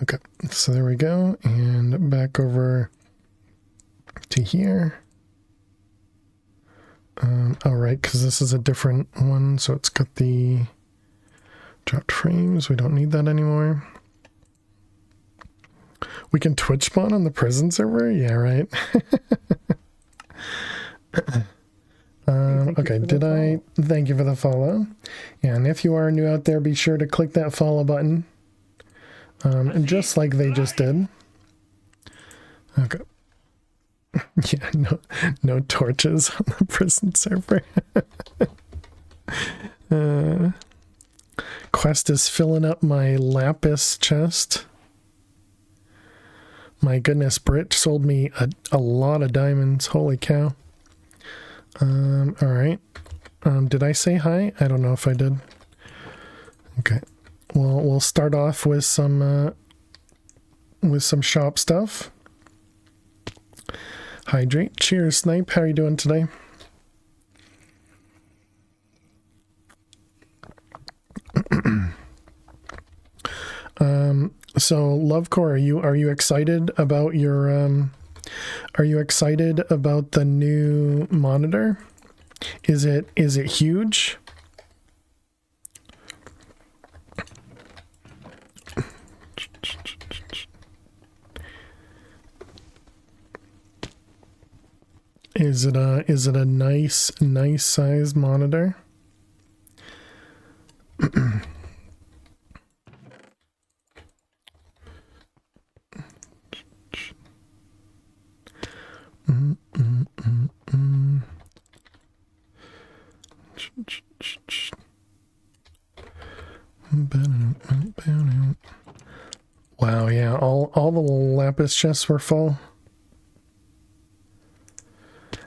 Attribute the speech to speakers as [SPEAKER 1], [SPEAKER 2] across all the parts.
[SPEAKER 1] Okay, so there we go, and back over to here. All right, because this is a different one, so it's got the dropped frames. We don't need that anymore. We can Twitch spawn on the prison server? Yeah, right. Okay, thank you for the follow. And if you are new out there, be sure to click that follow button. And just like they just did. Okay. Yeah, no torches on the prison server. Quest is filling up my lapis chest. My goodness, Brit sold me a lot of diamonds. Holy cow. All right. Did I say hi? I don't know if I did. Okay. Well, we'll start off with some shop stuff. Hydrate. Cheers, Snipe. How are you doing today? So Lovecore, are you excited about your are you excited about the new monitor? Is it huge? Is it a nice size monitor? Wow, yeah, all the lapis chests were full.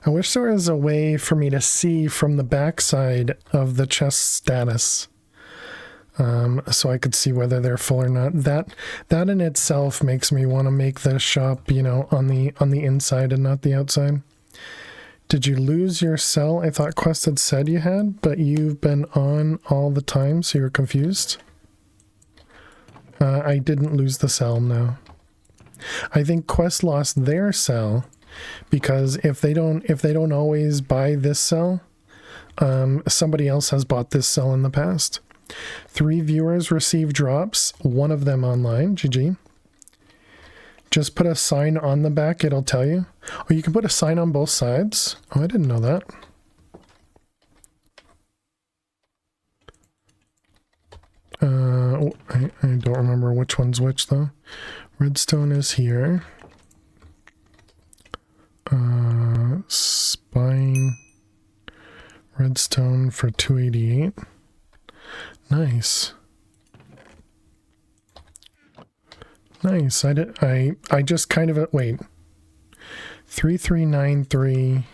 [SPEAKER 1] I wish there was a way for me to see from the backside of the chest status, so I could see whether they're full or not. That in itself makes me want to make the shop, you know, on the inside and not the outside. Did you lose your cell? I thought Quest had said you had, but you've been on all the time, so you're confused. I didn't lose the cell, no. I think Quest lost their cell because if they don't always buy this cell, somebody else has bought this cell in the past. 3 viewers received drops, 1 of them online. GG. Just put a sign on the back, it'll tell you. Oh, you can put a sign on both sides? Oh, I didn't know that. I don't remember which one's which though. Redstone is here. Spine redstone for 288. Nice. Nice. I just kind of wait. 3393.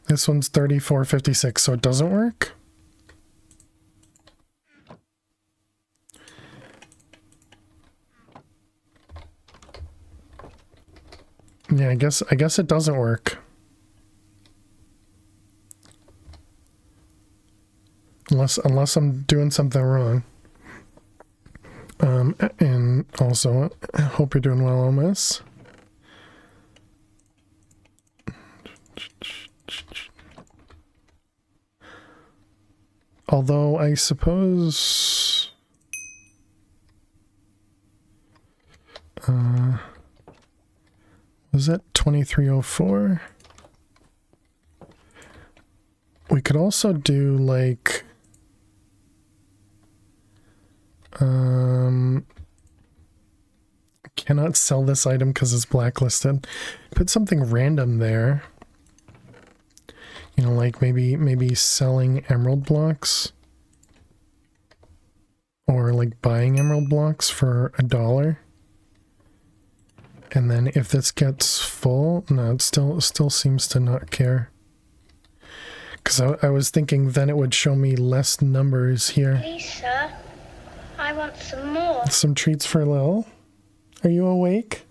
[SPEAKER 1] This one's 3456, so it doesn't work. Yeah, I guess it doesn't work. Unless I'm doing something wrong. And also, I hope you're doing well on this. Although I suppose was it 2304? We could also do like cannot sell this item because it's blacklisted. Put something random there. You know, like maybe selling emerald blocks. Or like buying emerald blocks for $1. And then if this gets full, no, it still seems to not care. Because I was thinking then it would show me less numbers here.
[SPEAKER 2] Please, sir. I want some more.
[SPEAKER 1] Some treats for Lil. Are you awake?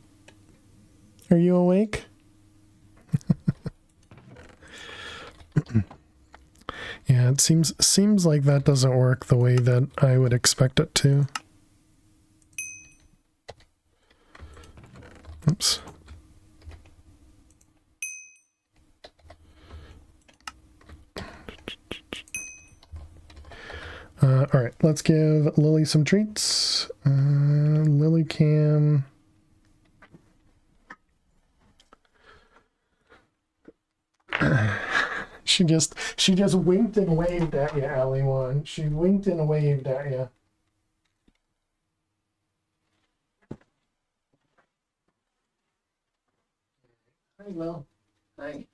[SPEAKER 1] Are you awake? Yeah, it seems like that doesn't work the way that I would expect it to. Oops. All right, let's give Lily some treats. Lily can... She just winked and waved at you, Allie One. She winked and waved at you. Hi, Lil. Hi.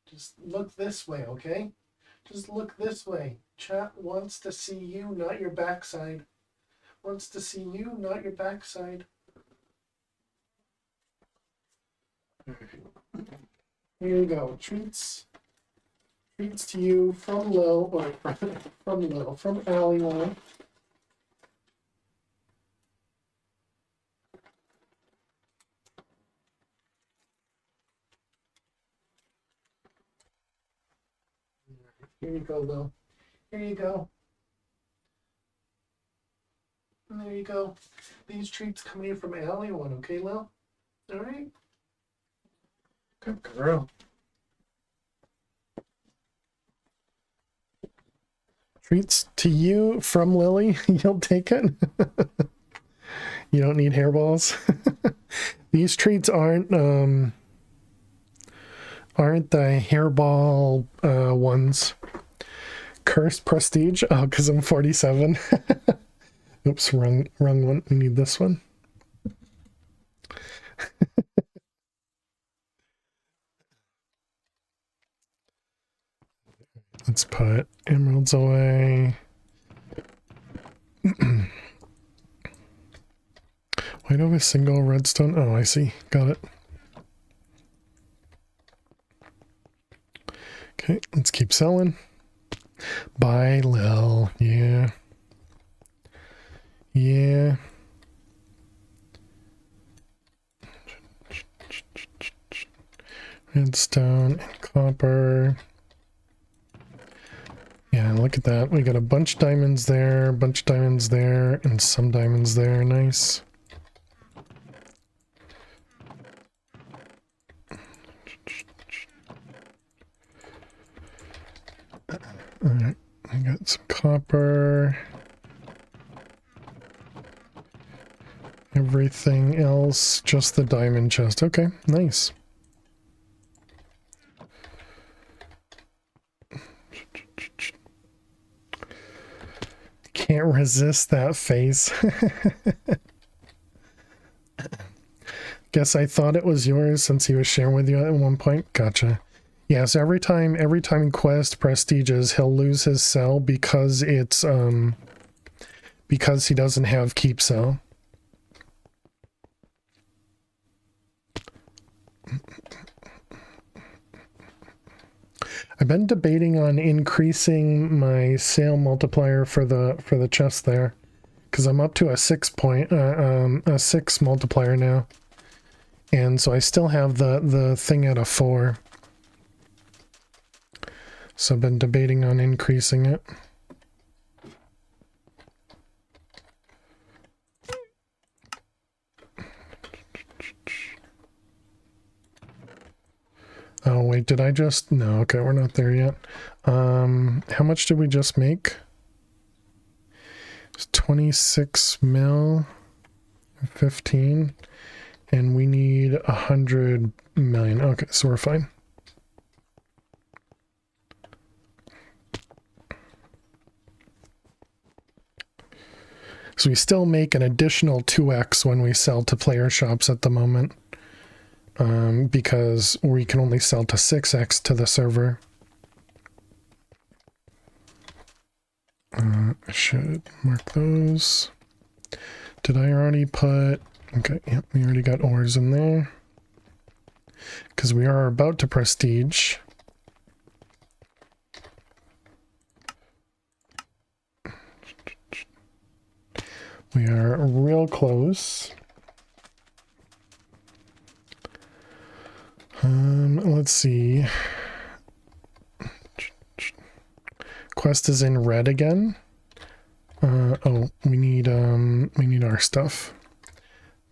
[SPEAKER 1] Just look this way, okay? Just look this way. Chat wants to see you, not your backside. Wants to see you, not your backside. Here you go. Treats. Treats to you from Lil, or from Lil, from Allie One. Here you go, Lil. Here you go. And there you go. These treats coming in from Allie One, okay, Lil? All right. Good girl. Treats to you from Lily. You'll take it. You don't need hairballs. These treats aren't the hairball ones. Cursed prestige. Oh, because I'm 47. Oops, wrong one. We need this one. Let's put emeralds away. Why do I have a single redstone? Oh, I see. Got it. Okay, let's keep selling. Bye, Lil. Yeah. Yeah. Redstone and copper. Yeah, look at that. We got a bunch of diamonds there, a bunch of diamonds there, and some diamonds there. Nice. Alright, I got some copper. Everything else, just the diamond chest. Okay, nice. Can't resist that face. Guess I thought it was yours since he was sharing with you at one point. Gotcha. Yeah, so every time Quest prestiges, he'll lose his cell because it's because he doesn't have keep cell. I've been debating on increasing my sale multiplier for the chest there, because I'm up to a 6 multiplier now, and so I still have the thing at a 4. So I've been debating on increasing it. Oh wait, did I just... No, okay, we're not there yet. How much did we just make? It's 26 mil, 15, and we need 100 million. Okay, so we're fine. So we still make an additional 2x when we sell to player shops at the moment. Because we can only sell to 6x to the server. I should mark those. Did I already put... Okay, yep, we already got ores in there. Because we are about to prestige. We are real close. Let's see. Quest is in red again. Oh, we need our stuff.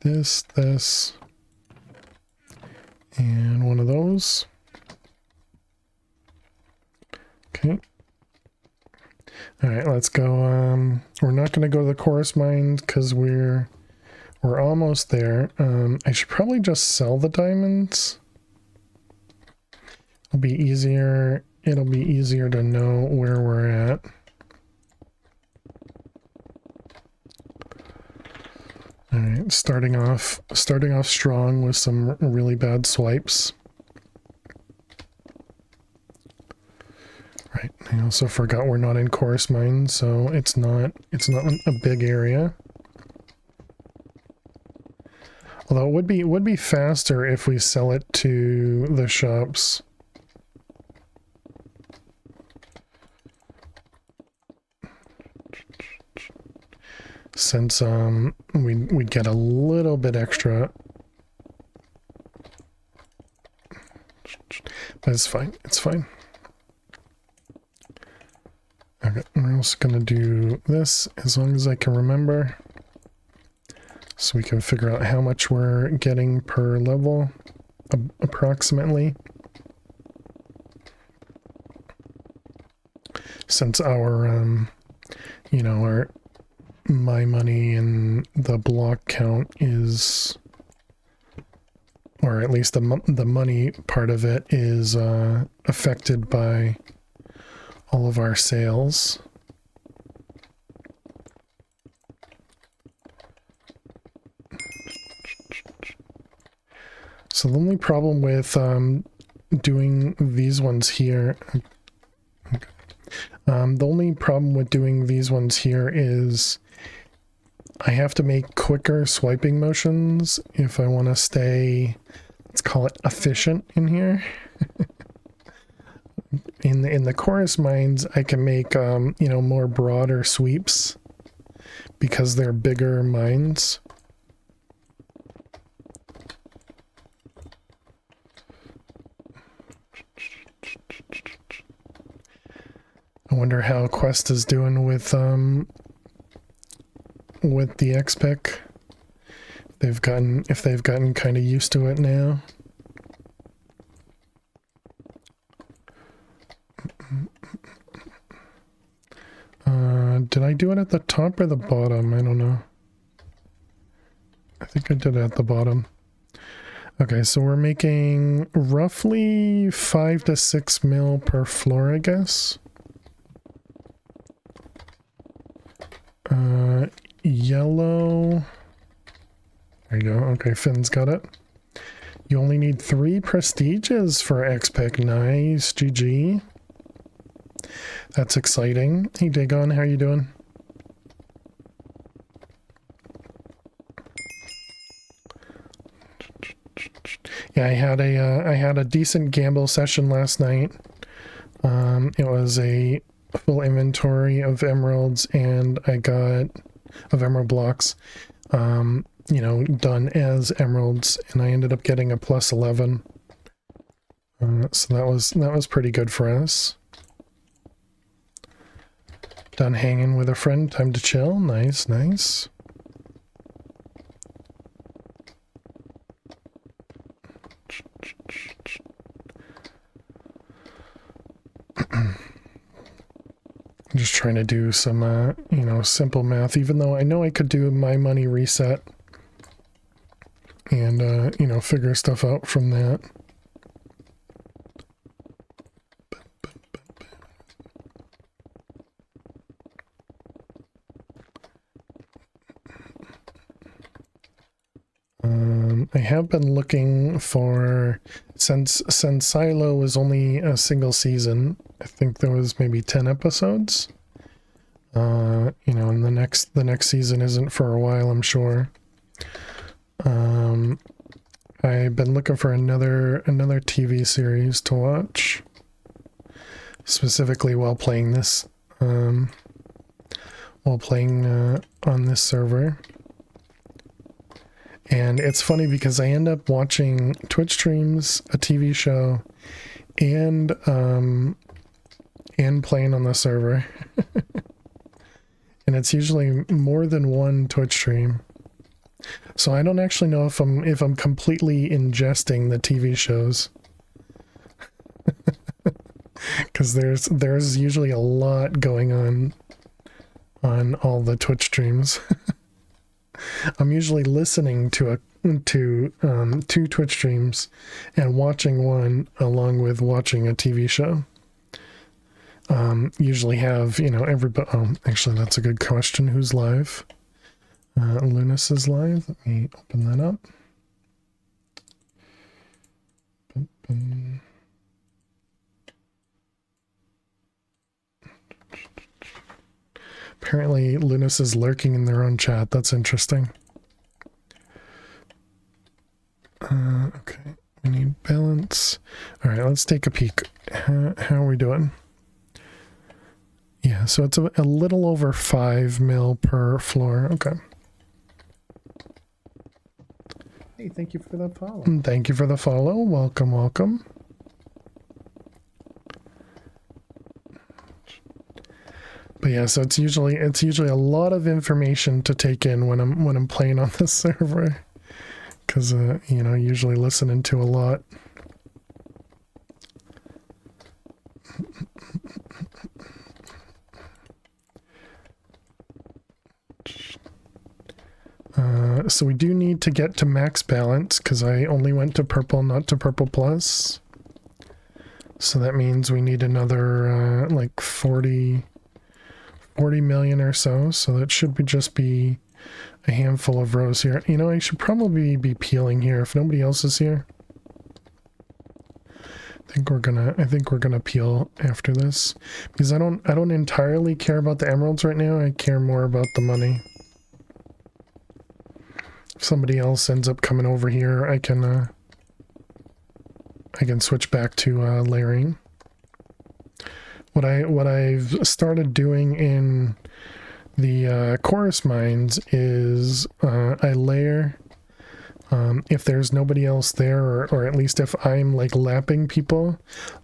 [SPEAKER 1] this, and one of those. Okay. All right, let's go. We're not going to go to the chorus mines because we're almost there. I should probably just sell the diamonds. It'll be easier to know where we're at. All right, starting off strong with some really bad swipes. Right, I also forgot we're not in chorus mines, so it's not a big area. Although it would be faster if we sell it to the shops. Since we'd get a little bit extra. But it's fine, it's fine. Okay, we're also gonna do this as long as I can remember. So we can figure out how much we're getting per level, approximately. Since our, you know, our my money and the block count is, or at least the money part of it is affected by all of our sales. So the only problem with doing these ones here, the only problem with doing these ones here is I have to make quicker swiping motions if I want to stay, let's call it efficient in here. In the chorus mines, I can make you know, more broader sweeps because they're bigger mines. I wonder how Quest is doing with the XPEC. If they've gotten kind of used to it now. Did I do it at the top or the bottom? I don't know. I think I did it at the bottom. Okay, so we're making roughly 5 to 6 mil per floor, I guess. Yellow. There you go. Okay, Finn's got it. You only need 3 prestiges for XPEC. Nice. GG. That's exciting. Hey, Dagon, how you doing? Yeah, I had a decent gamble session last night. It was a full inventory of emeralds, and I got of emerald blocks, you know, done as emeralds, and I ended up getting a plus 11. So that was pretty good for us. Done hanging with a friend, time to chill. Nice, nice. Just trying to do some, you know, simple math, even though I know I could do my money reset and, you know, figure stuff out from that. I have been looking for, since Silo was only a single season, I think there was maybe 10 episodes. You know, and the next season isn't for a while, I'm sure. I've been looking for another TV series to watch, specifically while playing this, on this server. And it's funny because I end up watching Twitch streams, a TV show, and playing on the server. And it's usually more than one Twitch stream. So I don't actually know if I'm completely ingesting the TV shows. Because there's usually a lot going on all the Twitch streams. I'm usually listening to two Twitch streams and watching one along with watching a TV show. Usually have, you know, everybody. Oh, actually, that's a good question. Who's live? Lunas is live. Let me open that up. Apparently, Lunas is lurking in their own chat. That's interesting. Okay, we need balance. All right, let's take a peek. How are we doing? Yeah, so it's a little over 5 mil per floor. Okay. Hey, thank you for the follow. Thank you for the follow. Welcome, welcome. But yeah, so it's usually a lot of information to take in when I'm playing on this server, because you know, usually listening to a lot. So we do need to get to max balance because I only went to purple, not to purple plus. So that means we need another like 40 million or so. So that should just be a handful of rows here. You know, I should probably be peeling here if nobody else is here. I think we're gonna peel after this because I don't entirely care about the emeralds right now. I care more about the money. If somebody else ends up coming over here, I can switch back to layering. What I've started doing in the chorus mines is I layer if there's nobody else there, or at least if I'm like lapping people,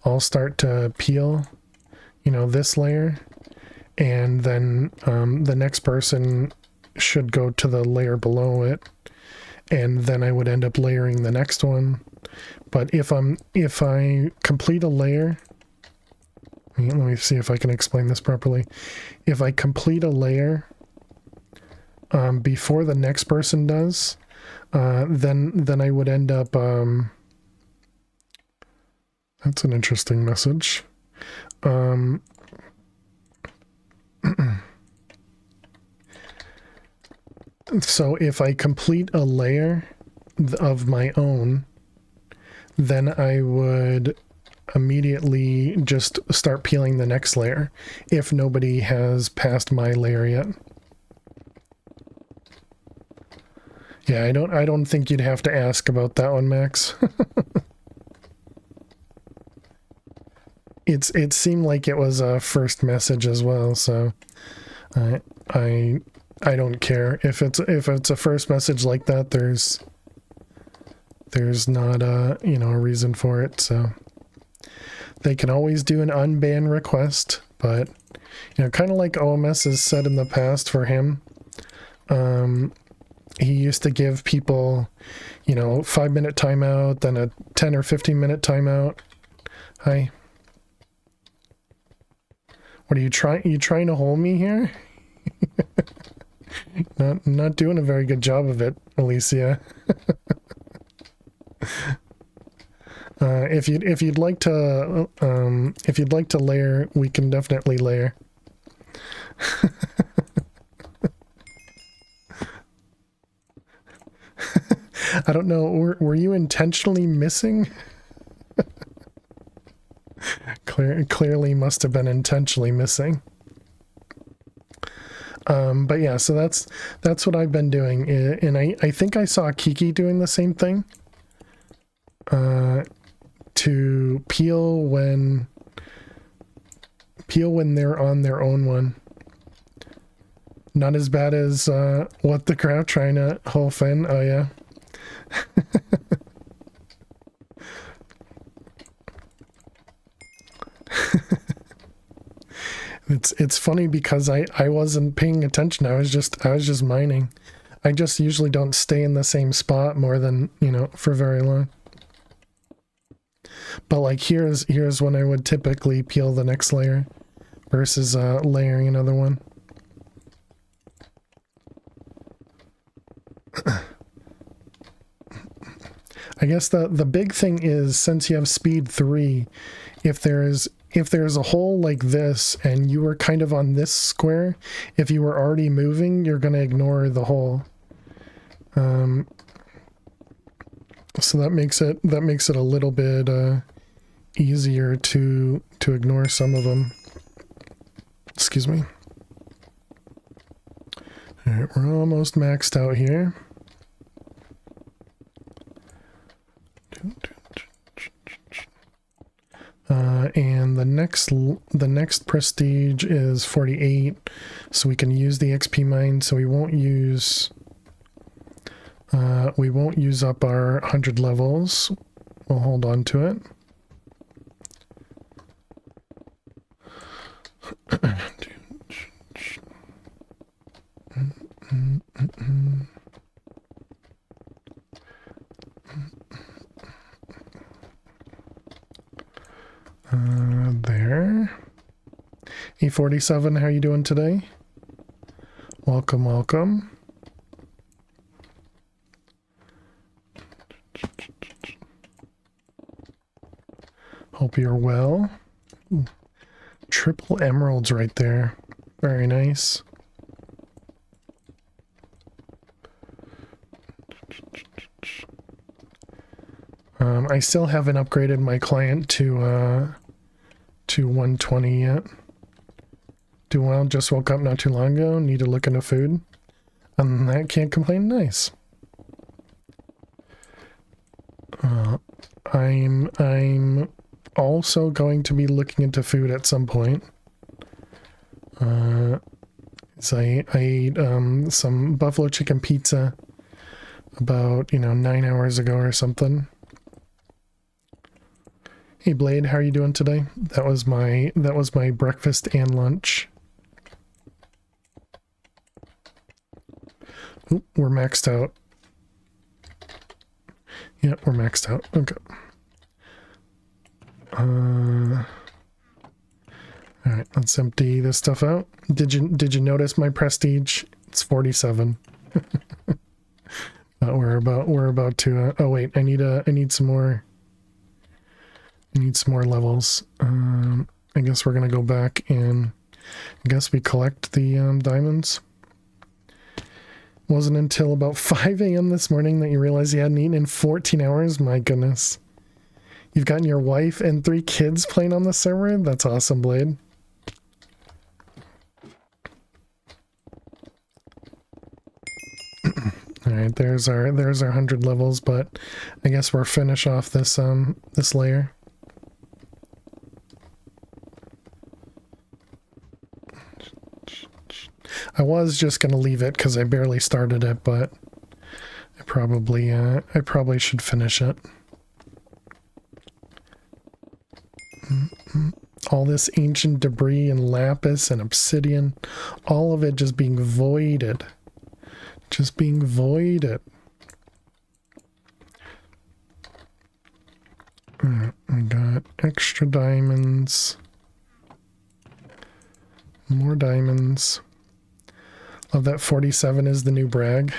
[SPEAKER 1] I'll start to peel, you know, this layer, and then the next person should go to the layer below it, and then I would end up layering the next one. But if I complete a layer, let me see if I can explain this properly. If I complete a layer before the next person does, then I would end up that's an interesting message. So if I complete a layer of my own, then I would immediately just start peeling the next layer if nobody has passed my layer yet. Yeah, I don't think you'd have to ask about that one, Max. It seemed like it was a first message as well, so I don't care if it's a first message like that. There's not a, you know, a reason for it, so they can always do an unban request. But you know, kind of like OMS has said in the past for him, he used to give people, you know, 5-minute timeout, then a 10 or 15-minute timeout. Hi. What are you trying? You trying to hold me here? Not doing a very good job of it, Alicia. If you'd like to layer, we can definitely layer. I don't know. Were you intentionally missing? Clearly must have been intentionally missing. But yeah, so that's what I've been doing, and I think I saw Kiki doing the same thing. To peel when they're on their own one. Not as bad as what the crowd trying to huff in. Oh yeah. It's funny because I wasn't paying attention. I was just mining. I just usually don't stay in the same spot more than, you know, for very long. But like here's when I would typically peel the next layer versus layering another one. I guess the big thing is, since you have speed 3, if there's a hole like this and you were kind of on this square, if you were already moving, you're going to ignore the hole. So that makes it a little bit easier to ignore some of them. Excuse me. All right, we're almost maxed out here. And the next prestige is 48, so we can use the XP mine. So we won't use up our 100 levels. We'll hold on to it. There. E47, how you doing today? Welcome, welcome. Hope you're well. Ooh, triple emeralds right there. Very nice. I still haven't upgraded my client to 120 yet. Doing well, just woke up not too long ago, need to look into food. And that can't complain, nice. I'm also going to be looking into food at some point. So I ate some buffalo chicken pizza about, 9 hours ago or something. Hey Blade, how are you doing today? That was my breakfast and lunch. Oop, we're maxed out. Yeah, we're maxed out. Okay. Alright, let's empty this stuff out. Did you notice my prestige? It's 47. We're about to oh wait, I need some more levels. I guess we're gonna go back and I guess we collect the diamonds. Wasn't until about 5 a.m. this morning that you realized you hadn't eaten in 14 hours? My goodness. You've gotten your wife and 3 kids playing on the server? That's awesome, Blade. Alright, there's our 100 levels, but I guess we'll finish off this this layer. I was just gonna leave it because I barely started it, but I probably should finish it. All this ancient debris and lapis and obsidian, all of it just being voided. Just being voided. Alright, I got extra diamonds. More diamonds. Love that 47 is the new brag.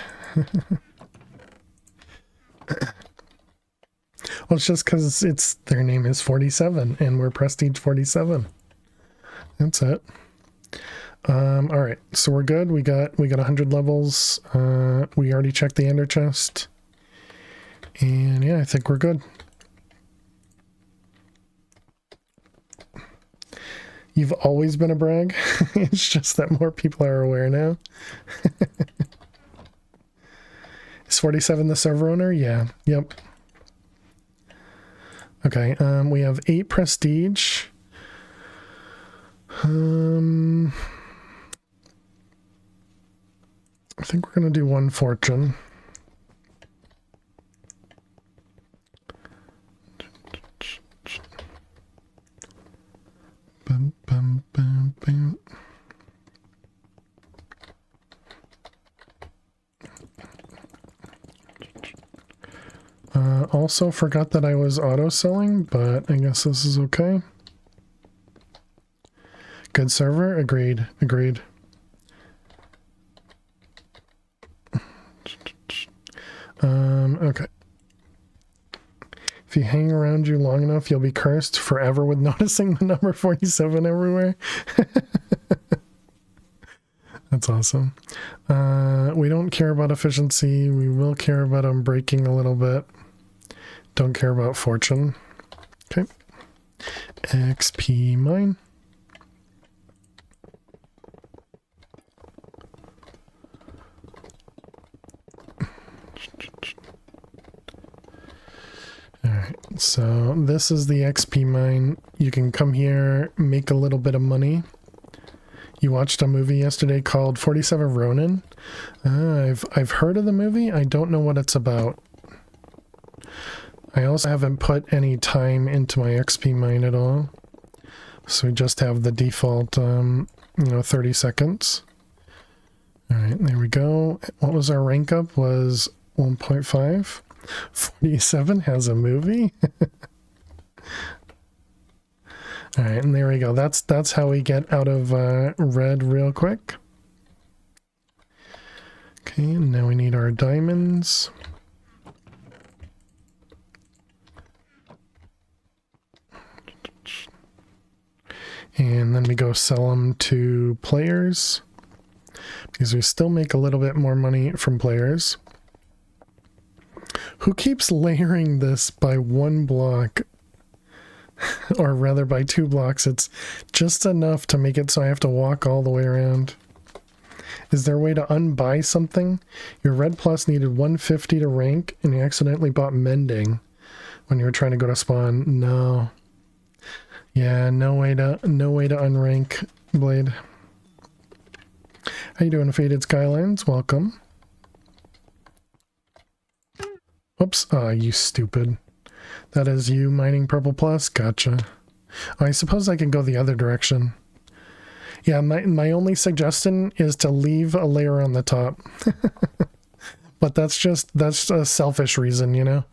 [SPEAKER 1] Well, it's just because their name is 47 and we're prestige 47. That's it. All right, so we're good. We got 100 levels. We already checked the ender chest, and yeah, I think we're good. You've always been a brag. It's just that more people are aware now. Is 47 the server owner? Yeah. Yep. Okay. We have 8 prestige. I think we're gonna do 1 fortune. Bum, bum, bum, bum. Also forgot that I was auto-selling, but I guess this is okay. Good server? Agreed. Agreed. Okay. If you hang around you long enough, you'll be cursed forever with noticing the number 47 everywhere. That's awesome. We don't care about efficiency. We will care about breaking a little bit. Don't care about fortune. Okay. XP mine. Alright, so this is the XP mine. You can come here, make a little bit of money. You watched a movie yesterday called 47 Ronin. I've heard of the movie. I don't know what it's about. I also haven't put any time into my XP mine at all. So we just have the default, 30 seconds. Alright, there we go. What was our rank up? Was 1.5. 47 has a movie. All right, and there we go. That's how we get out of red real quick. Okay, and now we need our diamonds. And then we go sell them to players because we still make a little bit more money from players. Who keeps layering this by one block? Or rather by 2 blocks. It's just enough to make it so I have to walk all the way around. Is there a way to unbuy something? Your red plus needed 150 to rank and you accidentally bought mending when you were trying to go to spawn. No. Yeah, no way to unrank Blade. How you doing, Faded Skylines? Welcome. Oops. Ah, you stupid. That is you mining purple plus? Gotcha. I suppose I can go the other direction. Yeah, my only suggestion is to leave a layer on the top. But that's a selfish reason, you know?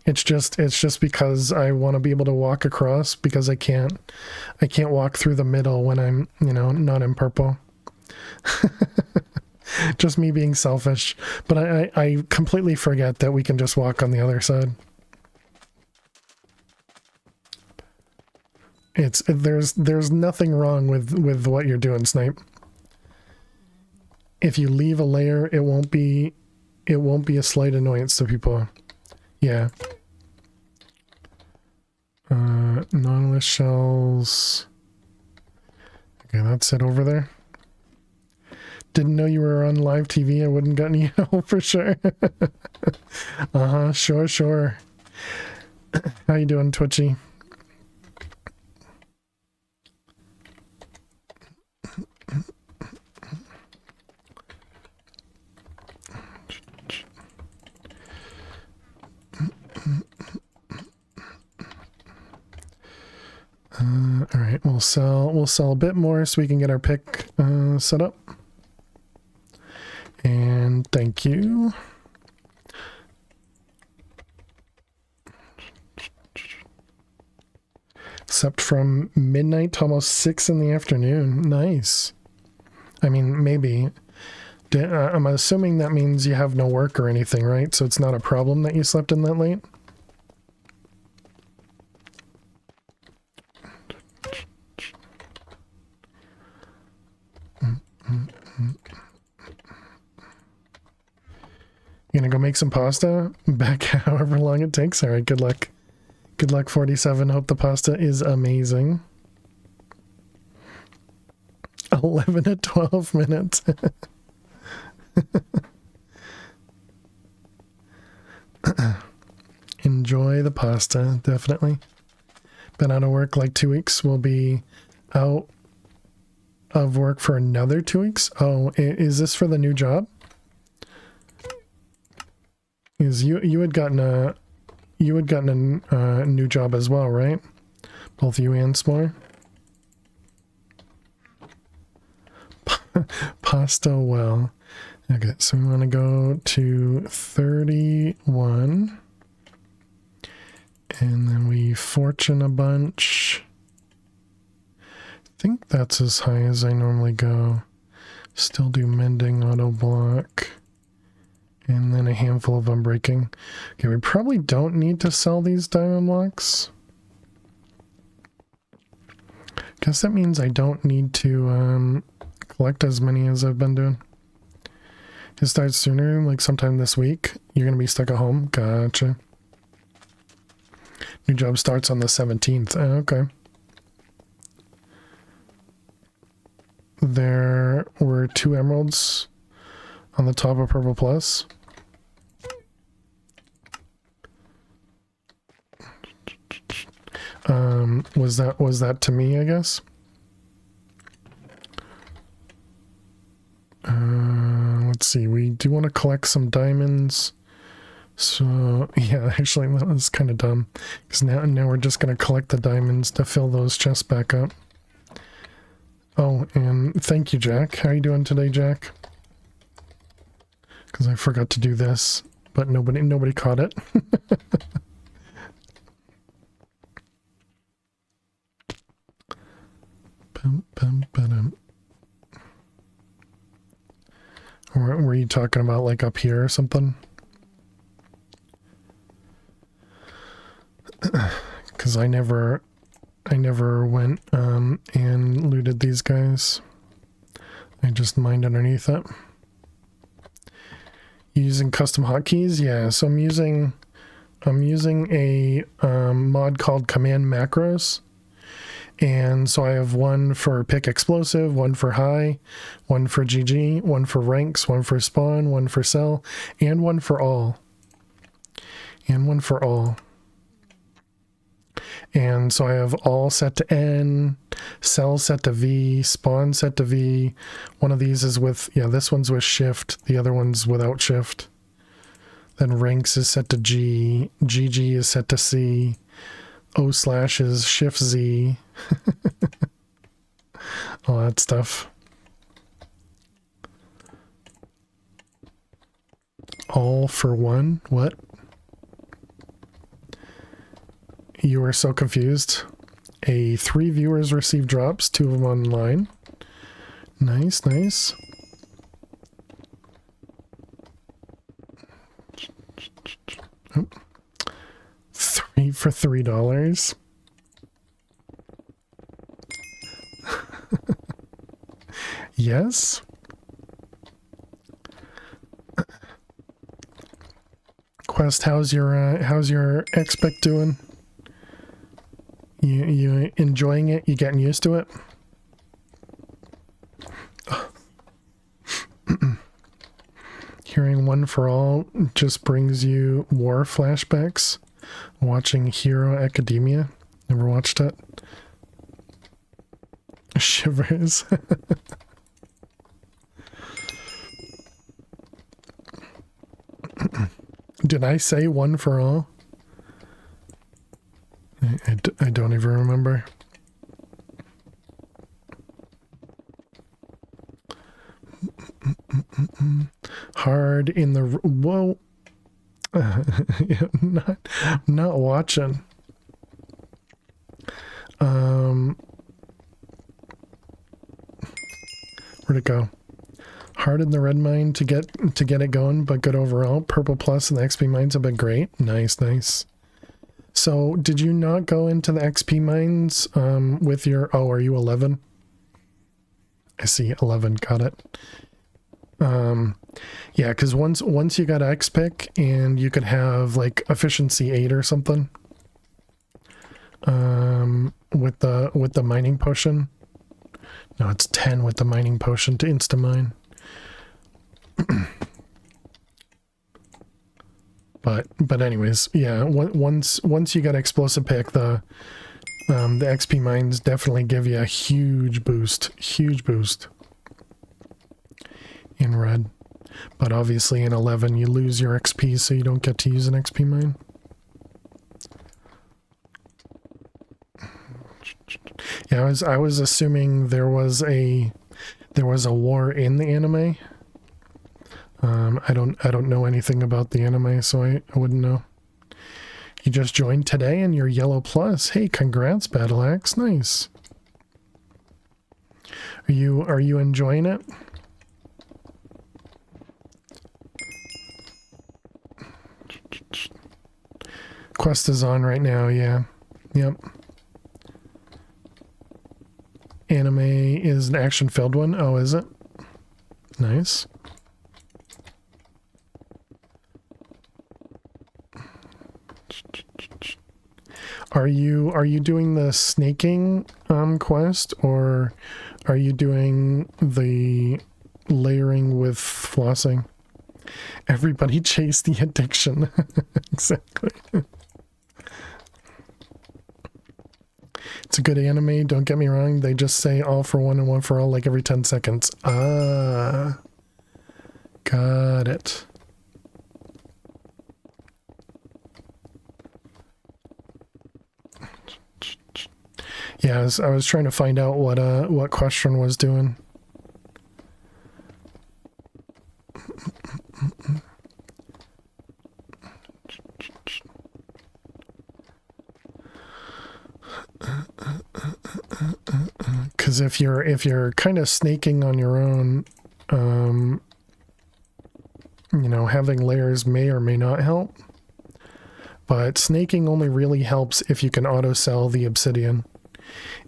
[SPEAKER 1] It's just because I want to be able to walk across because I can't walk through the middle when I'm, not in purple. Just me being selfish. But I completely forget that we can just walk on the other side. There's nothing wrong with what you're doing, Snipe. If you leave a layer, it won't be a slight annoyance to people. Yeah. Nautilus shells. Okay, that's it over there. Didn't know you were on live TV. I wouldn't gotten you for sure. Sure. How you doing, Twitchy? All right, we'll sell a bit more so we can get our pick set up. And thank you. Except from midnight to almost 6 in the afternoon. Nice. I mean, maybe. I'm assuming that means you have no work or anything, right? So it's not a problem that you slept in that late? You gonna go make some pasta? Back however long it takes? Alright, good luck. Good luck, 47. Hope the pasta is amazing. 11 to 12 minutes. Enjoy the pasta, definitely. Been out of work like 2 weeks. We'll be out of work for another 2 weeks. Oh, is this for the new job? Is you had gotten a new job as well, right? Both you and S'more. Pasta well. Okay, so we want to go to 31. And then we fortune a bunch. I think that's as high as I normally go. Still do mending, auto block. And then a handful of unbreaking. Okay, we probably don't need to sell these diamond blocks. Guess that means I don't need to collect as many as I've been doing. It starts sooner, like sometime this week. You're going to be stuck at home. Gotcha. New job starts on the 17th. Okay. There were 2 emeralds on the top of Purple Plus. Was that to me, I guess? Let's see, we do want to collect some diamonds. So, yeah, actually that was kind of dumb. Because now we're just going to collect the diamonds to fill those chests back up. Oh, and thank you, Jack. How are you doing today, Jack? Because I forgot to do this, but nobody caught it. Were you talking about like up here or something? Because I never went and looted these guys. I just mined underneath it. Using custom hotkeys, yeah. So I'm using a mod called Command Macros. And so I have one for pick explosive, one for high, one for GG, one for ranks, one for spawn, one for sell, and one for all. And one for all. And so I have all set to N, sell set to V, spawn set to V. One of these is with, yeah, this one's with shift. The other one's without shift. Then ranks is set to G, GG is set to C, O/ is shift Z. All that stuff. All for one? What? You are so confused. 3 viewers received drops, 2 of them online. Nice, nice. Oh. 3 for $3. Yes. Quest, how's your expect doing? You enjoying it? You getting used to it? Hearing One for All just brings you war flashbacks. Watching Hero Academia. Never watched it. Shivers. Did I say One for All? I don't even remember. Hard in the... Whoa. Not watching. Where'd it go? Hard in the red mine to get it going, but good overall. Purple Plus and the XP mines have been great. Nice, nice. So, did you not go into the XP mines with your... Oh, are you 11? I see, 11. Got it. Yeah, because once you got X-Pick and you could have, like, efficiency 8 or something with the mining potion. No, it's 10 with the mining potion to insta-mine. But anyways, yeah, once you got explosive pick, the XP mines definitely give you a huge boost in red. But obviously in 11 you lose your XP, so you don't get to use an XP mine. Yeah, I was assuming there was a war in the anime. I don't know anything about the anime, so I wouldn't know. You just joined today and you're yellow plus. Hey, congrats, Battle Axe. Nice. Are you enjoying it? Quest is on right now, yeah. Yep. Anime is an action-filled one. Oh, is it? Nice. Are you doing the snaking quest, or are you doing the layering with flossing? Everybody chase the addiction. Exactly. It's a good anime, don't get me wrong. They just say all for one and one for all like every 10 seconds. Ah. Got it. Yeah, I was trying to find out what question was doing. Because if you're kind of snaking on your own, you know, having layers may or may not help. But snaking only really helps if you can auto sell the obsidian.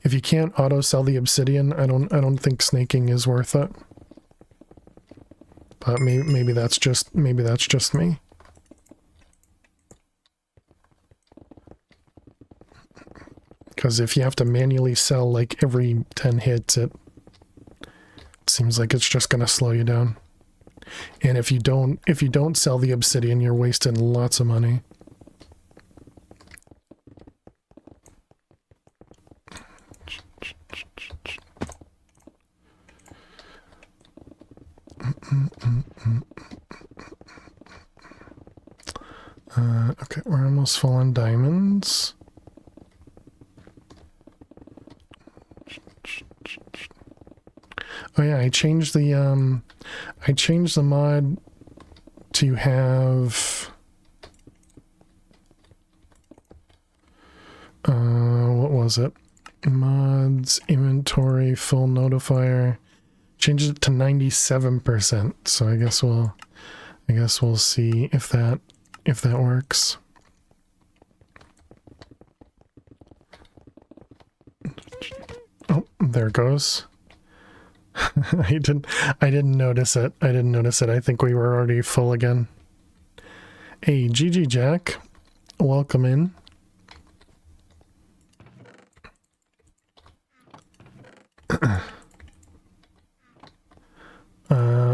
[SPEAKER 1] If you can't auto sell the obsidian, I don't think snaking is worth it. But maybe that's just me. Because if you have to manually sell like every 10 hits, it seems like it's just gonna slow you down. And if you don't sell the obsidian, you're wasting lots of money. Okay, we're almost full on diamonds. Oh yeah, I changed the mod to have what was it? Mods, inventory, full notifier. Changed it to 97%. So I guess we'll see if that works. Oh, there it goes. I didn't notice it. I think we were already full again. Hey, GG Jack. Welcome in.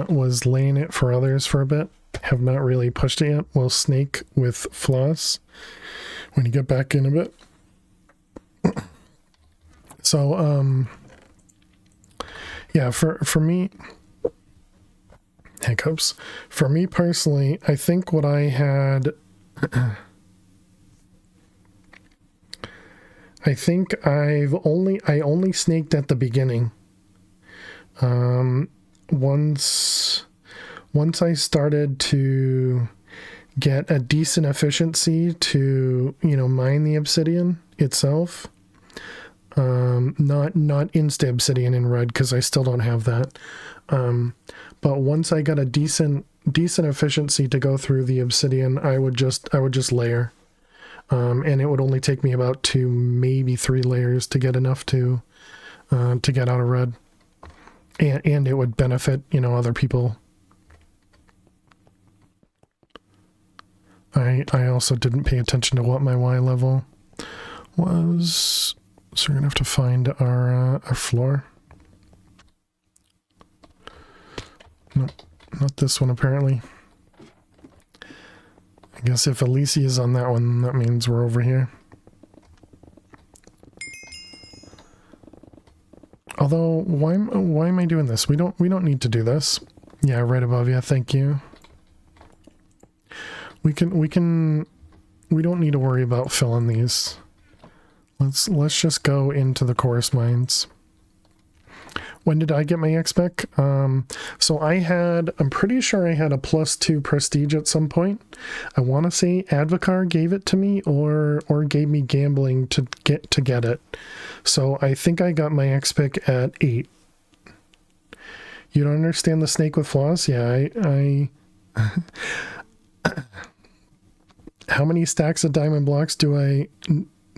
[SPEAKER 1] Was laying it for others for a bit. Have not really pushed it yet. We'll snake with floss when you get back in a bit. So, yeah, for me, hiccups. For me personally, I think what I had, I think I only snaked at the beginning. Once I started to get a decent efficiency to, you know, mine the obsidian itself, not insta obsidian in red, because I still don't have that. But once I got a decent efficiency to go through the obsidian, I would just layer, and it would only take me about 2, maybe 3 layers to get enough to get out of red, and it would benefit, you know, other people. I also didn't pay attention to what my Y level was, so we're gonna have to find our floor. Nope, not this one apparently. I guess if Alicia is on that one, that means we're over here. Although, why am I doing this? We don't need to do this. Yeah, right above you. Thank you. We don't need to worry about filling these. Let's just go into the chorus mines. When did I get my XPEC? So I'm pretty sure I had a +2 prestige at some point. I want to say Advocar gave it to me or gave me gambling to get it. So I think I got my XPEC at 8. You don't understand the snake with flaws? Yeah, I how many stacks of diamond blocks do I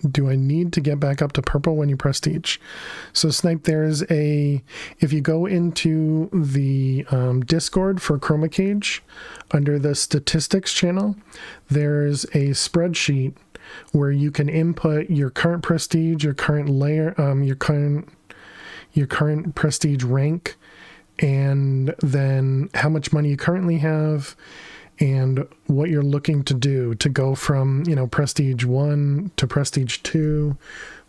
[SPEAKER 1] need to get back up to purple when you prestige? So Snipe, if you go into the Discord for ChromaCage, under the statistics channel, there's a spreadsheet where you can input your current prestige, your current layer, your current prestige rank, and then how much money you currently have, and what you're looking to do to go from, prestige 1 to prestige 2,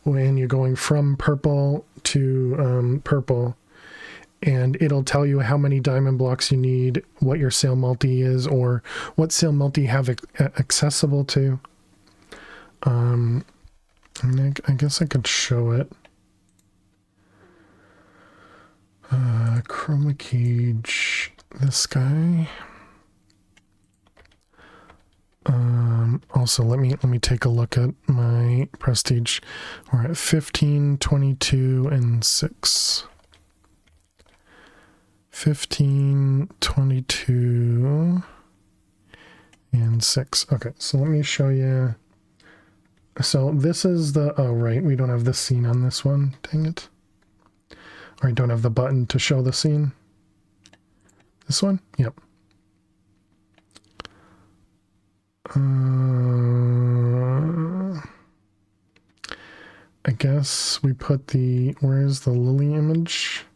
[SPEAKER 1] when you're going from purple to purple. And it'll tell you how many diamond blocks you need, what your sale multi is, or what sale multi you have accessible to. I guess I could show it. ChromaCage, this guy. Also, let me take a look at my prestige. We're at 15, 22, and 6. 15, 22, and 6. Okay, so let me show you. So this is oh right, we don't have the scene on this one. Dang it. Or I don't have the button to show the scene. This one? Yep. I guess we put where's the lily image?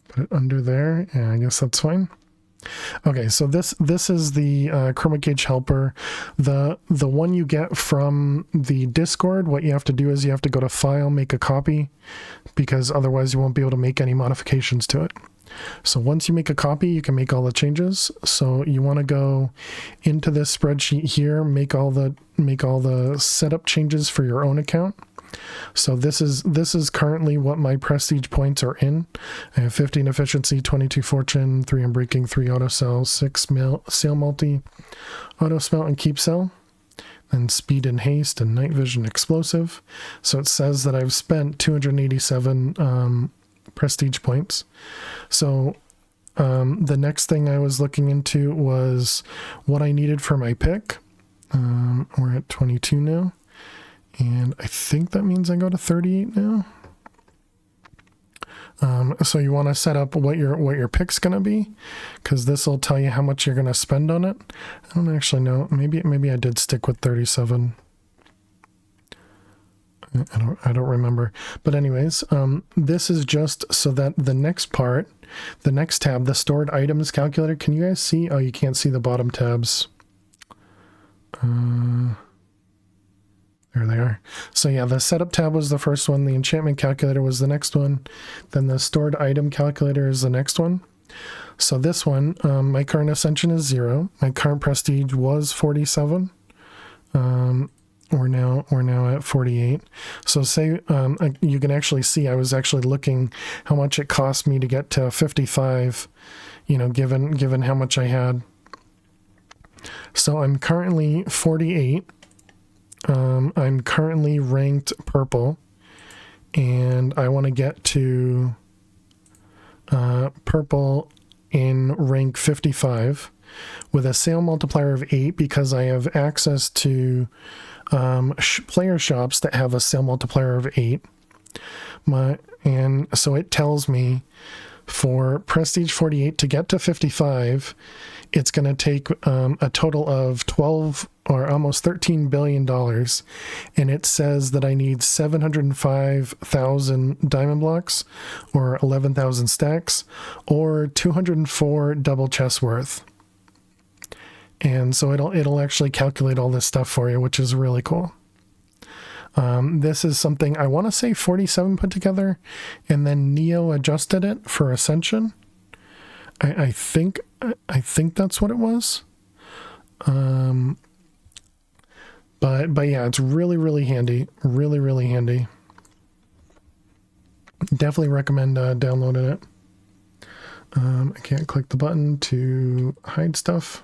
[SPEAKER 1] Put it under there. Yeah, I guess that's fine. Okay, so this is the ChromaCage helper. The one you get from the Discord, what you have to do is you have to go to File, make a copy, because otherwise you won't be able to make any modifications to it. So once you make a copy, you can make all the changes. So you want to go into this spreadsheet here, make all the setup changes for your own account. So this is currently what my prestige points are in. I have 15 efficiency, 22 fortune, 3 unbreaking, 3 auto sell, 6 sale multi, auto smelt and keep sell, and speed and haste and night vision explosive. So it says that I've spent 287 prestige points. So the next thing I was looking into was what I needed for my pick. We're at 22 now. And I think that means I go to 38 now. So you want to set up what your pick's going to be, because this will tell you how much you're going to spend on it. I don't actually know. Maybe I did stick with 37. I don't remember. But anyways, this is just so that the next part, the next tab, the stored items calculator. Can you guys see? Oh, you can't see the bottom tabs. There they are. So yeah, the setup tab was the first one. The enchantment calculator was the next one. Then the stored item calculator is the next one. So this one, my current ascension is 0. My current prestige was 47. We're now at 48. So say you can actually see I was actually looking how much it cost me to get to 55. Given how much I had. So I'm currently 48. I'm currently ranked purple, and I want to get to purple in rank 55 with a sale multiplier of 8, because I have access to player shops that have a sale multiplier of 8. And so it tells me for prestige 48 to get to 55, it's going to take a total of 12 or almost $13 billion. And it says that I need 705,000 diamond blocks, or 11,000 stacks, or 204 double chests worth. And so it'll actually calculate all this stuff for you, which is really cool. This is something I want to say 47 put together, and then Neo adjusted it for Ascension. I think that's what it was. But yeah, it's really, really handy. Really, really handy. Definitely recommend downloading it. I can't click the button to hide stuff.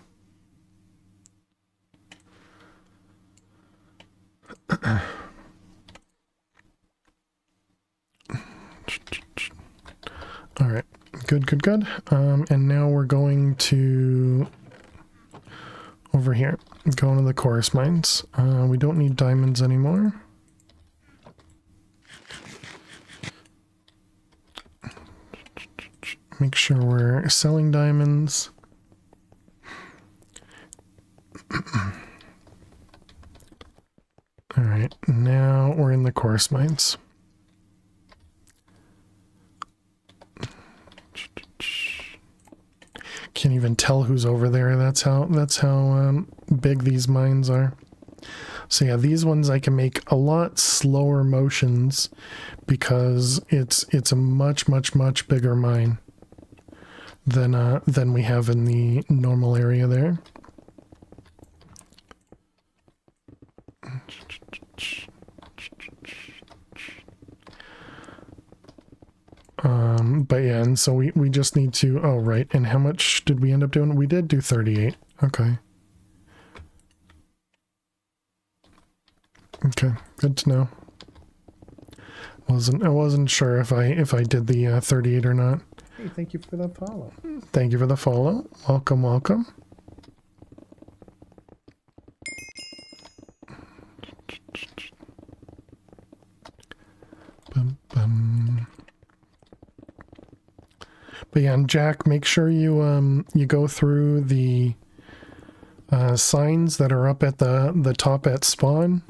[SPEAKER 1] All right, good. And now we're going to over here, go into the chorus mines. We don't need diamonds anymore. Make sure we're selling diamonds. All right, now we're in the chorus mines. Can't even tell who's over there. That's how big these mines are. So yeah, these ones I can make a lot slower motions because it's a much bigger mine than we have in the normal area there. But yeah, and so we just need to, oh right, and how much did we end up doing? We did do 38. Okay. Okay, good to know. I wasn't sure if I did the 38 or not.
[SPEAKER 3] Hey, thank you for the follow.
[SPEAKER 1] Thank you for the follow. Welcome. But yeah, and Jack, make sure you go through the signs that are up at the top at spawn,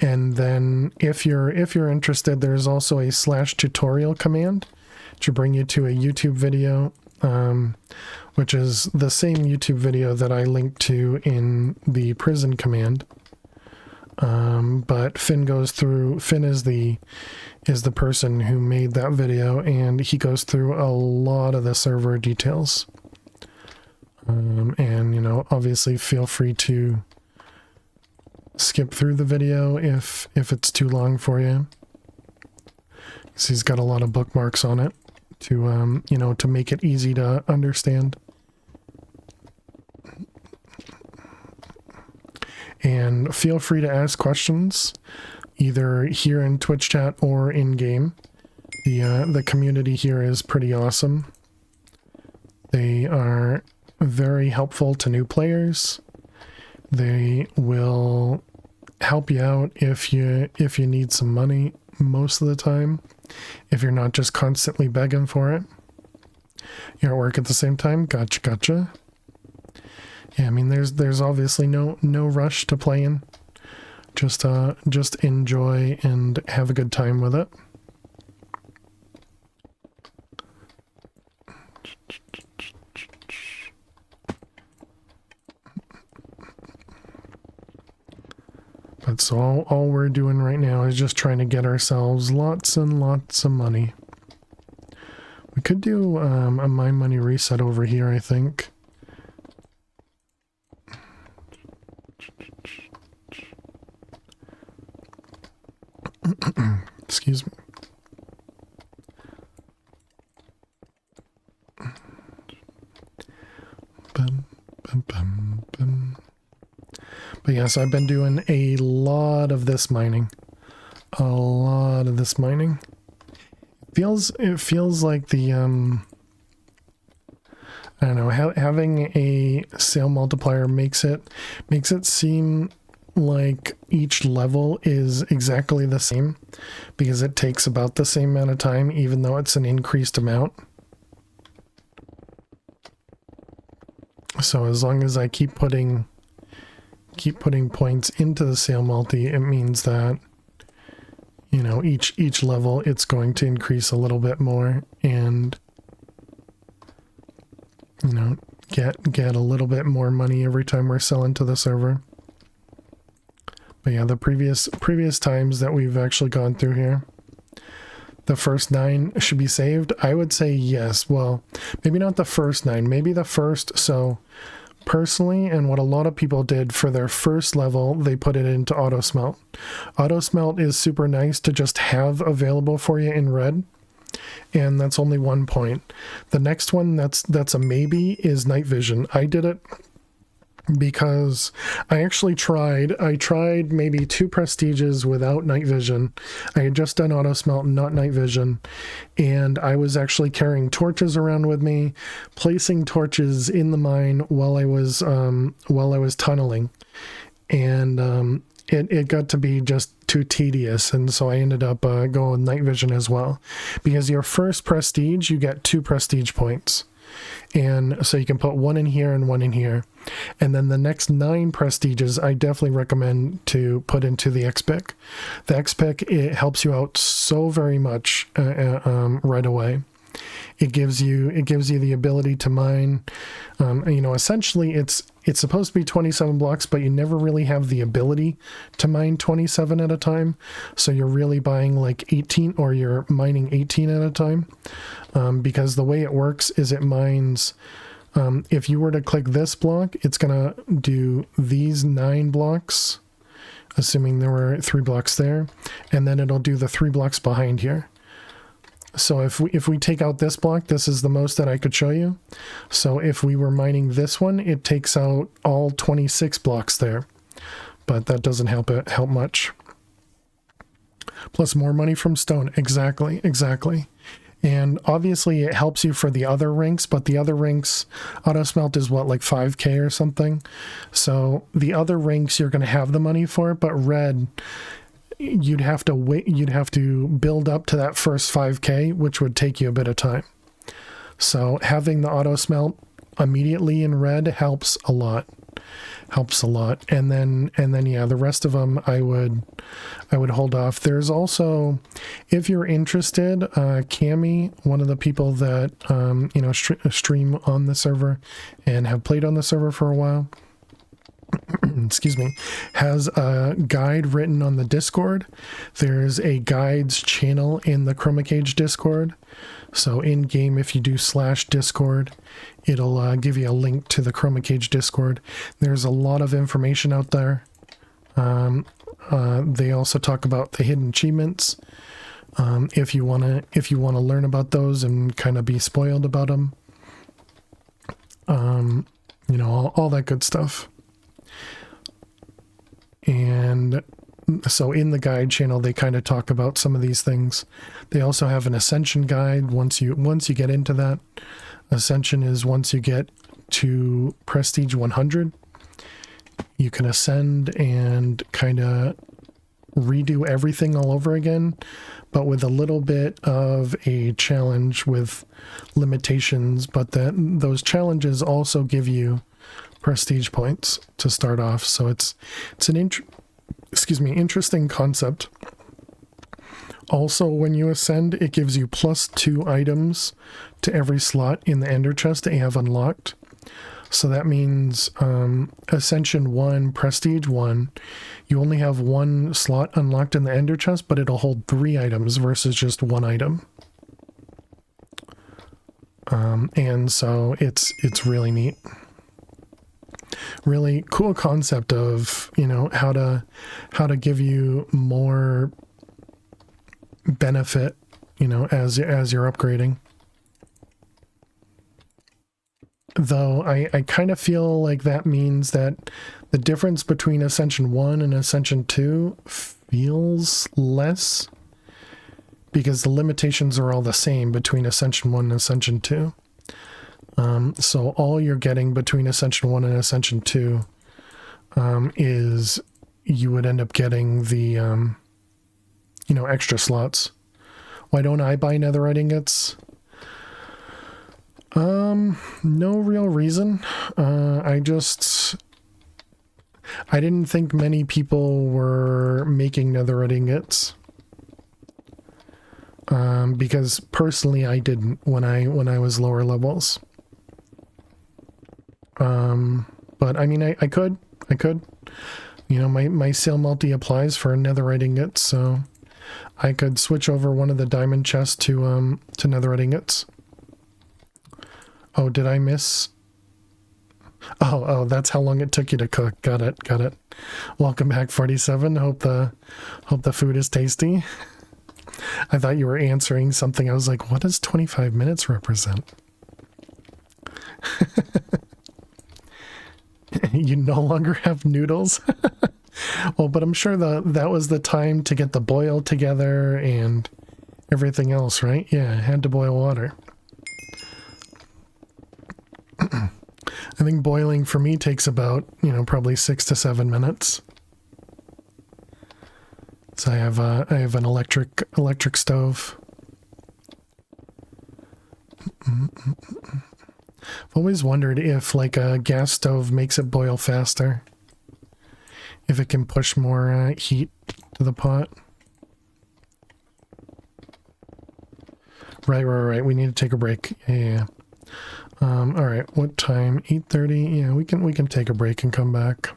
[SPEAKER 1] and then if you're interested, there's also a /tutorial command to bring you to a YouTube video, which is the same YouTube video that I linked to in the prison command. But Finn is the person who made that video, and he goes through a lot of the server details. And you know, obviously feel free to skip through the video if it's too long for you. So he's got a lot of bookmarks on it to you know, to make it easy to understand. And feel free to ask questions either here in Twitch chat or in game. The community here is pretty awesome. They are very helpful to new players. They will help you out if you need some money most of the time, if you're not just constantly begging for it. You're at work at the same time. Gotcha. Yeah, I mean, there's obviously no rush to playing. Just enjoy and have a good time with it. But so all we're doing right now is just trying to get ourselves lots and lots of money. We could do a my money reset over here, I think. Excuse me. But yes, I've been doing a lot of this mining. It feels like the I don't know, having a sale multiplier makes it seem like each level is exactly the same, because it takes about the same amount of time, even though it's an increased amount. So as long as I keep putting points into the sale multi, it means that, you know, each level it's going to increase a little bit more, and you know, get a little bit more money every time we're selling to the server. But yeah, the previous times that we've actually gone through here, the first 9 should be saved. I would say yes. Well, maybe not the first 9, maybe the first. So personally, and what a lot of people did for their first level, they put it into auto smelt. Auto smelt is super nice to just have available for you in red, and that's only 1 point. The next one that's a maybe is night vision. I did it because I actually tried maybe 2 prestiges without night vision. I had just done auto smelt, not night vision, and I was actually carrying torches around with me, placing torches in the mine while I was tunneling, and it got to be just too tedious, and so I ended up going with night vision as well, because your first prestige, you get 2 prestige points. And so you can put 1 in here and 1 in here. And then the next 9 prestiges, I definitely recommend to put into the X-Pick. The X-Pick, it helps you out so very much right away. It gives you the ability to mine. Essentially it's supposed to be 27 blocks, but you never really have the ability to mine 27 at a time. So you're really buying like 18, or you're mining 18 at a time. Because the way it works is it mines, if you were to click this block, it's going to do these 9 blocks, assuming there were 3 blocks there, and then it'll do the 3 blocks behind here. So if we take out this block, this is the most that I could show you. So if we were mining this one, it takes out all 26 blocks there, but that doesn't help much. Plus more money from stone. Exactly. And obviously it helps you for the other ranks, but the other ranks, auto smelt is what, like 5k or something. So the other ranks you're going to have the money for, but red, you'd have to wait, you'd have to build up to that first 5k, which would take you a bit of time. So having the auto smelt immediately in red helps a lot. And then yeah, the rest of them I would hold off. There's also, if you're interested, Cami, one of the people that stream on the server and have played on the server for a while, excuse me, has a guide written on the Discord. There's a guides channel in the ChromaCage Discord. So in game, if you do /Discord, it'll give you a link to the ChromaCage Discord. There's a lot of information out there. They also talk about the hidden achievements. If you wanna learn about those and kind of be spoiled about them, all that good stuff. And so in the guide channel, they kind of talk about some of these things. They also have an ascension guide. Once you get into that, ascension is once you get to prestige 100, you can ascend and kind of redo everything all over again, but with a little bit of a challenge with limitations. But those challenges also give you prestige points to start off. So it's an interesting concept. Also, when you ascend, it gives you +2 items to every slot in the ender chest that you have unlocked. So that means Ascension 1, Prestige 1, you only have 1 slot unlocked in the ender chest, but it'll hold 3 items versus just 1 item. And so it's really neat. Really cool concept of, how to give you more benefit, as you're upgrading. Though I kind of feel like that means that the difference between Ascension 1 and Ascension 2 feels less, because the limitations are all the same between Ascension 1 and Ascension 2. So all you're getting between Ascension 1 and Ascension 2 is you would end up getting the, extra slots. Why don't I buy netherite ingots? No real reason. I didn't think many people were making netherite ingots. Because personally I didn't when I was lower levels. But I mean, I could, my sale multi applies for netherite ingots, so I could switch over one of the diamond chests to netherite ingots. Oh, did I miss? Oh, that's how long it took you to cook. Got it, got it. Welcome back, 47. Hope the food is tasty. I thought you were answering something. I was like, what does 25 minutes represent? You no longer have noodles? Well, but I'm sure that was the time to get the boil together and everything else, right? Yeah, I had to boil water. I think boiling for me takes about, probably 6 to 7 minutes. So I have an electric stove. I've always wondered if like a gas stove makes it boil faster. If it can push more heat to the pot. Right. We need to take a break. Yeah. All right. What time? 8:30. Yeah, we can take a break and come back.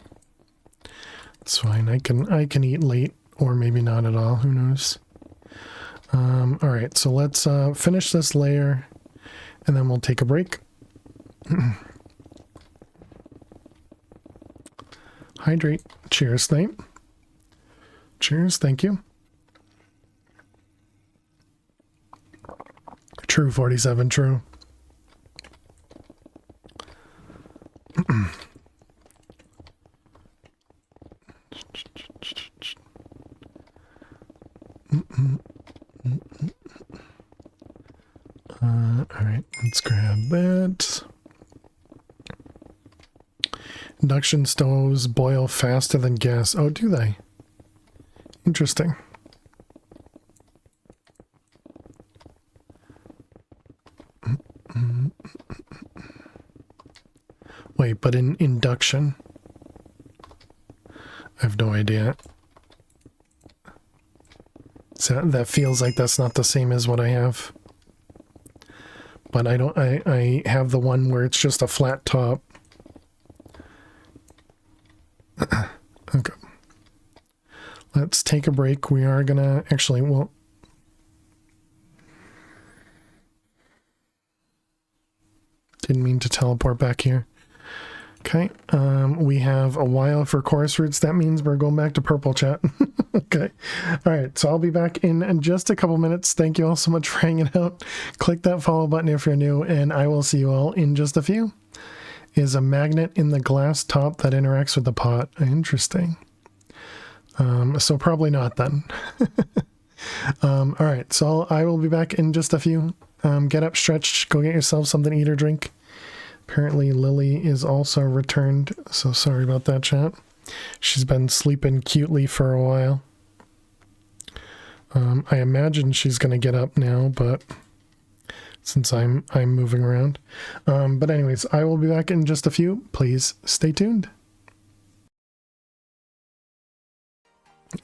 [SPEAKER 1] It's fine. I can eat late or maybe not at all. Who knows? All right. So let's finish this layer, and then we'll take a break. Hydrate. Cheers, Nate. Cheers. Thank you. True, 47. True. All right, let's grab that. Induction stoves boil faster than gas. Oh, do they? Interesting. Wait, but in induction? I have no idea. So that feels like that's not the same as what I have. But I have the one where it's just a flat top. Okay. Let's take a break. We are gonna actually, well, didn't mean to teleport back here. Okay, we have a while for chorus roots. That means we're going back to purple chat. Okay, all right, so I'll be back in just a couple minutes. Thank you all so much for hanging out. Click that follow button if you're new, and I will see you all in just a few. Is a magnet in the glass top that interacts with the pot. Interesting. So probably not then. All right, so I will be back in just a few. Get up, stretch, go get yourself something to eat or drink. Apparently Lily is also returned, so sorry about that, chat. She's been sleeping cutely for a while. I imagine she's going to get up now, but since I'm moving around. But anyways, I will be back in just a few. Please stay tuned.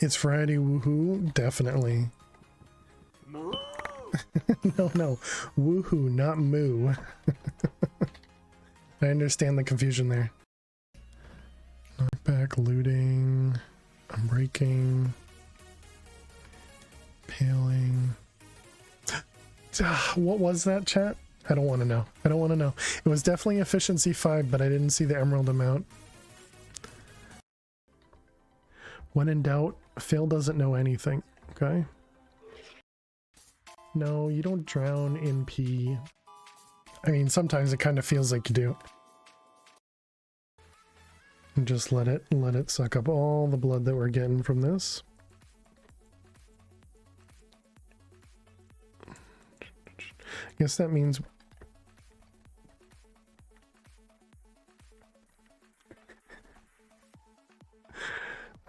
[SPEAKER 1] It's Friday, woohoo, definitely. Moo. No, woohoo, not moo. I understand the confusion there. Knockback, looting, unbreaking, paling. What was that, chat? I don't want to know. I don't want to know. It was definitely efficiency 5, but I didn't see the emerald amount. When in doubt, Phil doesn't know anything, okay? No, you don't drown in pee. I mean, sometimes it kind of feels like you do. And just let it suck up all the blood that we're getting from this. I guess that means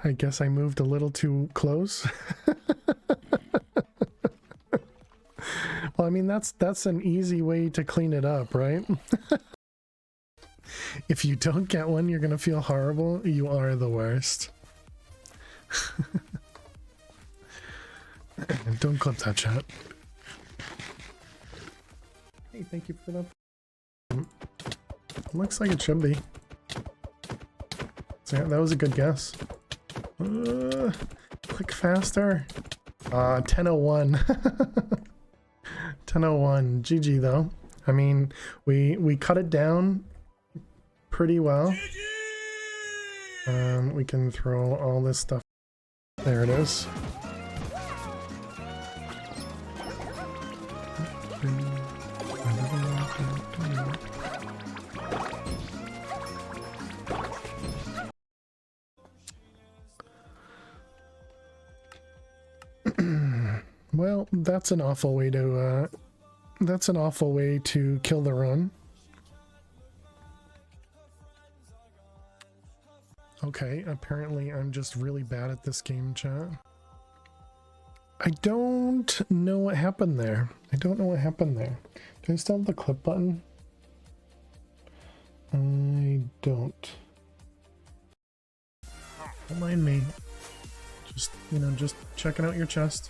[SPEAKER 1] I guess I moved a little too close. Well, I mean, that's an easy way to clean it up, right? If you don't get one, you're gonna feel horrible. You are the worst. Don't clip that, chat. Hey, thank you for that. Looks like it should be. So yeah, that was a good guess. Click faster. 10:01. 10:01. GG though. I mean, we cut it down pretty well. We can throw all this stuff. There it is. Well, that's an awful way to kill the run. Okay, apparently I'm just really bad at this game, chat. I don't know what happened there. Do I still have the clip button? I don't. Don't mind me. Just, just checking out your chest.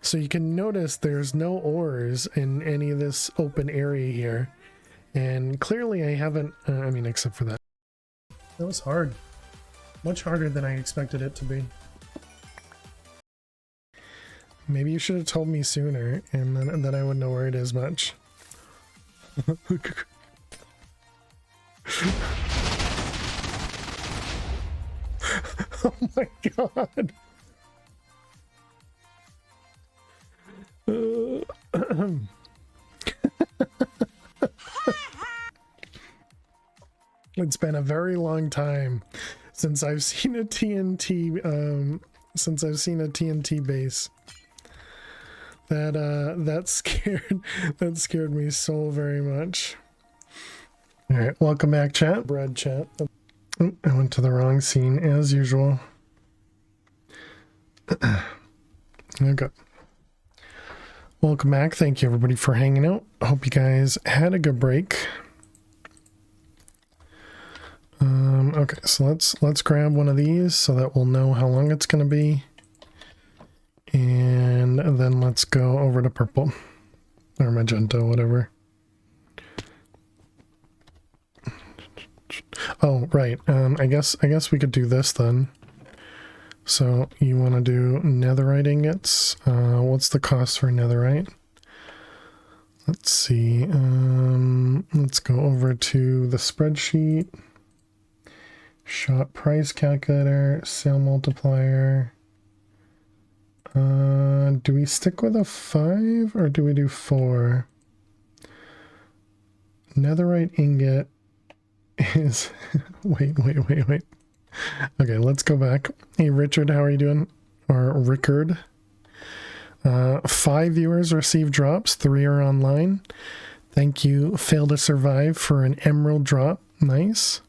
[SPEAKER 1] So you can notice there's no ores in any of this open area here. And clearly I haven't, except for that. That was hard. Much harder than I expected it to be. Maybe you should have told me sooner, and then I wouldn't know where it is much. Oh my god! It's been a very long time since I've seen a TNT base. That scared me so very much. All right, welcome back, chat. Brad, chat. Oh, I went to the wrong scene as usual. Okay. Welcome back. Thank you everybody for hanging out. Hope you guys had a good break. Okay, so let's grab one of these so that we'll know how long it's gonna be. And then let's go over to purple. Or magenta, whatever. Oh, right. I guess we could do this then. So you want to do netherite ingots. What's the cost for netherite? Let's see. Let's go over to the spreadsheet. Shop price calculator, sale multiplier. Do we stick with a 5 or do we do 4? Netherite ingot is wait. Okay, let's go back. Hey Richard, how are you doing? Or Rickard. 5 viewers received drops, 3 are online. Thank you, Fail to Survive, for an emerald drop. Nice.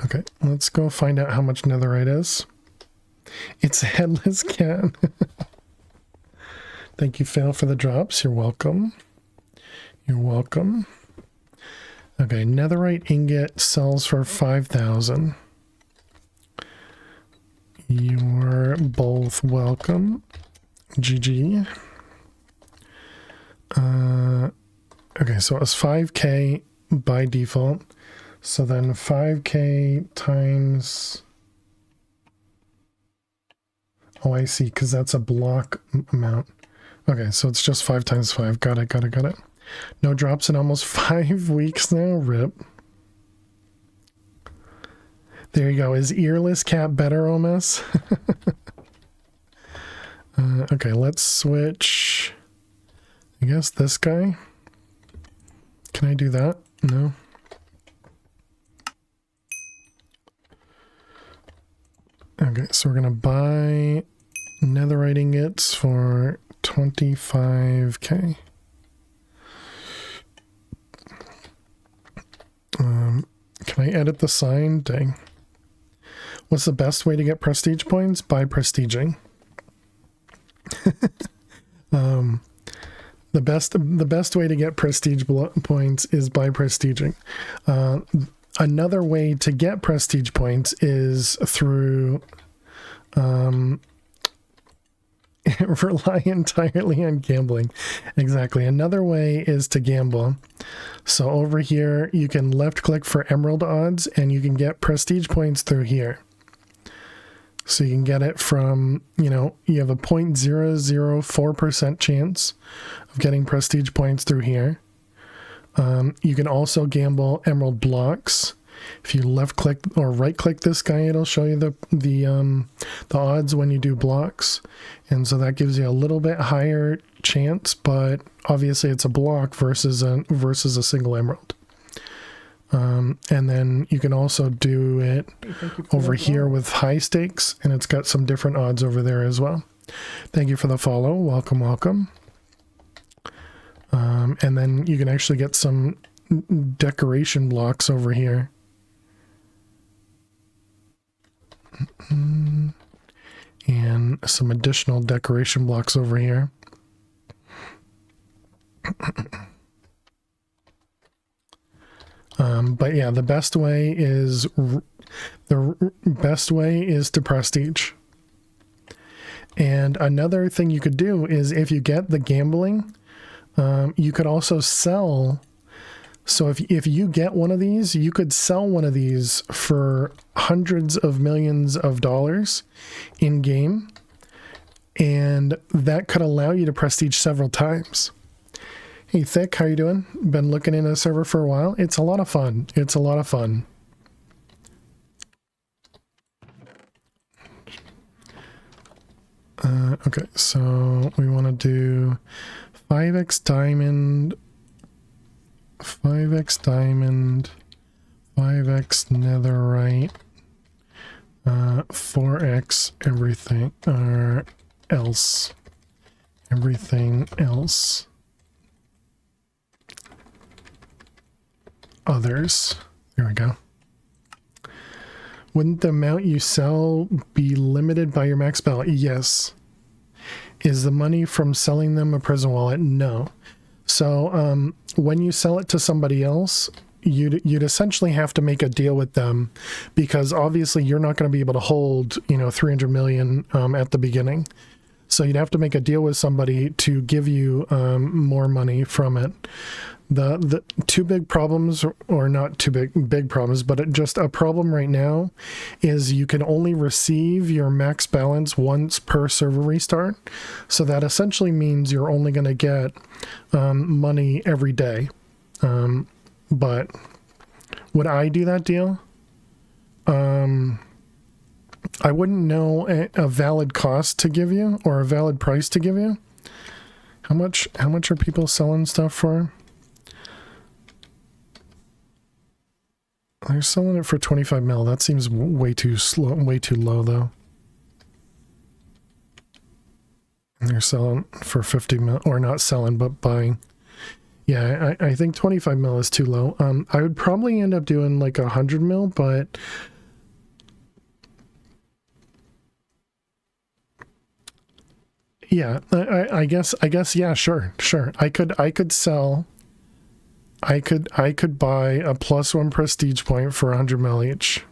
[SPEAKER 1] Okay, let's go find out how much netherite is. It's a headless cat. Thank you, Fail, for the drops. You're welcome. You're welcome. Okay, netherite ingot sells for 5,000. You're both welcome. GG. Okay, so it was 5k by default. So then 5k times... Oh, I see, because that's a block amount. Okay, so it's just 5 times 5. Got it. No drops in almost 5 weeks now. RIP. There you go. Is earless cat better, OMS? Okay, let's switch. I guess this guy. Can I do that? No. Okay, so we're gonna buy netherite ingots for 25k. Can I edit the sign? Dang. What's the best way to get prestige points? By prestiging. The best way to get prestige points is by prestiging. Another way to get prestige points is through rely entirely on gambling. Exactly. Another way is to gamble. So over here, you can left click for emerald odds and you can get prestige points through here. So you can get it from, you have a 0.004% chance of getting prestige points through here. You can also gamble emerald blocks. If you left click or right click this guy, it'll show you the odds when you do blocks, and so that gives you a little bit higher chance, but obviously it's a block versus a single emerald. And then you can also do it over here with high stakes, and it's got some different odds over there as well. Thank you for the follow. Welcome, welcome. And then you can actually get some decoration blocks over here. And some additional decoration blocks over here. But yeah, the best way is to prestige. And another thing you could do is if you get the gambling, you could also sell. So if you get one of these, you could sell one of these for hundreds of millions of dollars in game, and that could allow you to prestige several times. Hey Thick, how you doing? Been looking into the server for a while. It's a lot of fun. It's a lot of fun. Okay, so we want to do 5x diamond, 5x diamond, 5x netherite, 4x everything else, everything else, others. There we go. Wouldn't the amount you sell be limited by your max balance? Yes. Is the money from selling them a prison wallet? No. So when you sell it to somebody else, you'd essentially have to make a deal with them, because obviously you're not going to be able to hold 300 million at the beginning. So you'd have to make a deal with somebody to give you more money from it. The two big problems, or not two big problems, but just a problem right now, is you can only receive your max balance once per server restart. So that essentially means you're only going to get money every day. But would I do that deal? I wouldn't know a valid cost to give you, or a valid price to give you. How much are people selling stuff for? They're selling it for 25 mil. That seems way too slow, way too low though. And they're selling for 50 mil, or not selling, but buying. Yeah, I think 25 mil is too low. I would probably end up doing like 100 mil, but yeah, I guess, yeah, sure. I could sell. I could buy a +1 prestige point for 100 mil each.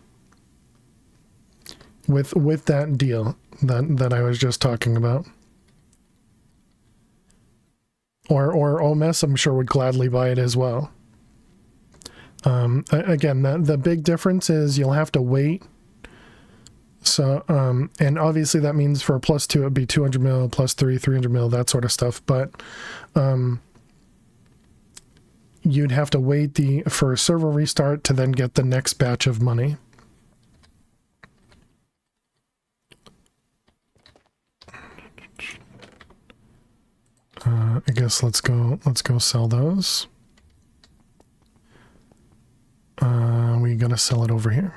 [SPEAKER 1] With that deal that I was just talking about. Or OMS, I'm sure, would gladly buy it as well. Again, the big difference is you'll have to wait. So, and obviously that means for a +2, it'd be 200 mil, +3, 300 mil, that sort of stuff. But, you'd have to wait for a server restart to then get the next batch of money. I guess let's go sell those. We gotta sell it over here.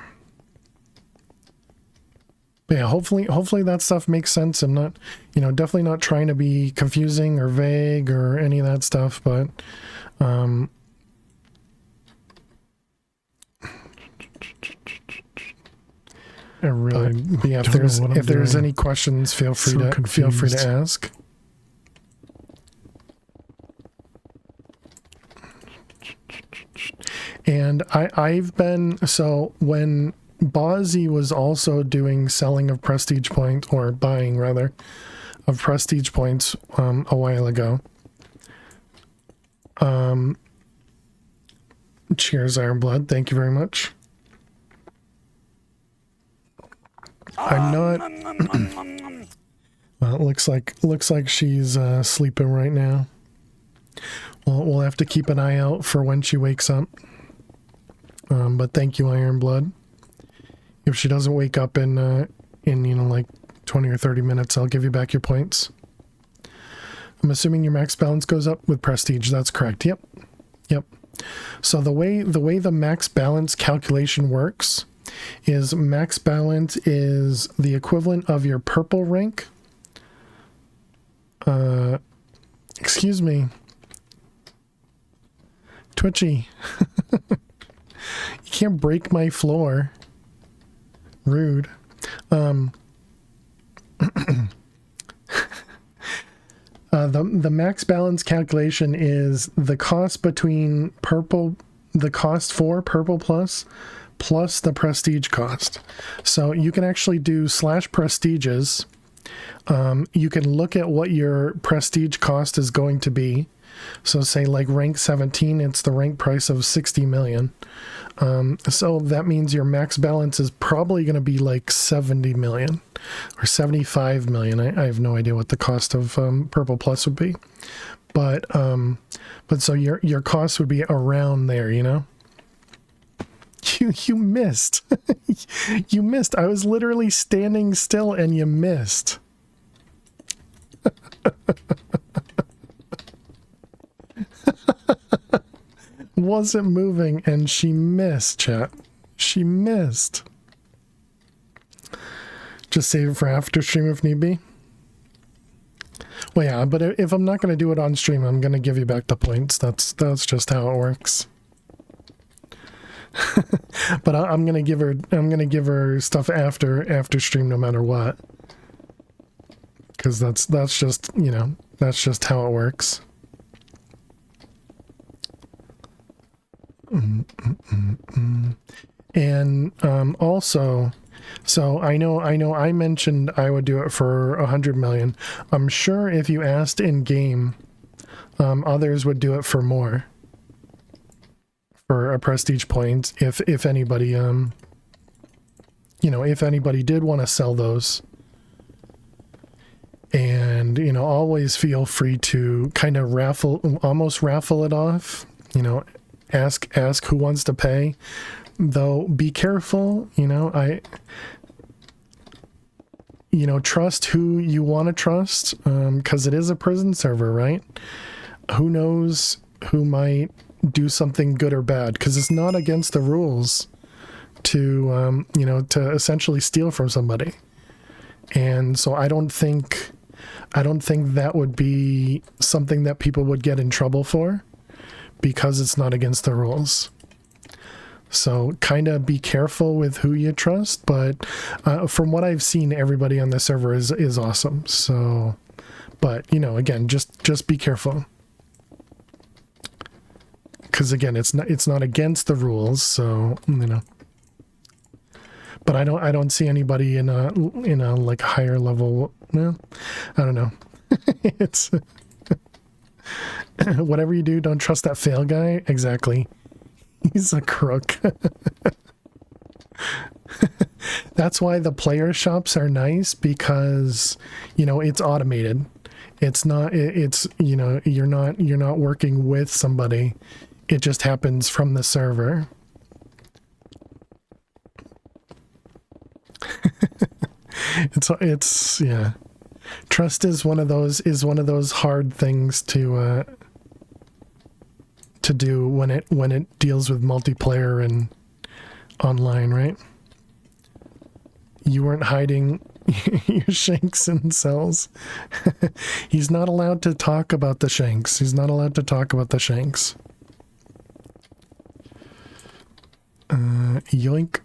[SPEAKER 1] But yeah, hopefully that stuff makes sense. I'm not, definitely not trying to be confusing or vague or any of that stuff, but yeah, if there's any questions, feel free to ask. And I've been, so when Bozzy was also doing selling of prestige points, or buying rather, of prestige points a while ago. Cheers, Ironblood. Thank you very much. I'm not. Well, it looks like she's sleeping right now. We'll have to keep an eye out for when she wakes up. But thank you, Ironblood. If she doesn't wake up in like 20 or 30 minutes, I'll give you back your points. I'm assuming your max balance goes up with prestige. That's correct. Yep. So the way the max balance calculation works is max balance is the equivalent of your purple rank. Excuse me. Twitchy. You can't break my floor. Rude. The max balance calculation is the cost between the cost for purple plus the prestige cost. So you can actually do slash prestiges. You can look at what your prestige cost is going to be. So say like rank 17, it's the rank price of 60 million. So that means your max balance is probably going to be like 70 million or 75 million. I have no idea what the cost of purple plus would be, but so your cost would be around there, you know. You missed. You missed. I was literally standing still and you missed. Wasn't moving and she missed, chat. She missed. Just save it for after stream if need be. Well, yeah, but if I'm not going to do it on stream, I'm going to give you back the points. That's just how it works. But I'm going to give her stuff after stream no matter what. Cuz that's just, you know, that's just how it works. And also, so I know I mentioned I would do it for 100 million. I'm sure if you asked in game, others would do it for more, for a prestige point, if anybody you know, if anybody did want to sell those. And, you know, always feel free to kind of almost raffle it off, you know. Ask who wants to pay, though be careful, you know. Trust who you want to trust, because it is a prison server, right? Who knows who might do something good or bad, because it's not against the rules to to essentially steal from somebody. And so I don't think that would be something that people would get in trouble for, because it's not against the rules. So kind of be careful with who you trust, but from what I've seen, everybody on the server is awesome. So, but you know, again, just be careful, because again, it's not against the rules. So, you know, but I don't see anybody in a like higher level. Well, I don't know. It's whatever you do, don't trust that fail guy. Exactly. He's a crook. That's why the player shops are nice, because, you know, it's automated. It's you know, you're not working with somebody. It just happens from the server. It's yeah. Trust is one of those hard things to do when it deals with multiplayer and online, right? You weren't hiding your shanks in cells. He's not allowed to talk about the shanks. He's not allowed to talk about the shanks. Yoink.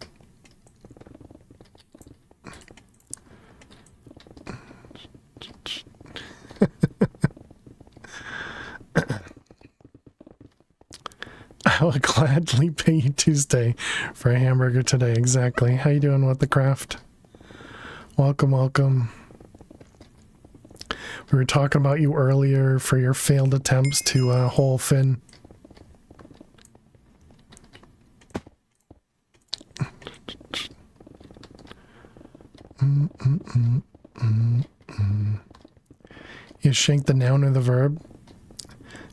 [SPEAKER 1] I will gladly pay you Tuesday for a hamburger today. Exactly. How you doing with the craft? Welcome, welcome. We were talking about you earlier for your failed attempts to hole Finn. Is shank the noun or the verb?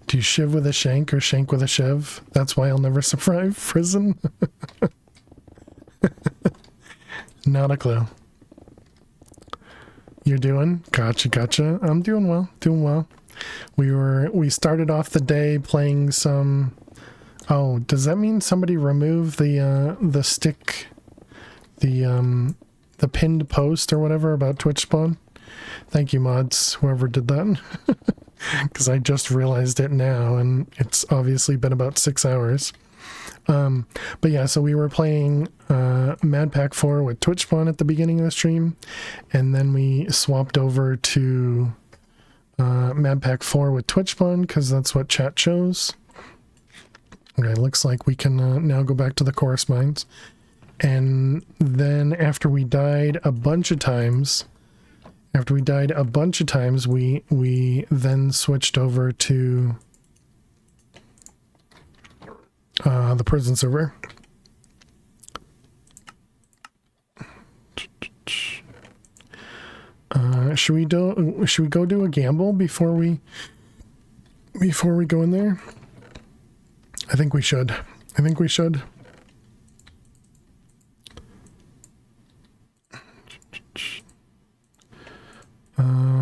[SPEAKER 1] Do you shiv with a shank or shank with a shiv? That's why I'll never survive prison. Not a clue. You're doing? Gotcha. I'm doing well. We started off the day playing some. Oh, does that mean somebody removed the stick, the pinned post or whatever about Twitch spawn? Thank you, mods, whoever did that. Because I just realized it now, and it's obviously been about 6 hours. But yeah, so we were playing Mad Pack 4 with Twitch spawn at the beginning of the stream, and then we swapped over to Mad Pack 4 with Twitch spawn because that's what chat chose. Okay, looks like we can now go back to the chorus mines. And then after we died a bunch of times, we then switched over to the prison server. Should we go do a gamble before we go in there? I think we should.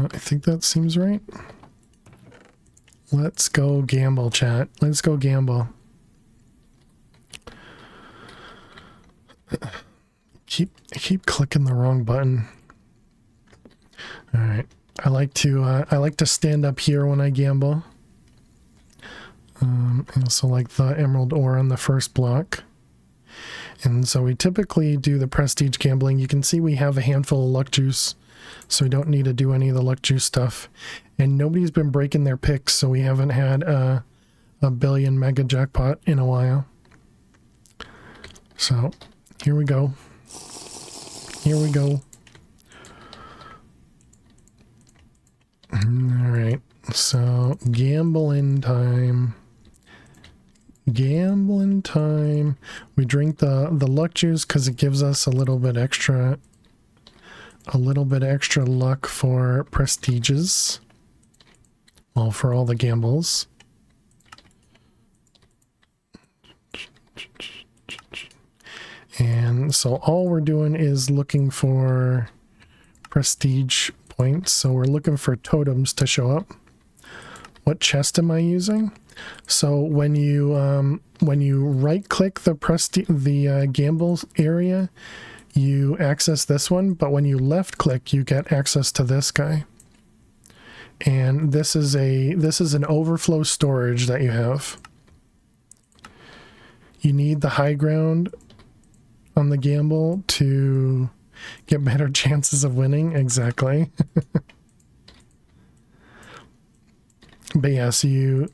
[SPEAKER 1] I think that seems right. Let's go gamble, chat. Let's go gamble. I keep clicking the wrong button. All right. I like to stand up here when I gamble. I also like the emerald ore on the first block. And so we typically do the prestige gambling. You can see we have a handful of luck juice, so we don't need to do any of the luck juice stuff. And nobody's been breaking their picks, so we haven't had a billion mega jackpot in a while. So here we go. All right, so gambling time. We drink the luck juice because it gives us a little bit extra luck for prestiges. Well, for all the gambles. And so all we're doing is looking for prestige points. So we're looking for totems to show up. What chest am I using? So when you right click the gamble area, you access this one, but when you left click, you get access to this guy. And this is an overflow storage that you have. You need the high ground on the gamble to get better chances of winning. Exactly. But yeah, so you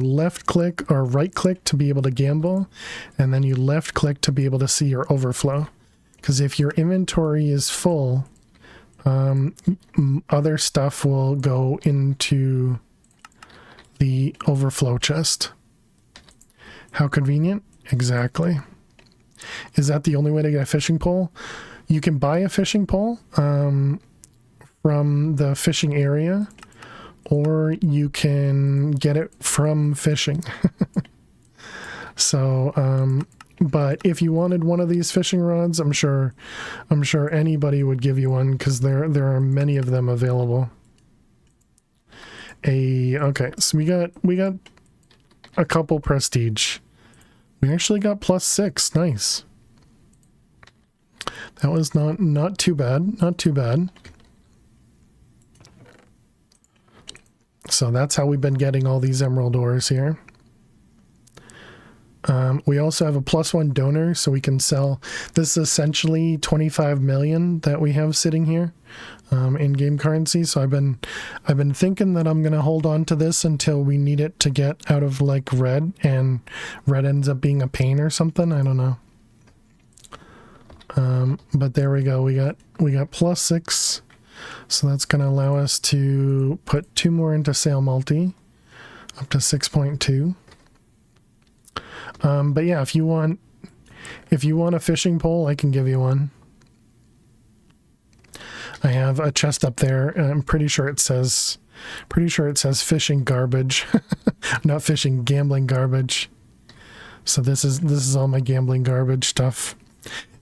[SPEAKER 1] left click or right click to be able to gamble, and then you left click to be able to see your overflow. Because if your inventory is full, other stuff will go into the overflow chest. How convenient? Exactly. Is that the only way to get a fishing pole? You can buy a fishing pole from the fishing area, or you can get it from fishing. So, but if you wanted one of these fishing rods, I'm sure anybody would give you one because there are many of them available. Okay, so we got a couple prestige. We actually got +6. Nice. That was not too bad. Not too bad. So that's how we've been getting all these emerald ores here. We also have a +1 donor, so we can sell. This is essentially 25 million that we have sitting here in game currency. So I've been thinking that I'm gonna hold on to this until we need it to get out of like red, and red ends up being a pain or something. I don't know. But there we go. We got +6, so that's gonna allow us to put 2 more into sale multi, up to 6.2. But yeah, if you want a fishing pole, I can give you one. I have a chest up there, and I'm pretty sure it says Pretty sure it says fishing garbage, not fishing, gambling garbage. So this is all my gambling garbage stuff.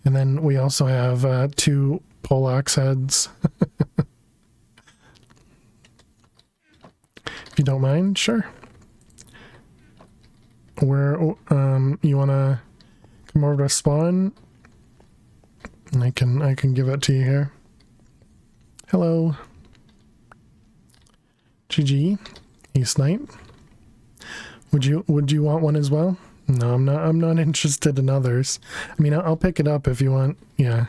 [SPEAKER 1] And then we also have 2 poleaxe heads. If you don't mind, sure. Where you wanna come over to spawn? And I can give it to you here. Hello. GG. Hey Snipe. Would you want one as well? No, I'm not interested in others. I mean, I'll pick it up if you want. Yeah.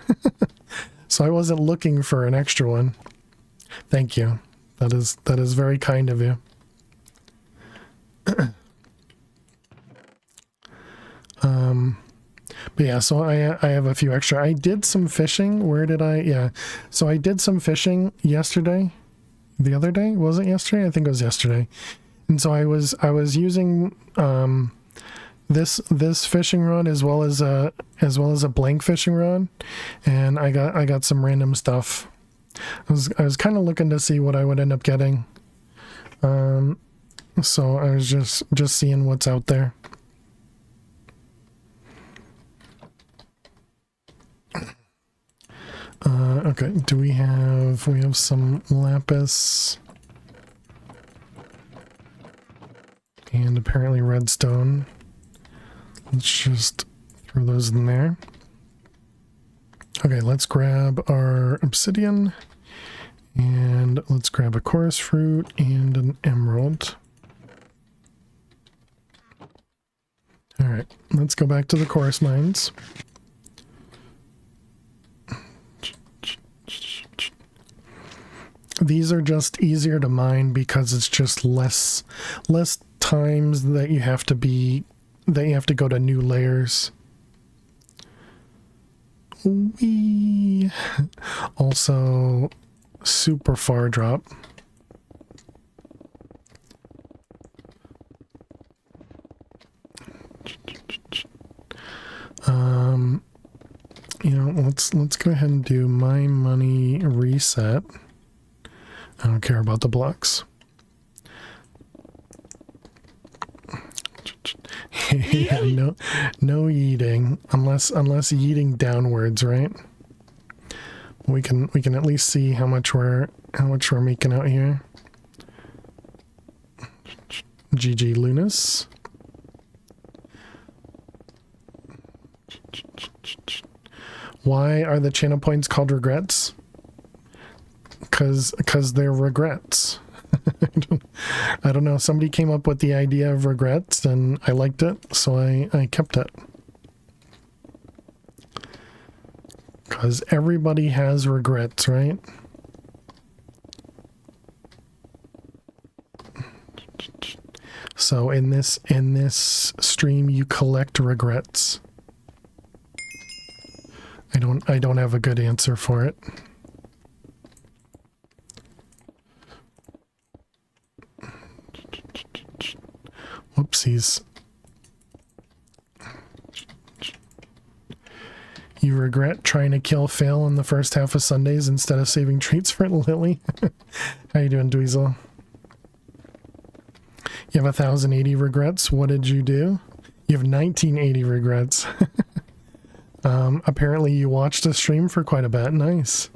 [SPEAKER 1] So I wasn't looking for an extra one. Thank you. That is very kind of you. But yeah, so I have a few extra. I did some fishing. Where did I? Yeah. So I did some fishing yesterday. The other day? Was it yesterday? I think it was yesterday. And so I was using this fishing rod as well as a blank fishing rod, and I got some random stuff. I was kind of looking to see what I would end up getting. So I was just seeing what's out there. Okay, we have some lapis and apparently redstone. Let's just throw those in there. Okay, let's grab our obsidian and let's grab a chorus fruit and an emerald. All right, let's go back to the chorus mines. These are just easier to mine because it's just less times that you have to go to new layers. We also super far drop. You know, let's go ahead and do my money reset. I don't care about the blocks. Yeah, no eating unless eating downwards, right? We can at least see how much we're making out here. GG Lunas. Why are the channel points called regrets? Because they're regrets. I don't know. Somebody came up with the idea of regrets and I liked it, so I kept it. Because everybody has regrets, right? So in this stream you collect regrets. I don't have a good answer for it. Whoopsies. You regret trying to kill Phil in the first half of Sundays instead of saving treats for Lily? How you doing, Dweezil? You have 1,080 regrets. What did you do? You have 1980 regrets. Apparently you watched a stream for quite a bit. Nice.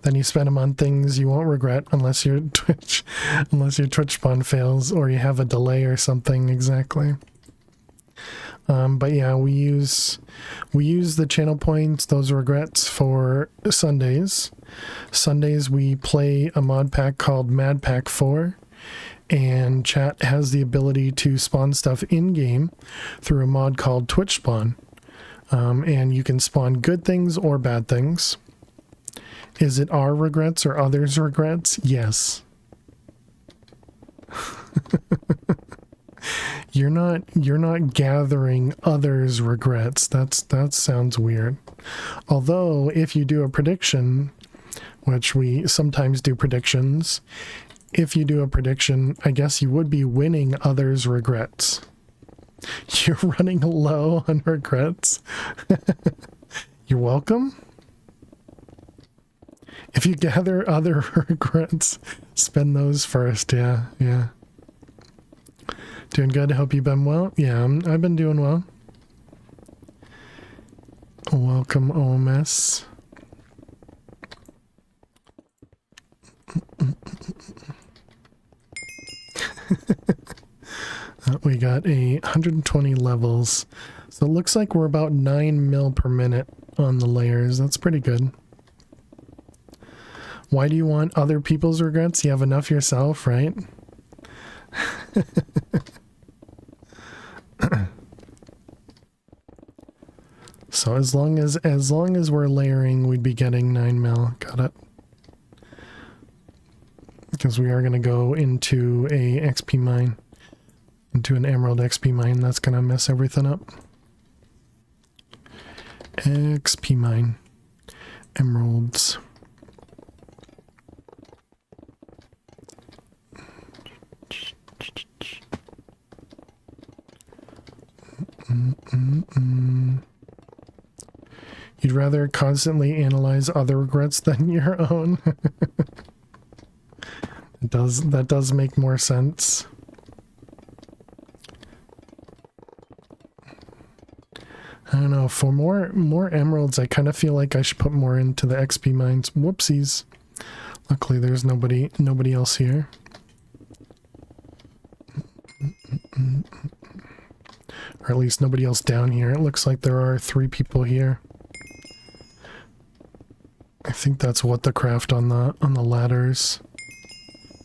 [SPEAKER 1] Then you spend them on things you won't regret unless your Twitch spawn fails or you have a delay or something. Exactly. But yeah, we use the channel points, those regrets, for Sundays. Sundays we play a mod pack called Mad Pack 4, and chat has the ability to spawn stuff in game through a mod called Twitch Spawn. And you can spawn good things or bad things. Is it our regrets or others' regrets? Yes. You're not gathering others' regrets. That sounds weird. Although if you do a prediction, which we sometimes do predictions, if you do a prediction, I guess you would be winning others' regrets. You're running low on regrets. You're welcome. If you gather other regrets, spend those first. Yeah, yeah. Doing good. Hope you've been well. Yeah, I've been doing well. Welcome, OMS. We got 120 levels. So it looks like we're about 9 mil per minute on the layers. That's pretty good. Why do you want other people's regrets? You have enough yourself, right? So as long as we're layering, we'd be getting 9 mil. Got it. Because we are going to go into a XP mine. Into an emerald XP mine. That's going to mess everything up. XP mine. Emeralds. You'd rather constantly analyze other regrets than your own. That does make more sense. I don't know, for more emeralds, I kind of feel like I should put more into the XP mines. Whoopsies. Luckily there's nobody else here. Or at least nobody else down here. It looks like there are 3 people here. I think that's what the craft on the ladders.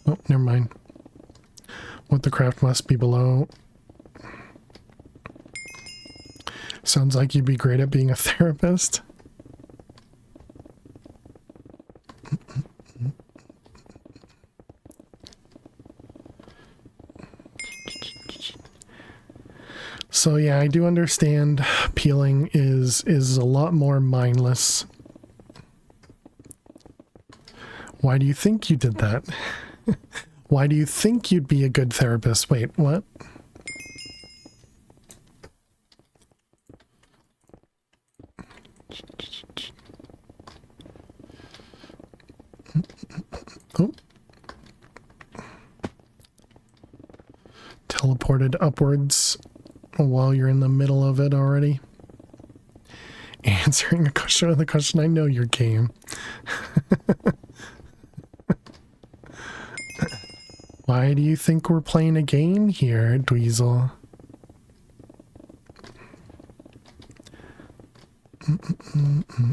[SPEAKER 1] Oh, never mind. What the craft must be below. Sounds like you'd be great at being a therapist. So yeah, I do understand peeling is a lot more mindless. Why do you think you did that? Why do you think you'd be a good therapist? Wait, what? Oh. Teleported upwards while you're in the middle of it already. Answering a question on the question. I know your game. Why do you think we're playing a game here, Dweezil?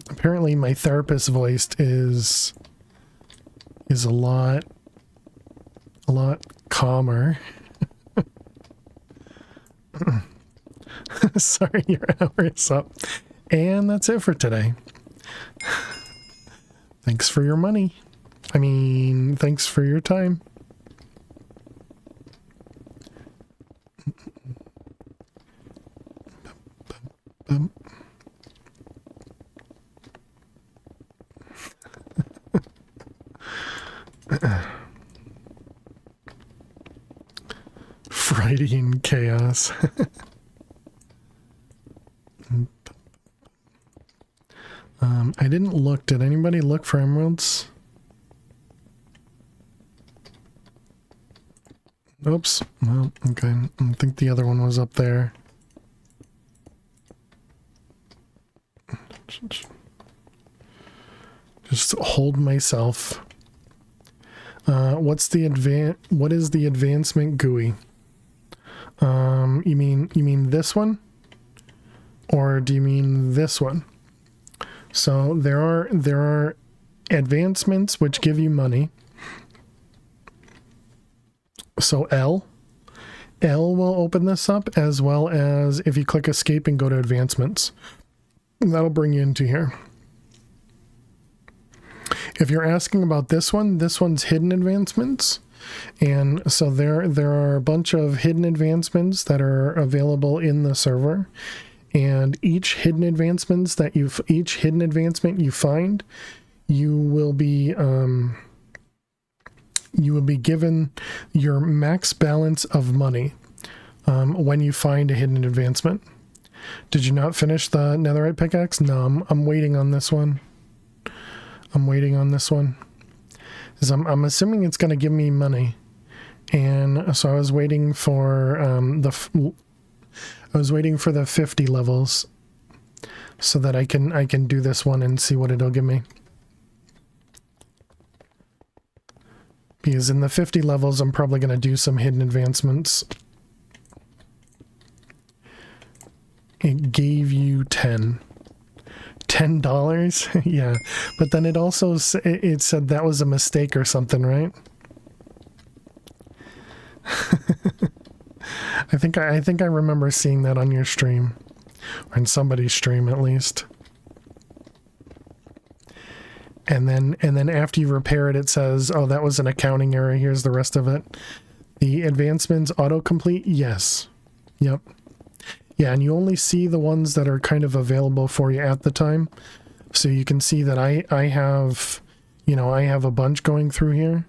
[SPEAKER 1] Apparently my therapist voice is a lot calmer. Sorry, your hour is up. And that's it for today. Thanks for your money. I mean, thanks for your time. Friday in chaos. I didn't look. Did anybody look for emeralds? Oops. Well, okay. I think the other one was up there. Just hold myself. What is the advancement GUI? You mean this one? Or do you mean this one? So there are advancements which give you money. So L will open this up, as well as if you click escape and go to advancements. That'll bring you into here. If you're asking about this one's hidden advancements. And so there are a bunch of hidden advancements that are available in the server. And each hidden advancement you find, you will be given your max balance of money when you find a hidden advancement. Did you not finish the netherite pickaxe? No, I'm waiting on this one. I'm waiting on this one. Is I'm assuming it's going to give me money. And so I was waiting for the 50 levels so that I can do this one and see what it'll give me. Because in the 50 levels, I'm probably going to do some hidden advancements. It gave you $10. Yeah, but then it also it said that was a mistake or something, right? I think I remember seeing that on your stream, or in somebody's stream at least. And then after you repair it, it says, "Oh, that was an accounting error. Here's the rest of it." The advancements autocomplete. Yes. Yep. Yeah, and you only see the ones that are kind of available for you at the time. So you can see that I have, I have a bunch going through here.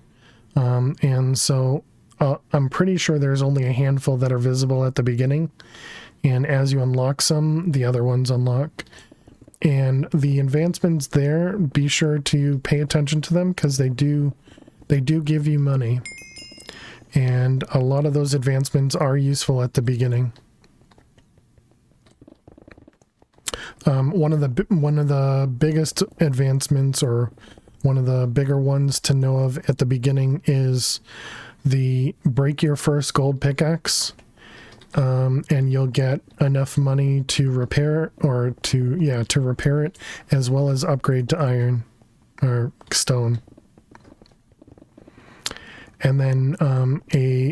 [SPEAKER 1] And so I'm pretty sure there's only a handful that are visible at the beginning. And as you unlock some, the other ones unlock. And the advancements there, be sure to pay attention to them because they do give you money. And a lot of those advancements are useful at the beginning. One of the biggest advancements, or one of the bigger ones to know of at the beginning, is the break your first gold pickaxe, and you'll get enough money to repair to repair it, as well as upgrade to iron or stone. And then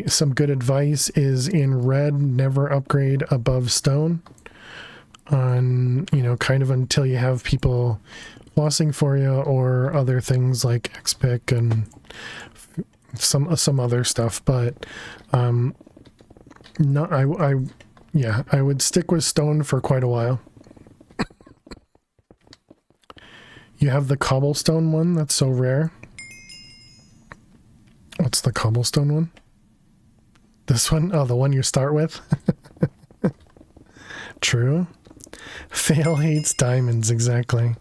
[SPEAKER 1] some good advice is in red, never upgrade above stone. On kind of until you have people flossing for you, or other things like XPick and some other stuff, but no, I would stick with stone for quite a while. You have the cobblestone one that's so rare. What's the cobblestone one? This one? Oh, the one you start with? True. Fail hates diamonds, exactly.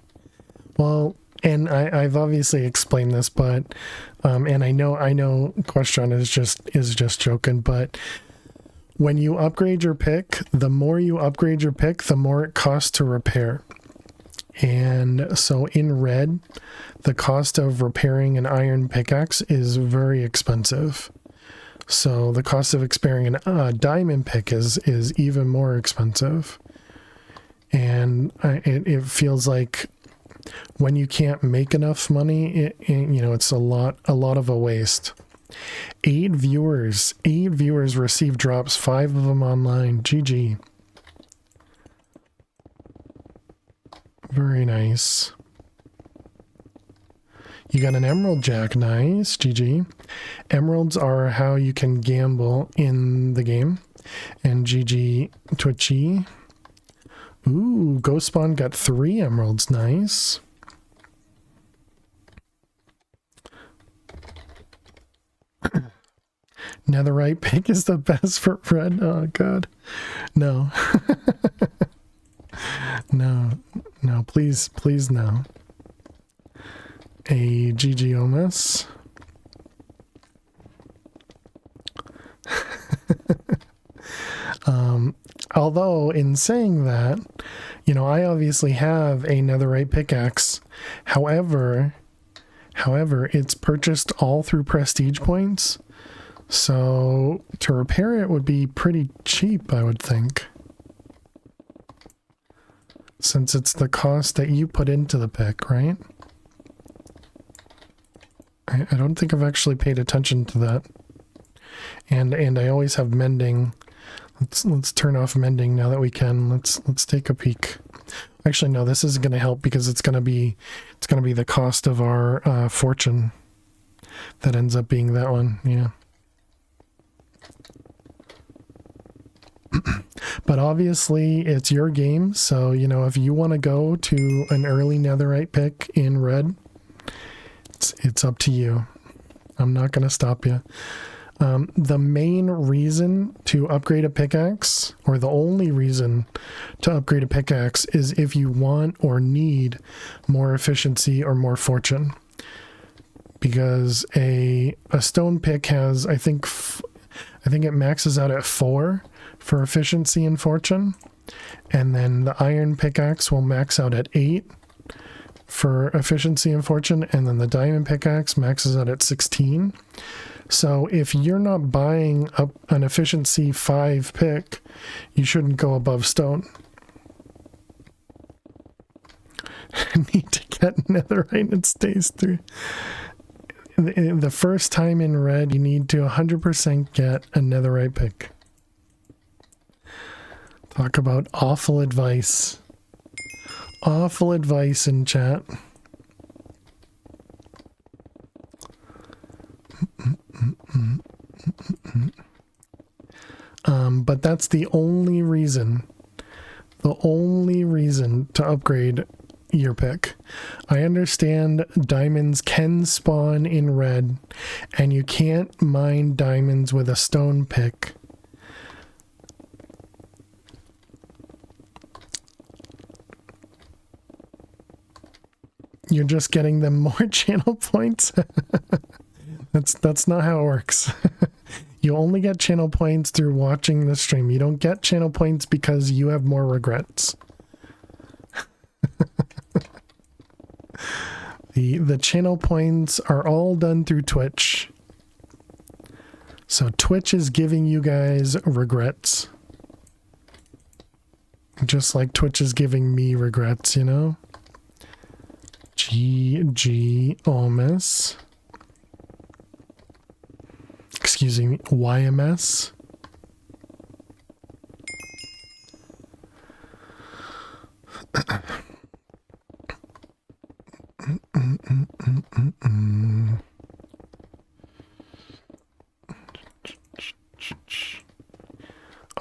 [SPEAKER 1] Well, and I've obviously explained this, but and I know Question is just joking, but when you upgrade your pick, the more you upgrade your pick, the more it costs to repair. And so in red, the cost of repairing an iron pickaxe is very expensive. So the cost of repairing a diamond pick is even more expensive. And it feels like when you can't make enough money, it's a lot of a waste. 8 viewers receive drops, 5 of them online. GG. Very nice. You got an emerald jack. Nice. GG. Emeralds are how you can gamble in the game. And GG Twitchy. Ooh, Ghost Spawn got 3 emeralds. Nice. Netherite pick is the best for red. Oh, God. No. No, please, no. A GG Omus. Although in saying that, I obviously have a netherite pickaxe. However, it's purchased all through prestige points. So to repair it would be pretty cheap, I would think. Since it's the cost that you put into the pick, right? I don't think I've actually paid attention to that. And I always have mending. Let's turn off mending now that we can. Let's take a peek. Actually, no, this isn't going to help because it's going to be the cost of our fortune that ends up being that one. Yeah. But obviously it's your game, so if you want to go to an early netherite pick in red, it's up to you. I'm not going to stop you. The main reason to upgrade a pickaxe, or the only reason to upgrade a pickaxe, is if you want or need more efficiency or more fortune. Because a stone pick has, I think it maxes out at 4 for efficiency and fortune, and then the iron pickaxe will max out at 8 for efficiency and fortune, and then the diamond pickaxe maxes out at 16. So if you're not buying up an efficiency 5 pick, you shouldn't go above stone. I need to get netherite, it stays through. The first time in red, you need to 100% get a netherite pick. Talk about awful advice. Awful advice in chat. But that's the only reason to upgrade your pick. I understand diamonds can spawn in red, and you can't mine diamonds with a stone pick. You're just getting them more channel points. That's not how it works. You only get channel points through watching the stream. You don't get channel points because you have more regrets. The channel points are all done through Twitch. So Twitch is giving you guys regrets. Just like Twitch is giving me regrets, you know? GG Omis. Excuse me, YMS.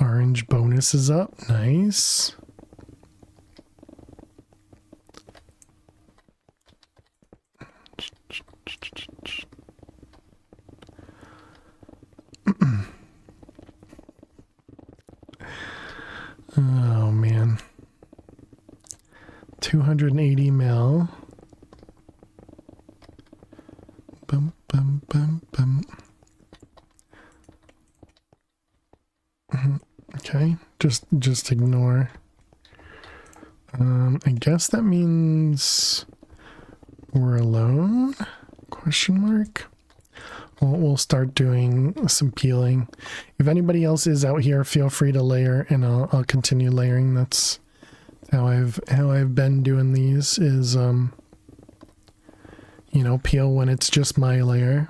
[SPEAKER 1] Orange bonus is up. Nice. Oh man. 280 mil. Bum, bum, bum, bum. Okay, just ignore. I guess that means we're alone? Question mark. We'll start doing some peeling. If anybody else is out here, feel free to layer, and I'll continue layering. That's how I've been doing these. Is you know, peel when it's just my layer.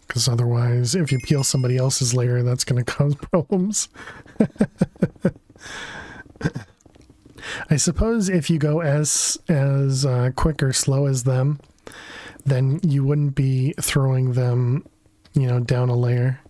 [SPEAKER 1] Because otherwise, if you peel somebody else's layer, that's going to cause problems. I suppose if you go as quick or slow as them, then you wouldn't be throwing them, you know, down a layer.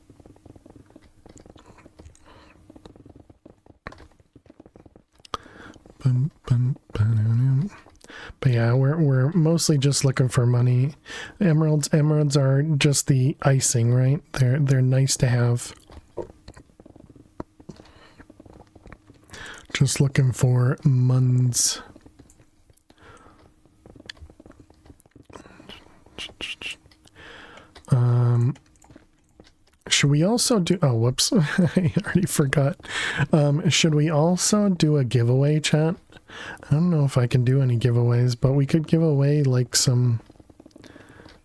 [SPEAKER 1] But yeah, we're mostly just looking for money. Emeralds are just the icing, right? They're nice to have. Just looking for muns. Should we also do, oh whoops, I already forgot. Should we also do a giveaway, chat? I don't know if I can do any giveaways, but we could give away like some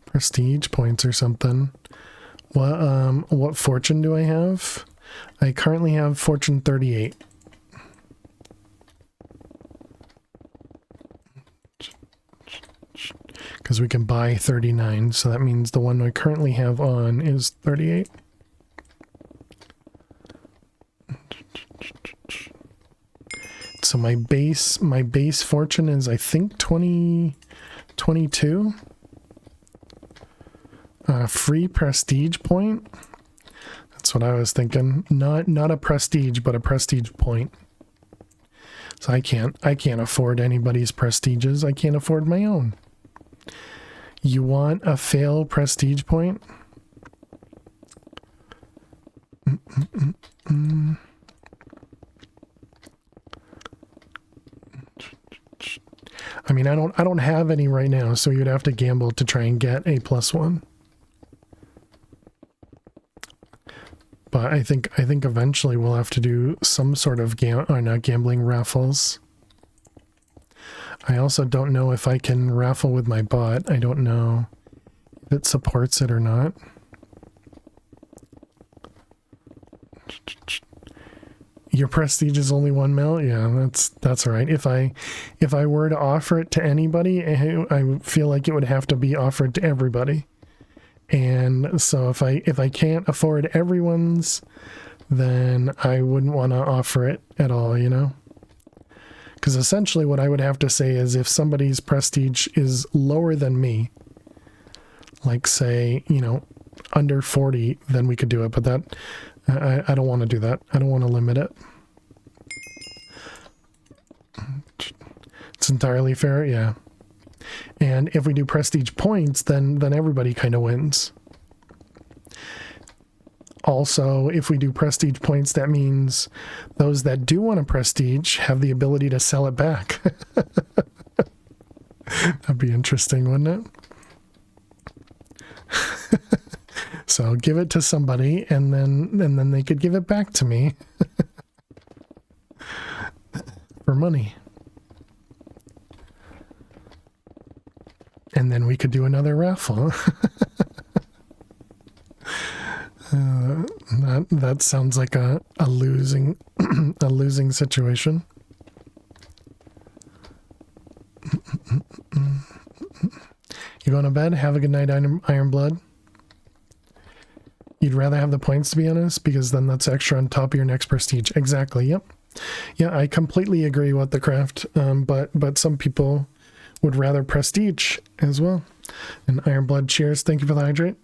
[SPEAKER 1] prestige points or something. What fortune do I have? I currently have fortune 38. Because we can buy 39, so that means the one I currently have on is 38. So my base fortune is, I think, 22. Free prestige point. That's what I was thinking. Not a prestige, but a prestige point. So I can't afford anybody's prestiges. I can't afford my own. You want a fail prestige point? I mean, I don't have any right now, so you'd have to gamble to try and get a +1. But I think eventually we'll have to do some sort of not gambling, raffles. I also don't know if I can raffle with my bot. I don't know if it supports it or not. Your prestige is only 1 mil? Yeah, that's all right. If I were to offer it to anybody, I feel like it would have to be offered to everybody. And so if I can't afford everyone's, then I wouldn't want to offer it at all, you know? Because essentially what I would have to say is if somebody's prestige is lower than me, like say, you know, under 40, then we could do it. But that, I don't want to do that. I don't want to limit it. It's entirely fair, yeah. And if we do prestige points, then everybody kind of wins. Also, if we do prestige points, that means those that do want a prestige have the ability to sell it back. That'd be interesting, wouldn't it? So give it to somebody, and then they could give it back to me for money. And then we could do another raffle. That sounds like a losing a losing situation. You going to bed? Have a good night, Iron Blood. You'd rather have the points, to be honest, because then that's extra on top of your next prestige. Exactly. Yep. Yeah, I completely agree with the craft. But some people would rather prestige as well. And Iron Blood, cheers. Thank you for the hydrate.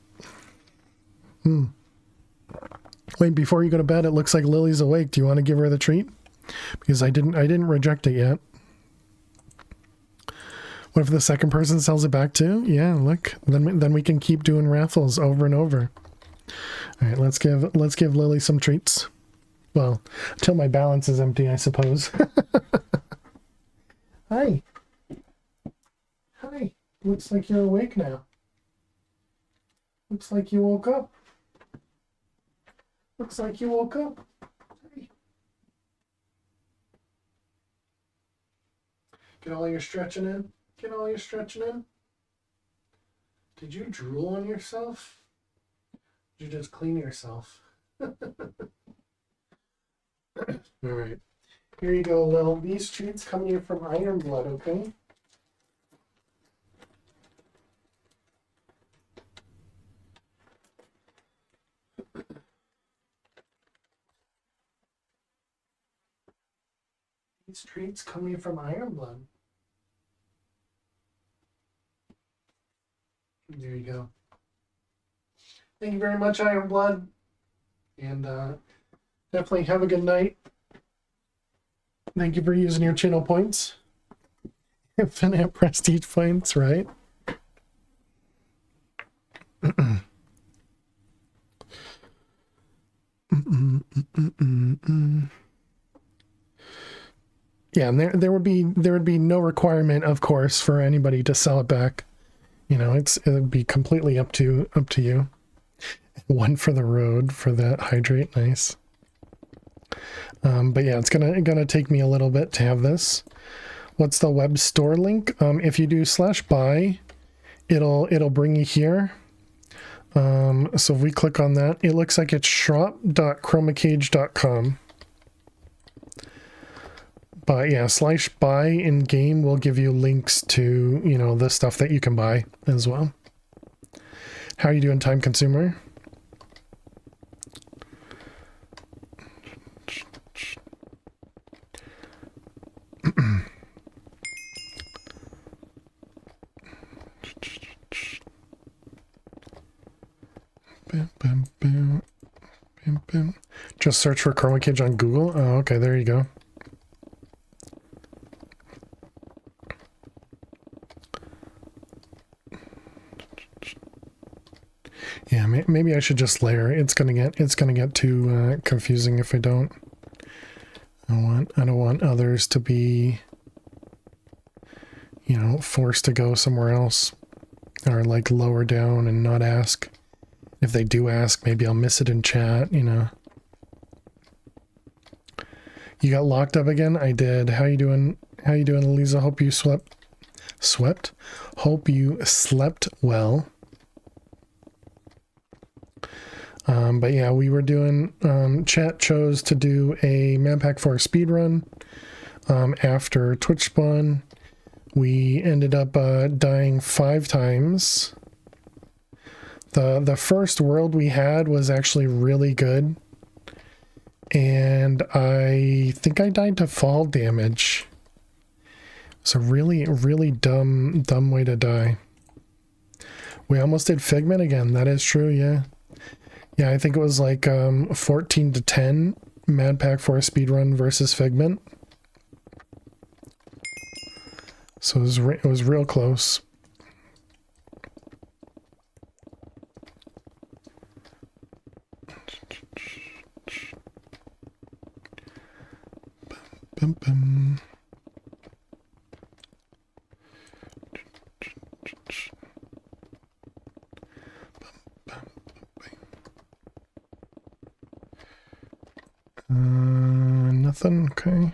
[SPEAKER 1] Wait, before you go to bed, it looks like Lily's awake. Do you want to give her the treat? Because I didn't reject it yet. What if the second person sells it back too? Yeah, look. Then we can keep doing raffles over and over. All right, let's give Lily some treats. Well, until my balance is empty, I suppose. Hi. Hi. Looks like you're awake now. Looks like you woke up. Looks like you woke up. Hi. Get all your stretching in. Get all your stretching in. Did you drool on yourself? Did you just clean yourself? All right. Here you go, Lil. These treats come here from Iron Blood, okay? These treats coming from Iron Blood. There you go. Thank you very much, Iron Blood. And definitely have a good night. Thank you for using your channel points. Infinite prestige points, right? Yeah, and there would be no requirement, of course, for anybody to sell it back. You know, it would be completely up to you. One for the road for that hydrate, nice. But yeah, it's gonna take me a little bit to have this. What's the web store link? If you do /buy, it'll bring you here. So if we click on that, it looks like it's shop.chromacage.com. But yeah, /buy in game will give you links to, you know, the stuff that you can buy as well. How are you doing, time consumer? Just search for ChromaCage on Google. Oh, okay, there you go. maybe I should just layer. It's gonna get too confusing if I don't. I don't want others to be, you know, forced to go somewhere else, or like lower down and not ask. If they do ask, maybe I'll miss it in chat, you know. You got locked up again? I did. How you doing? How you doing, Eliza? Hope you swept? Hope you slept well. But yeah, we were doing, chat chose to do a Manpack 4 speedrun. After Twitch spawn, we ended up dying 5 times. The first world we had was actually really good. And I think I died to fall damage. It's a really, really dumb way to die. We almost did Figment again. That is true, yeah. Yeah, I think it was like 14 to 10 Manpack 4 speedrun versus Figment. So it was real close. Bum, bum. Nothing, okay.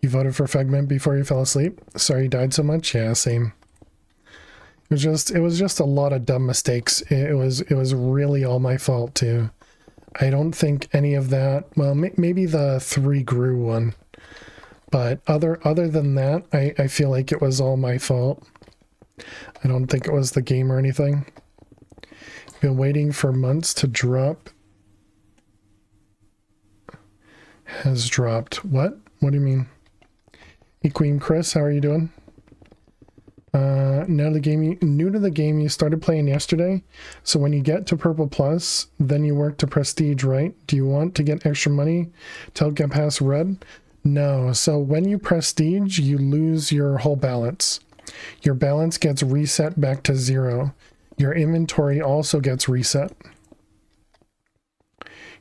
[SPEAKER 1] You voted for Figment before you fell asleep? Sorry you died so much? Yeah, same. It was just a lot of dumb mistakes. It was really all my fault too. I don't think any of that, well, maybe the 3 grew one, but other than that, I feel like it was all my fault. I don't think it was the game or anything. Been waiting for months to drop. Has dropped. What? What do you mean? Hey Queen Chris, how are you doing? New to the game, you started playing yesterday. So when you get to Purple Plus, then you work to Prestige, right? Do you want to get extra money to get past Red? No. So when you Prestige, you lose your whole balance. Your balance gets reset back to 0. Your inventory also gets reset.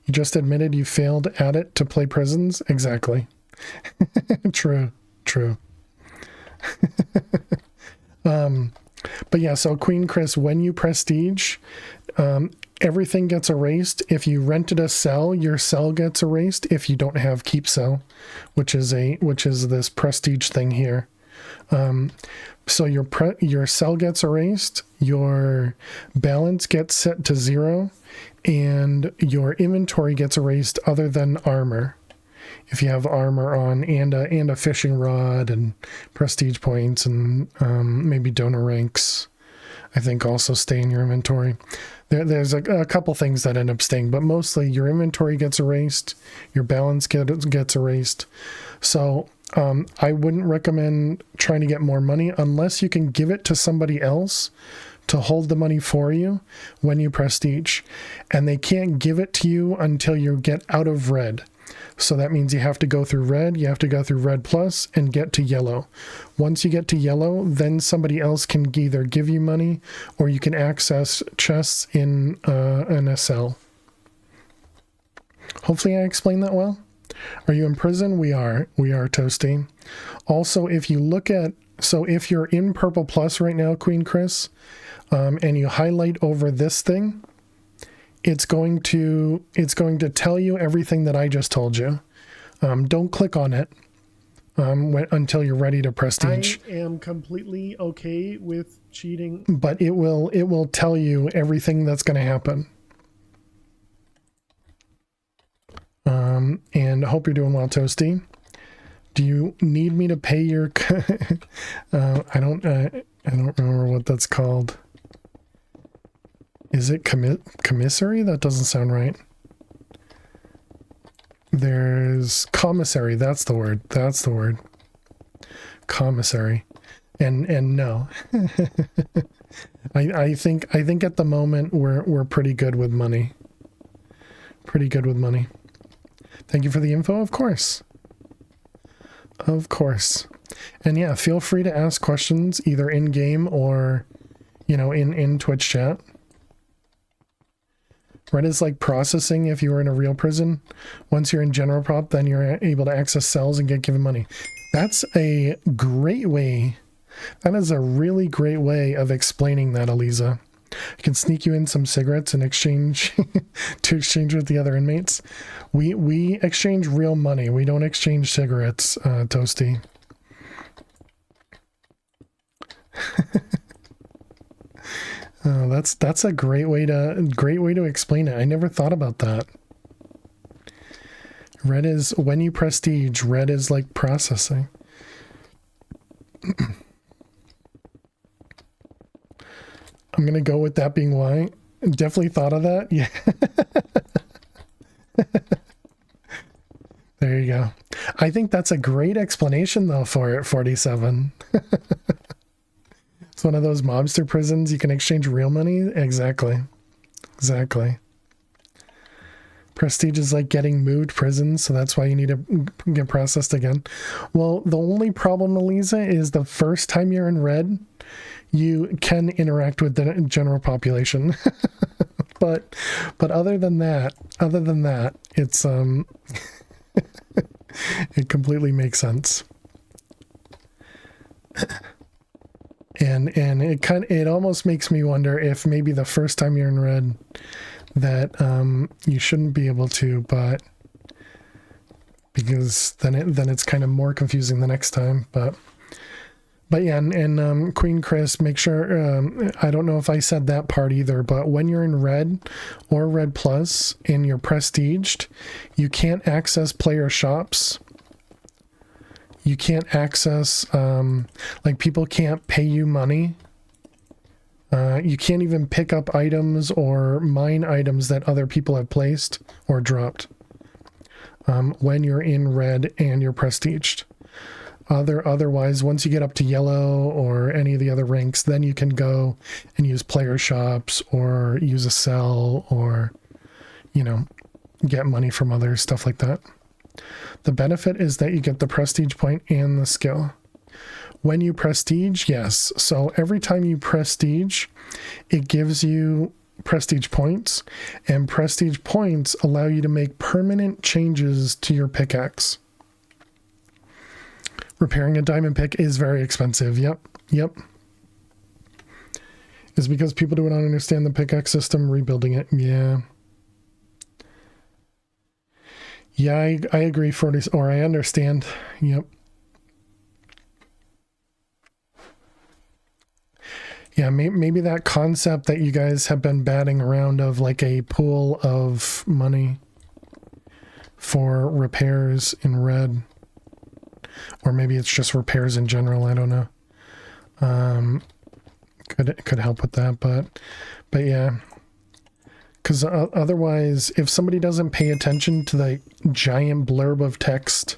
[SPEAKER 1] You just admitted you failed at it to play Prisons? Exactly. True. But yeah, so Queen Chris, when you Prestige, everything gets erased. If you rented a cell, your cell gets erased if you don't have keep cell, which is this Prestige thing here. So your cell gets erased, your balance gets set to 0, and your inventory gets erased other than armor. If you have armor on and a fishing rod and prestige points and maybe donor ranks, I think also stay in your inventory. There's a couple things that end up staying, but mostly your inventory gets erased, your balance gets erased. So I wouldn't recommend trying to get more money unless you can give it to somebody else to hold the money for you when you prestige. And they can't give it to you until you get out of red. So that means you have to go through red, you have to go through red plus and get to yellow. Once you get to yellow, then somebody else can either give you money or you can access chests in an SL. Hopefully I explained that well. Are you in prison? We are Toasty. Also, if you look at, so if you're in Purple Plus right now, Queen Chris, and you highlight over this thing, it's going to tell you everything that I just told you. Don't click on it until you're ready to prestige.
[SPEAKER 3] I am completely okay with cheating,
[SPEAKER 1] but it will tell you everything that's going to happen. And I hope you're doing well, Toasty. Do you need me to pay your? I don't remember what that's called. Is it commissary? That doesn't sound right. There's commissary. That's the word. Commissary. And no. I think at the moment we're pretty good with money. Thank you for the info, of course. And yeah, feel free to ask questions either in game or, you know, in Twitch chat. Red is like processing if you were in a real prison. Once you're in general prop, then you're able to access cells and get given money. That's a great way. That is a really great way of explaining that, Eliza. I can sneak you in some cigarettes in exchange to exchange with the other inmates. We exchange real money. We don't exchange cigarettes, Toasty. Oh, that's a great way to explain it. I never thought about that. Red is when you prestige, red is like processing. I'm gonna go with that being why. Definitely thought of that. Yeah. There you go. I think that's a great explanation though for it, 47. It's one of those mobster prisons you can exchange real money. Exactly. Exactly. Prestige is like getting moved prisons, so that's why you need to get processed again. Well, the only problem, Eliza, is the first time you're in red, you can interact with the general population. but other than that, it's it completely makes sense. And it almost makes me wonder if maybe the first time you're in red that you shouldn't be able to, but because then it's kind of more confusing the next time. But yeah, and Queen Chris, make sure I don't know if I said that part either, but when you're in red or red plus and you're prestiged, you can't access player shops. You can't access, like people can't pay you money. You can't even pick up items or mine items that other people have placed or dropped when you're in red and you're prestiged. Otherwise, once you get up to yellow or any of the other ranks, then you can go and use player shops or use a cell or, you know, get money from others, stuff like that. The benefit is that you get the prestige point and the skill. When you prestige, yes. So every time you prestige, it gives you prestige points, and prestige points allow you to make permanent changes to your pickaxe. Repairing a diamond pick is very expensive. Yep. It's because people do not understand the pickaxe system, rebuilding it. Yeah. Yeah, I agree, 40, or I understand. Yep. Yeah, maybe that concept that you guys have been batting around of like a pool of money for repairs in red, or maybe it's just repairs in general. I don't know. Could help with that, but yeah. Because otherwise, if somebody doesn't pay attention to the giant blurb of text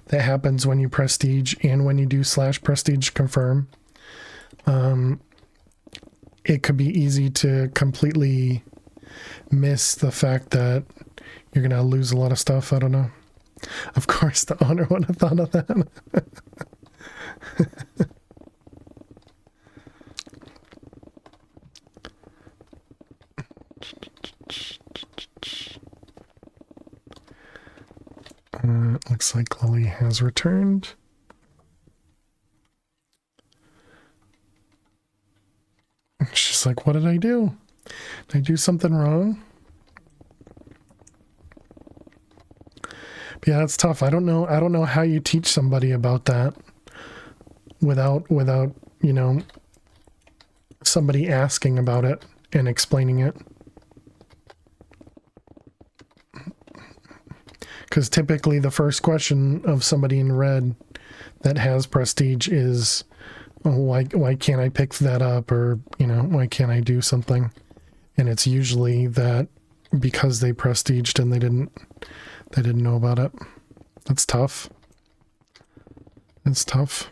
[SPEAKER 1] that happens when you prestige and when you do /prestige confirm, it could be easy to completely miss the fact that you're going to lose a lot of stuff. I don't know. Of course, the owner would have thought of that. Looks like Lily has returned. She's like, what did I do? Did I do something wrong? But yeah, it's tough. I don't know how you teach somebody about that without, you know, somebody asking about it and explaining it. Because typically the first question of somebody in red that has prestige is, oh, why can't I pick that up? Or, you know, why can't I do something? And it's usually that because they prestiged and they didn't know about it. That's tough. It's tough.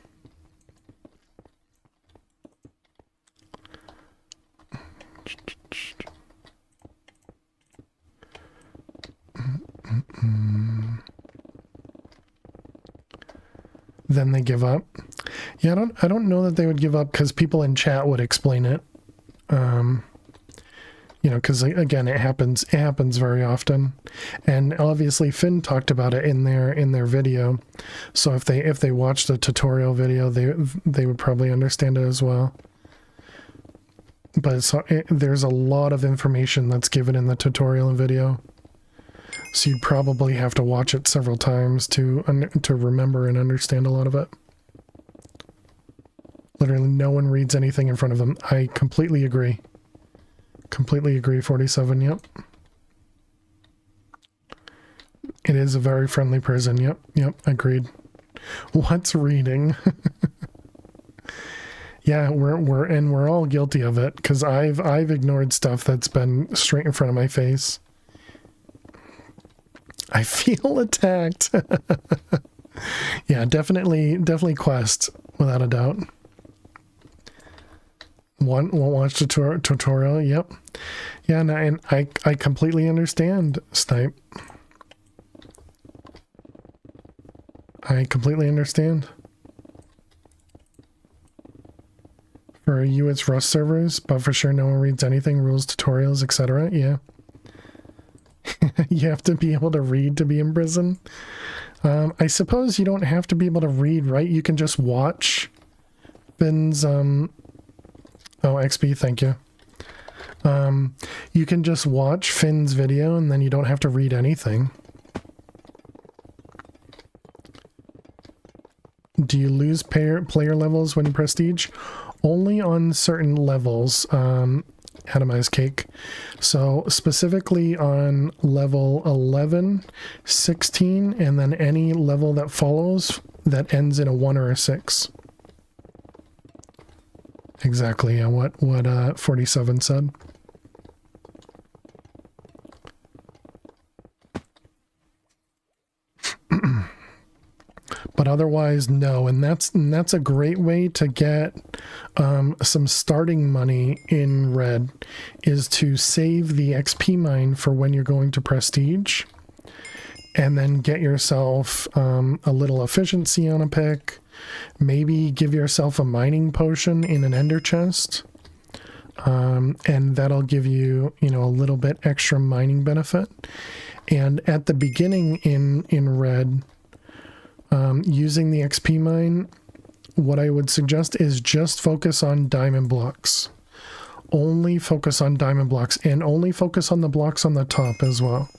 [SPEAKER 1] then they give up. Yeah, I don't know that they would give up, because people in chat would explain it. You know, because again, it happens very often, and obviously Finn talked about it in their video. So if they watched the tutorial video, they would probably understand it as well. But there's a lot of information that's given in the tutorial and video, so you'd probably have to watch it several times to remember and understand a lot of it. Literally, no one reads anything in front of them. I completely agree. Completely agree, 47, yep. It is a very friendly prison, yep, agreed. What's reading? Yeah, we're all guilty of it, because I've ignored stuff that's been straight in front of my face. I feel attacked. Yeah, definitely Quest, without a doubt. Won't watch the tutorial, yep. Yeah, and I completely understand, Snipe. I completely understand. For you, it's Rust servers, but for sure no one reads anything, rules, tutorials, etc. Yeah. You have to be able to read to be in prison. I suppose you don't have to be able to read, right? You can just watch Finn's, oh, XP, thank you. You can just watch Finn's video and then you don't have to read anything. Do you lose player levels when you prestige? Only on certain levels, Atomized Cake. So specifically on level 11, 16, and then any level that follows that ends in a 1 or a 6. Exactly, yeah, what 47 said. But otherwise, no, and that's a great way to get some starting money in Red, is to save the XP mine for when you're going to Prestige, and then get yourself a little efficiency on a pick. Maybe give yourself a mining potion in an ender chest, and that'll give you, you know, a little bit extra mining benefit. And at the beginning in Red, using the XP mine, what I would suggest is just focus on diamond blocks. Only focus on diamond blocks, and only focus on the blocks on the top as well.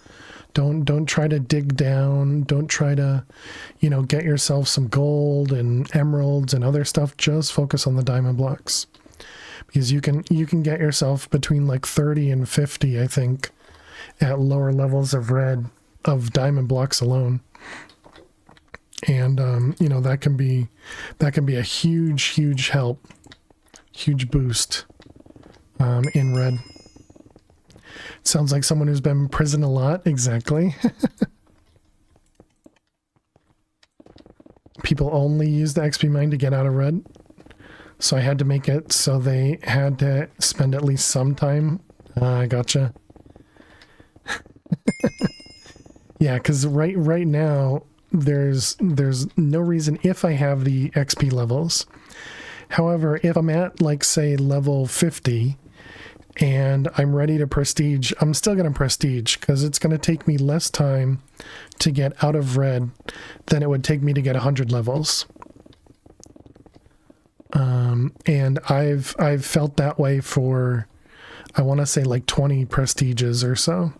[SPEAKER 1] Don't try to dig down. Don't try to, you know, get yourself some gold and emeralds and other stuff. Just focus on the diamond blocks, because you can get yourself between like 30 and 50, I think, at lower levels of Red, of diamond blocks alone. And you know, that can be a huge help, huge boost in Red. Sounds like someone who's been in prison a lot. Exactly. People only use the XP mine to get out of Red, so I had to make it so they had to spend at least some time. I gotcha. Yeah, because right now there's no reason, if I have the XP levels. However, if I'm at, like, say level 50 and I'm ready to prestige, I'm still going to prestige, because it's going to take me less time to get out of Red than it would take me to get 100 levels. And I've felt that way for, I want to say, like 20 prestiges or so.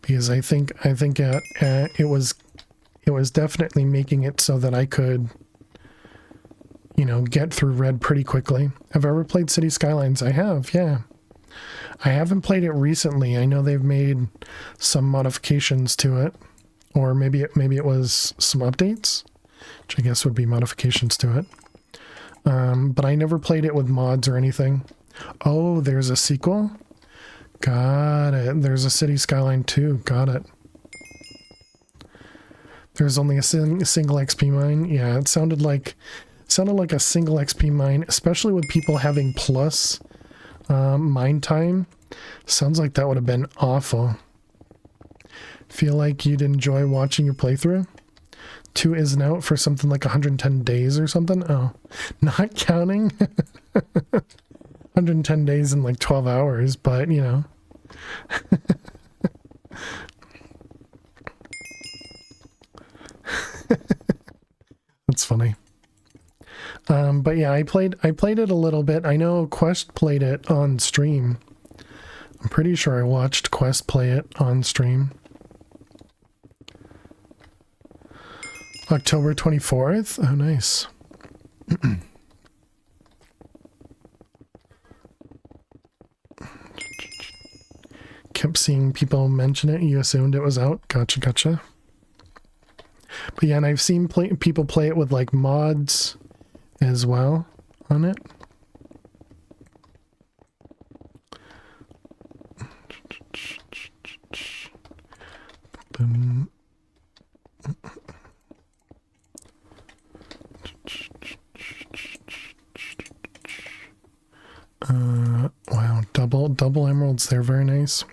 [SPEAKER 1] Because I think it was definitely making it so that I could, you know, get through Red pretty quickly. Have I ever played City Skylines? I have, yeah. I haven't played it recently. I know they've made some modifications to it, or maybe it was some updates, which I guess would be modifications to it. But I never played it with mods or anything. Oh, there's a sequel? Got it. There's a City Skyline 2. Got it. There's only a single XP mine. Yeah, it sounded like a single XP mine, especially with people having plus mine time. Sounds like that would have been awful. Feel like you'd enjoy watching your playthrough? 2 isn't out for something like 110 days or something. Oh, not counting 110 days in like 12 hours, but you know. That's funny. But yeah, I played it a little bit. I know Quest played it on stream. I'm pretty sure I watched Quest play it on stream. October 24th? Oh, nice. Kept seeing people mention it. You assumed it was out. Gotcha, gotcha. But yeah, and I've seen people play it with like mods as well on it. Boom. Wow, double emeralds there, very nice.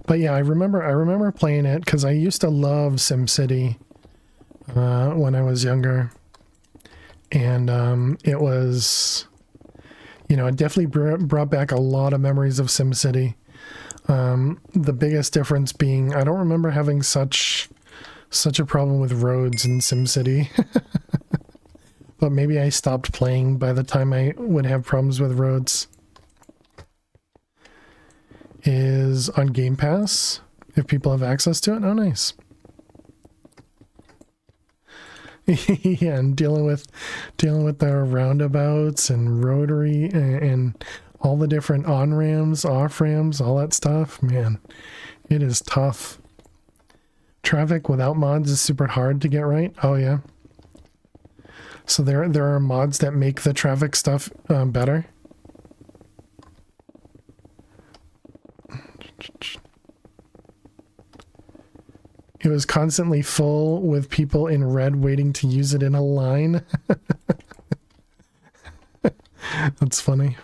[SPEAKER 1] But yeah, I remember playing it because I used to love SimCity when I was younger, and it was, you know, it definitely brought back a lot of memories of SimCity. The biggest difference being I don't remember having such a problem with roads in SimCity. But maybe I stopped playing by the time I would have problems with roads. Is on Game Pass if people have access to it. Oh, nice. Yeah, and dealing with the roundabouts and rotary and all the different on ramps, off ramps, all that stuff. Man, it is tough. Traffic without mods is super hard to get right. Oh yeah. So there are mods that make the traffic stuff better. It was constantly full with people in red waiting to use it in a line. That's funny.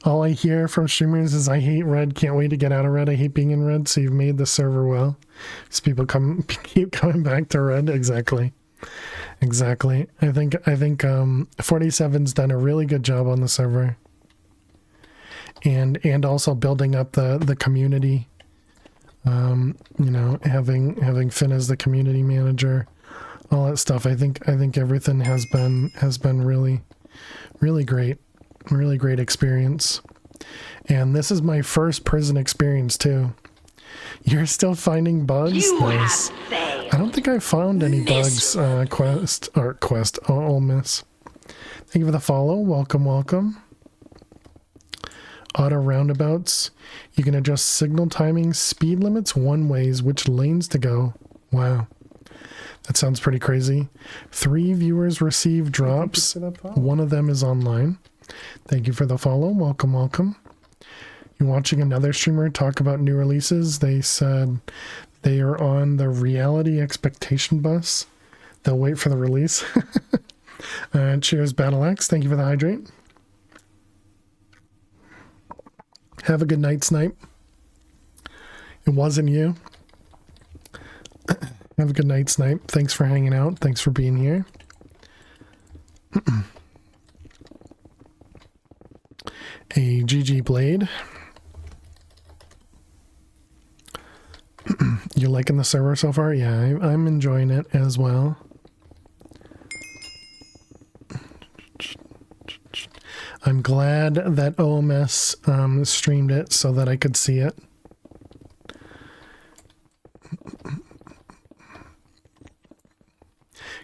[SPEAKER 1] All I hear from streamers is I hate red, can't wait to get out of red, I hate being in red, so you've made the server well. So people keep coming back to red. Exactly. I think 47's done a really good job on the server. And also building up the community. You know, having Finn as the community manager, all that stuff. I think everything has been really great. Really great experience. And this is my first prison experience too. You're still finding bugs? Nice. I don't think I found any bugs, Quest. Ole Miss. Thank you for the follow. Welcome. Auto roundabouts. You can adjust signal timing, speed limits, one-ways, which lanes to go. Wow. That sounds pretty crazy. 3 viewers receive drops. One of them is online. Thank you for the follow. Welcome. You're watching another streamer talk about new releases. They said they are on the reality expectation bus. They'll wait for the release. Cheers, Battle Axe. Thank you for the hydrate. Have a good night, Snipe. It wasn't you. Have a good night, Snipe. Thanks for hanging out. Thanks for being here. A GG Blade. You liking the server so far? Yeah, I'm enjoying it as well. I'm glad that OMS streamed it so that I could see it.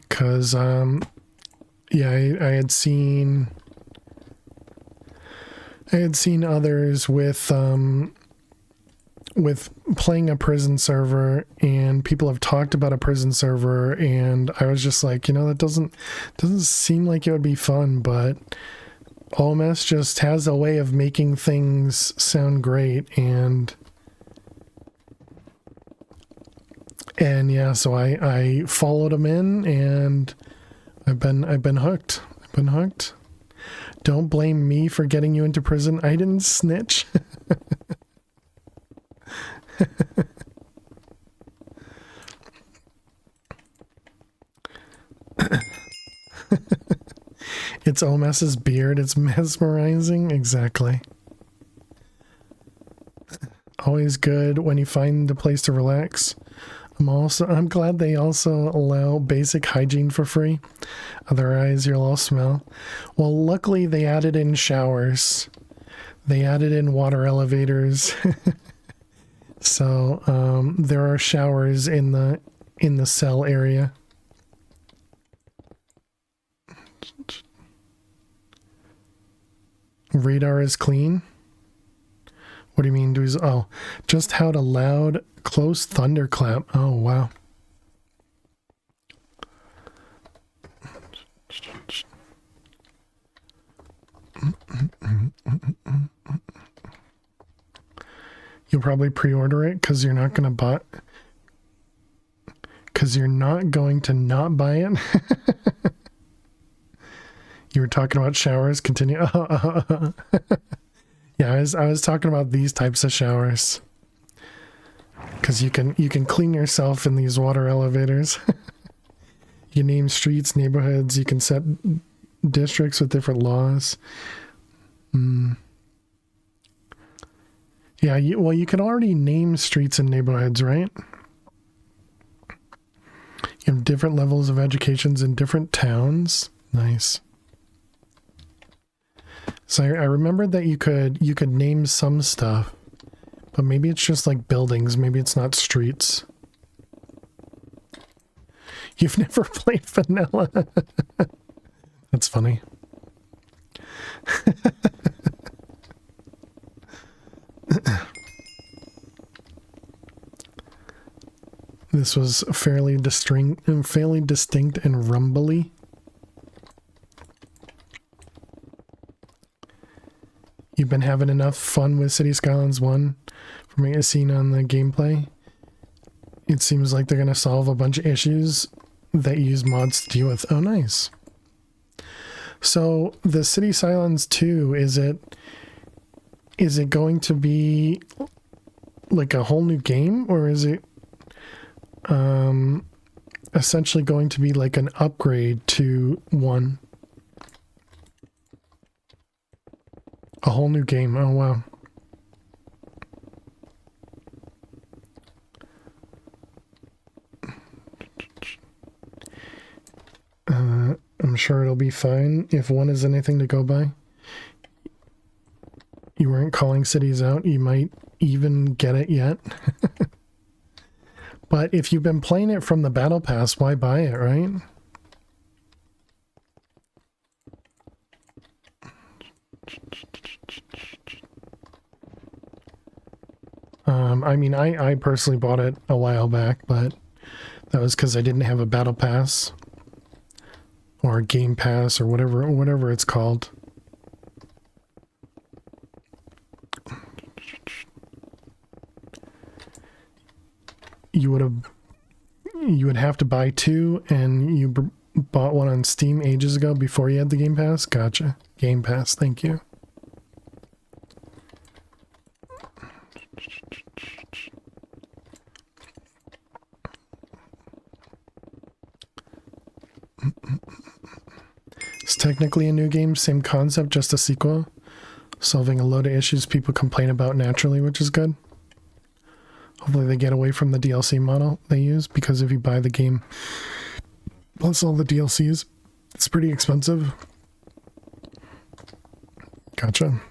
[SPEAKER 1] Because, yeah, I had seen others with playing a prison server, and people have talked about a prison server, and I was just like, you know, that doesn't seem like it would be fun, but OMS just has a way of making things sound great, and yeah, so I followed them in, and I've been hooked. Don't blame me for getting you into prison. I didn't snitch. It's OMS's beard. It's mesmerizing. Exactly. Always good when you find a place to relax. I'm glad they also allow basic hygiene for free. Otherwise, you'll all smell. Well, luckily they added in showers. They added in water elevators. So, there are showers in the cell area. Radar is clean. What do you mean? Oh, just how to loud, close thunderclap. Oh, wow. You'll probably pre-order it because you're not going to buy. Because you're not going to not buy it. You were talking about showers. Continue. Yeah, I was talking about these types of showers. Because you can clean yourself in these water elevators. You name streets, neighborhoods. You can set districts with different laws. Yeah, you can already name streets and neighborhoods, right? You have different levels of educations in different towns. Nice. So I remembered that you could name some stuff, but maybe it's just like buildings. Maybe it's not streets. You've never played vanilla. That's funny. This was fairly distinct and rumbly. You've been having enough fun with City Skylines 1 from what you've seen on the gameplay. It seems like they're going to solve a bunch of issues that you use mods to deal with. Oh, nice. So the City Skylines 2, is it going to be like a whole new game, or is it essentially going to be like an upgrade to 1? A whole new game. Oh, wow. I'm sure it'll be fine if 1 is anything to go by. You weren't calling cities out. You might even get it yet. But if you've been playing it from the Battle Pass, why buy it, right? I mean, I personally bought it a while back, but that was because I didn't have a Battle Pass or a Game Pass or whatever it's called. You would have to buy 2, and you bought 1 on Steam ages ago before you had the Game Pass? Gotcha. Game Pass, thank you. It's technically a new game, same concept, just a sequel. Solving a load of issues people complain about naturally, which is good. Hopefully they get away from the DLC model they use, because if you buy the game plus all the DLCs, it's pretty expensive. Gotcha.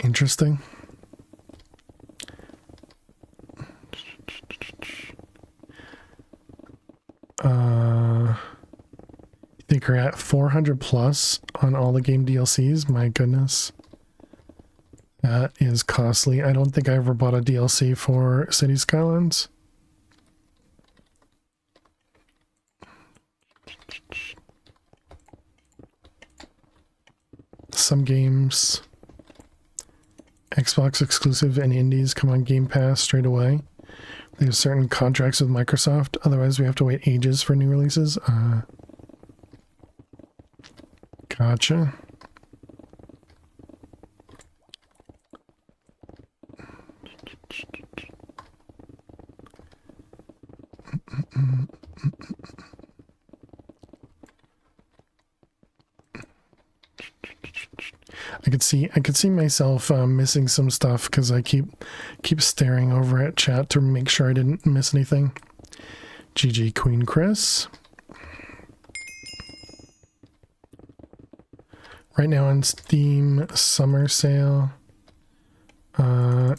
[SPEAKER 1] Interesting. I think we're at 400 plus on all the game DLCs. My goodness. That is costly. I don't think I ever bought a DLC for City Skylines. Some games, Xbox exclusive and indies, come on Game Pass straight away. They have certain contracts with Microsoft. Otherwise, we have to wait ages for new releases. Gotcha. I could see myself missing some stuff because I keep staring over at chat to make sure I didn't miss anything. GG Queen Chris. Right now on Steam summer sale. Right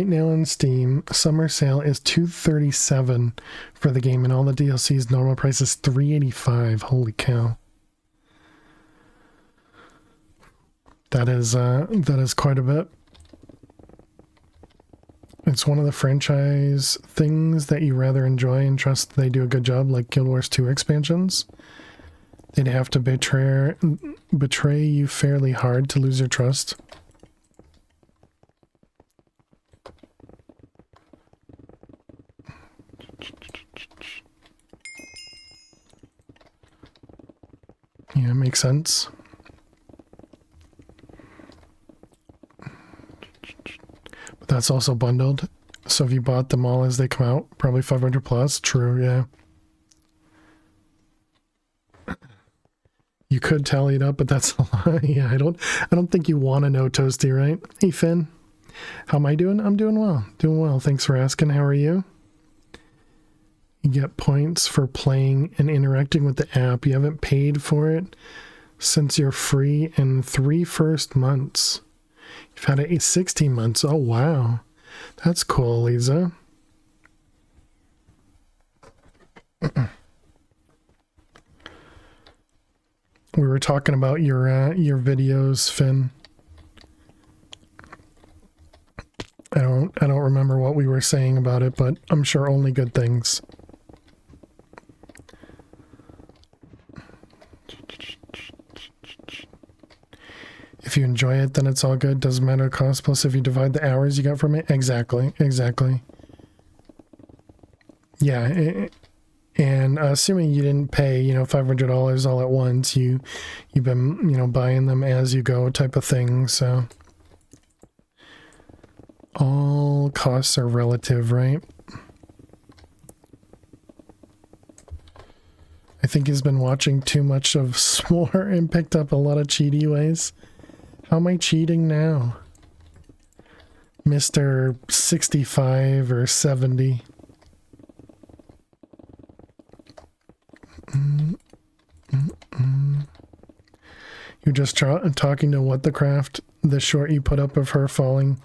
[SPEAKER 1] now on Steam summer sale is $237 for the game, and all the DLC's normal price is $385. Holy cow. That is quite a bit. It's one of the franchise things that you rather enjoy and trust they do a good job, like Guild Wars 2 expansions. They'd have to betray you fairly hard to lose your trust. Yeah, makes sense. But that's also bundled. So if you bought them all as they come out, probably 500 plus. True, yeah. You could tally it up, but that's a lot. Yeah, I don't think you want to know, Toasty, right? Hey, Finn. How am I doing? I'm doing well. Doing well. Thanks for asking. How are you? You get points for playing and interacting with the app. You haven't paid for it since you're free in 3 first months. You've had it 16 months. Oh, wow. That's cool, Lisa. We were talking about your videos, Finn. I don't remember what we were saying about it, but I'm sure only good things. If you enjoy it, then it's all good. Doesn't matter the cost. Plus, if you divide the hours you got from it, exactly. Yeah, and assuming you didn't pay, $500 all at once, you've been, buying them as you go type of thing. So all costs are relative, right? I think he's been watching too much of S'more and picked up a lot of cheaty ways. How am I cheating now? Mr. 65 or 70. You're just talking to What the Craft, the short you put up of her falling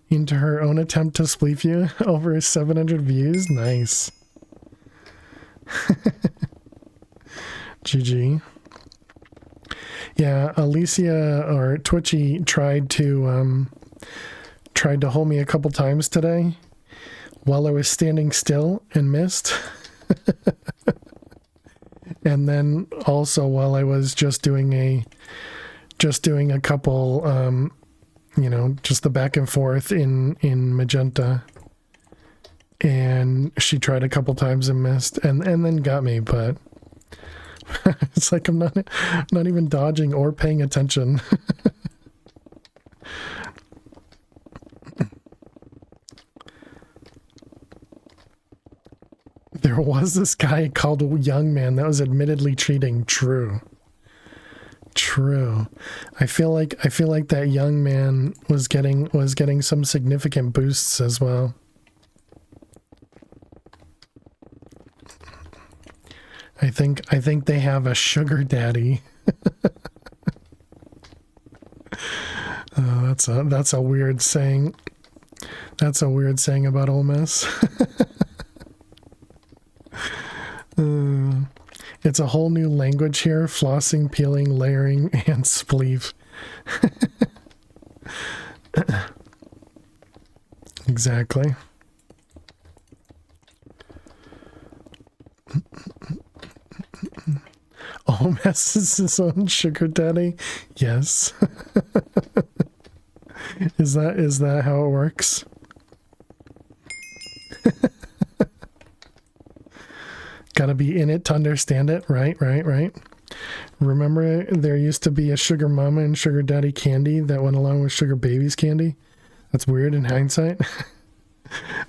[SPEAKER 1] into her own attempt to spleef you over 700 views. Nice. GG. Yeah, Alicia or Twitchy tried to hold me a couple times today while I was standing still and missed. And then also while I was just doing a couple just the back and forth in Magenta. And she tried a couple times and missed and then got me, but it's like I'm not even dodging or paying attention. There was this guy called a young man that was admittedly cheating. True. I feel like that young man was getting some significant boosts as well. I think they have a sugar daddy. That's a weird saying. That's a weird saying about Ole Miss. It's a whole new language here: flossing, peeling, layering, and spleef. Exactly. Ole Miss is his own sugar daddy. Yes. Is that how it works? Gotta be in it to understand it. Right. Remember, there used to be a sugar mama and sugar daddy candy that went along with sugar babies candy? That's weird in hindsight.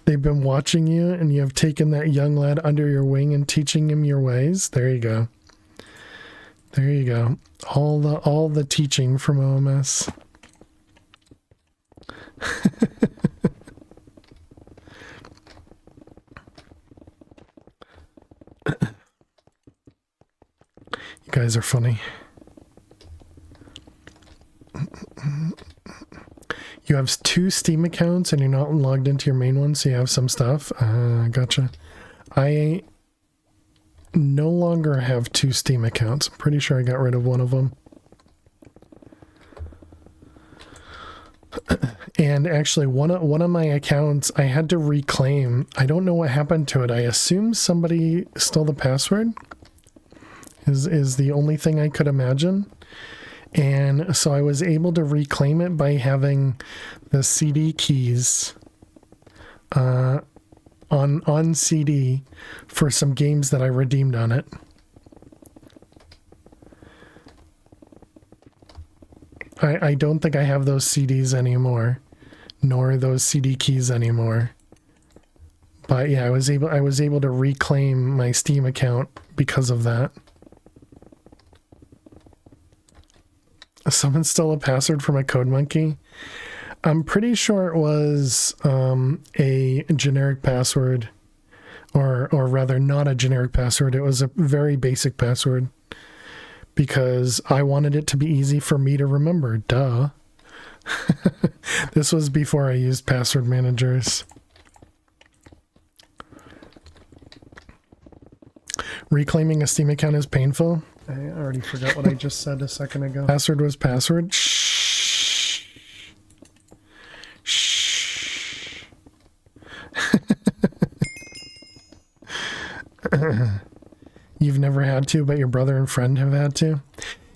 [SPEAKER 1] They've been watching you, and you have taken that young lad under your wing and teaching him your ways. There you go. There you go. All the teaching from OMS. You guys are funny. You have 2 Steam accounts and you're not logged into your main one, so you have some stuff. Gotcha. I no longer have 2 Steam accounts. I'm pretty sure I got rid of one of them. And actually, one of my accounts I had to reclaim. I don't know what happened to it. I assume somebody stole the password. Is the only thing I could imagine. And so I was able to reclaim it by having the CD keys on CD for some games that I redeemed on it. I don't think I have those CDs anymore, nor those CD keys anymore. But yeah, I was able to reclaim my Steam account because of that. Someone stole a password from a code monkey. I'm pretty sure it was a generic password, or rather not a generic password. It was a very basic password because I wanted it to be easy for me to remember. Duh. This was before I used password managers. Reclaiming a Steam account is painful. I already forgot what I just said a second ago. Password was password. Shh. Shh. You've never had to, but your brother and friend have had to.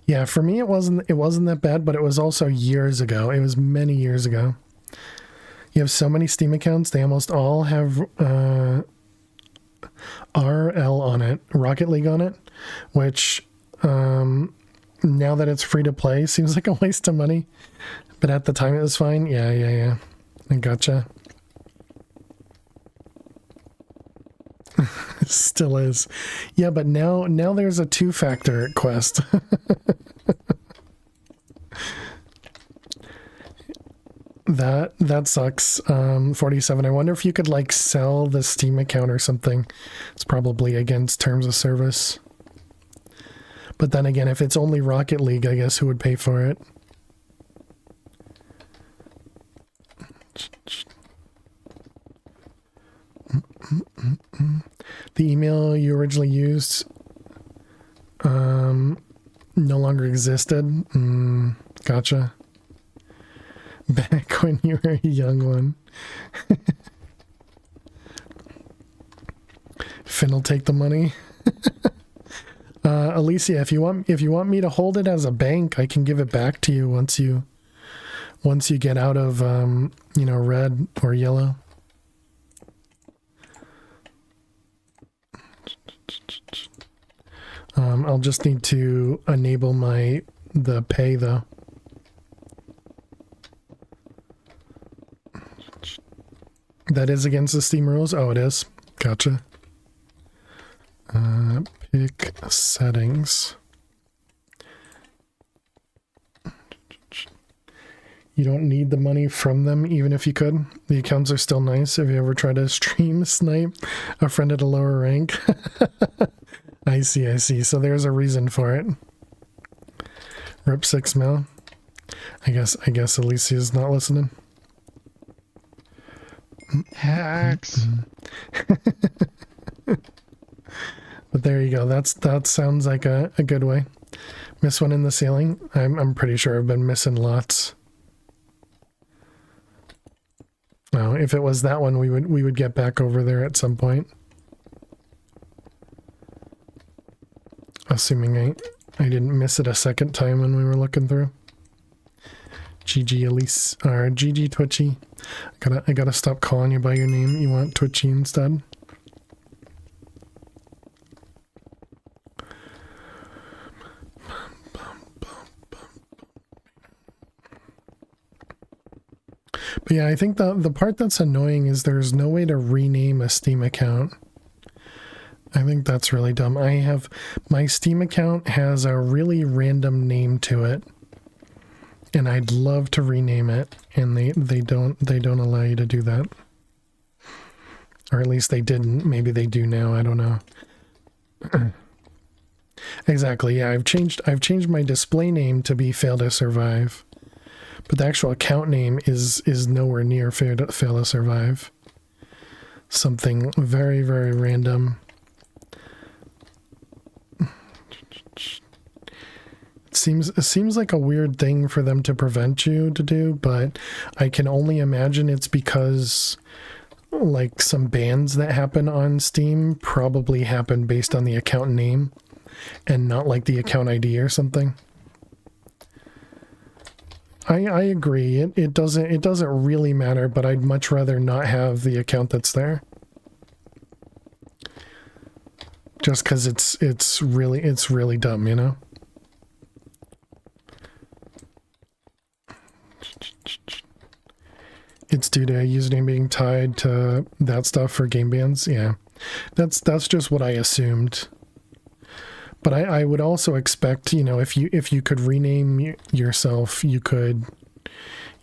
[SPEAKER 1] Yeah, for me it wasn't that bad, but it was also years ago. It was many years ago. You have so many Steam accounts, they almost all have RL on it, Rocket League on it, which now that it's free to play seems like a waste of money, but at the time it was fine. Yeah, I gotcha. Still is. Yeah, but now there's a 2-factor quest. That sucks. 47. I wonder if you could like sell the Steam account or something. It's probably against terms of service. But then again, if it's only Rocket League, I guess who would pay for it? The email you originally used no longer existed. Gotcha. Back when you were a young one. Finn will take the money. Alicia, if you want me to hold it as a bank, I can give it back to you once you get out of red or yellow. I'll just need to enable the pay though. That is against the Steam rules? Oh, it is. Gotcha. Pick settings. You don't need the money from them, even if you could. The accounts are still nice if you ever try to stream snipe a friend at a lower rank. I see. So there's a reason for it. Rip 6 mil. I guess Alicia's not listening.
[SPEAKER 4] Hacks.
[SPEAKER 1] But there you go. That sounds like a good way. Miss one in the ceiling. I'm pretty sure I've been missing lots. Oh, if it was that one, we would get back over there at some point. Assuming I didn't miss it a second time when we were looking through. GG Elise or GG Twitchy. I gotta stop calling you by your name. You want Twitchy instead. Yeah, I think the part that's annoying is there's no way to rename a Steam account. I think that's really dumb. My Steam account has a really random name to it, and I'd love to rename it, and they don't allow you to do that. Or at least they didn't. Maybe they do now. I don't know. Exactly. Yeah, I've changed my display name to be Fail to Survive, but the actual account name is nowhere near Fail to Survive. Something very, very random. It seems like a weird thing for them to prevent you to do, but I can only imagine it's because like some bans that happen on Steam probably happen based on the account name and not like the account ID or something. I agree. It doesn't really matter, but I'd much rather not have the account that's there. Just because it's really dumb, you know? It's due to a username being tied to that stuff for game bans. Yeah, that's just what I assumed. But I would also expect, you know, if you could rename yourself, you could,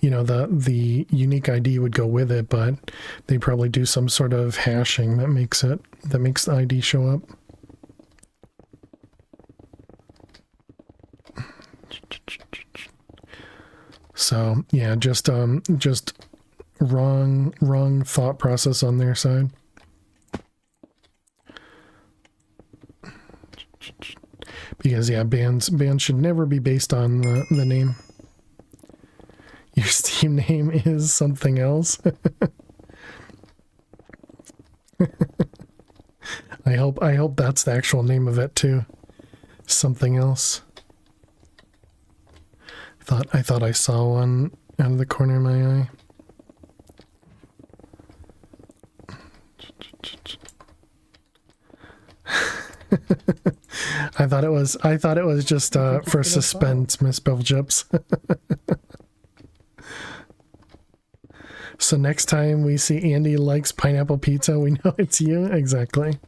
[SPEAKER 1] you know, the unique ID would go with it. But they probably do some sort of hashing that makes the ID show up. So yeah, just wrong thought process on their side. Because yeah, bans should never be based on the name. Your Steam name is something else. I hope that's the actual name of it too. Something else. I thought I saw one out of the corner of my eye. I thought it was just for suspense, Miss Belgips. So next time we see Andy likes pineapple pizza, we know it's you. Exactly.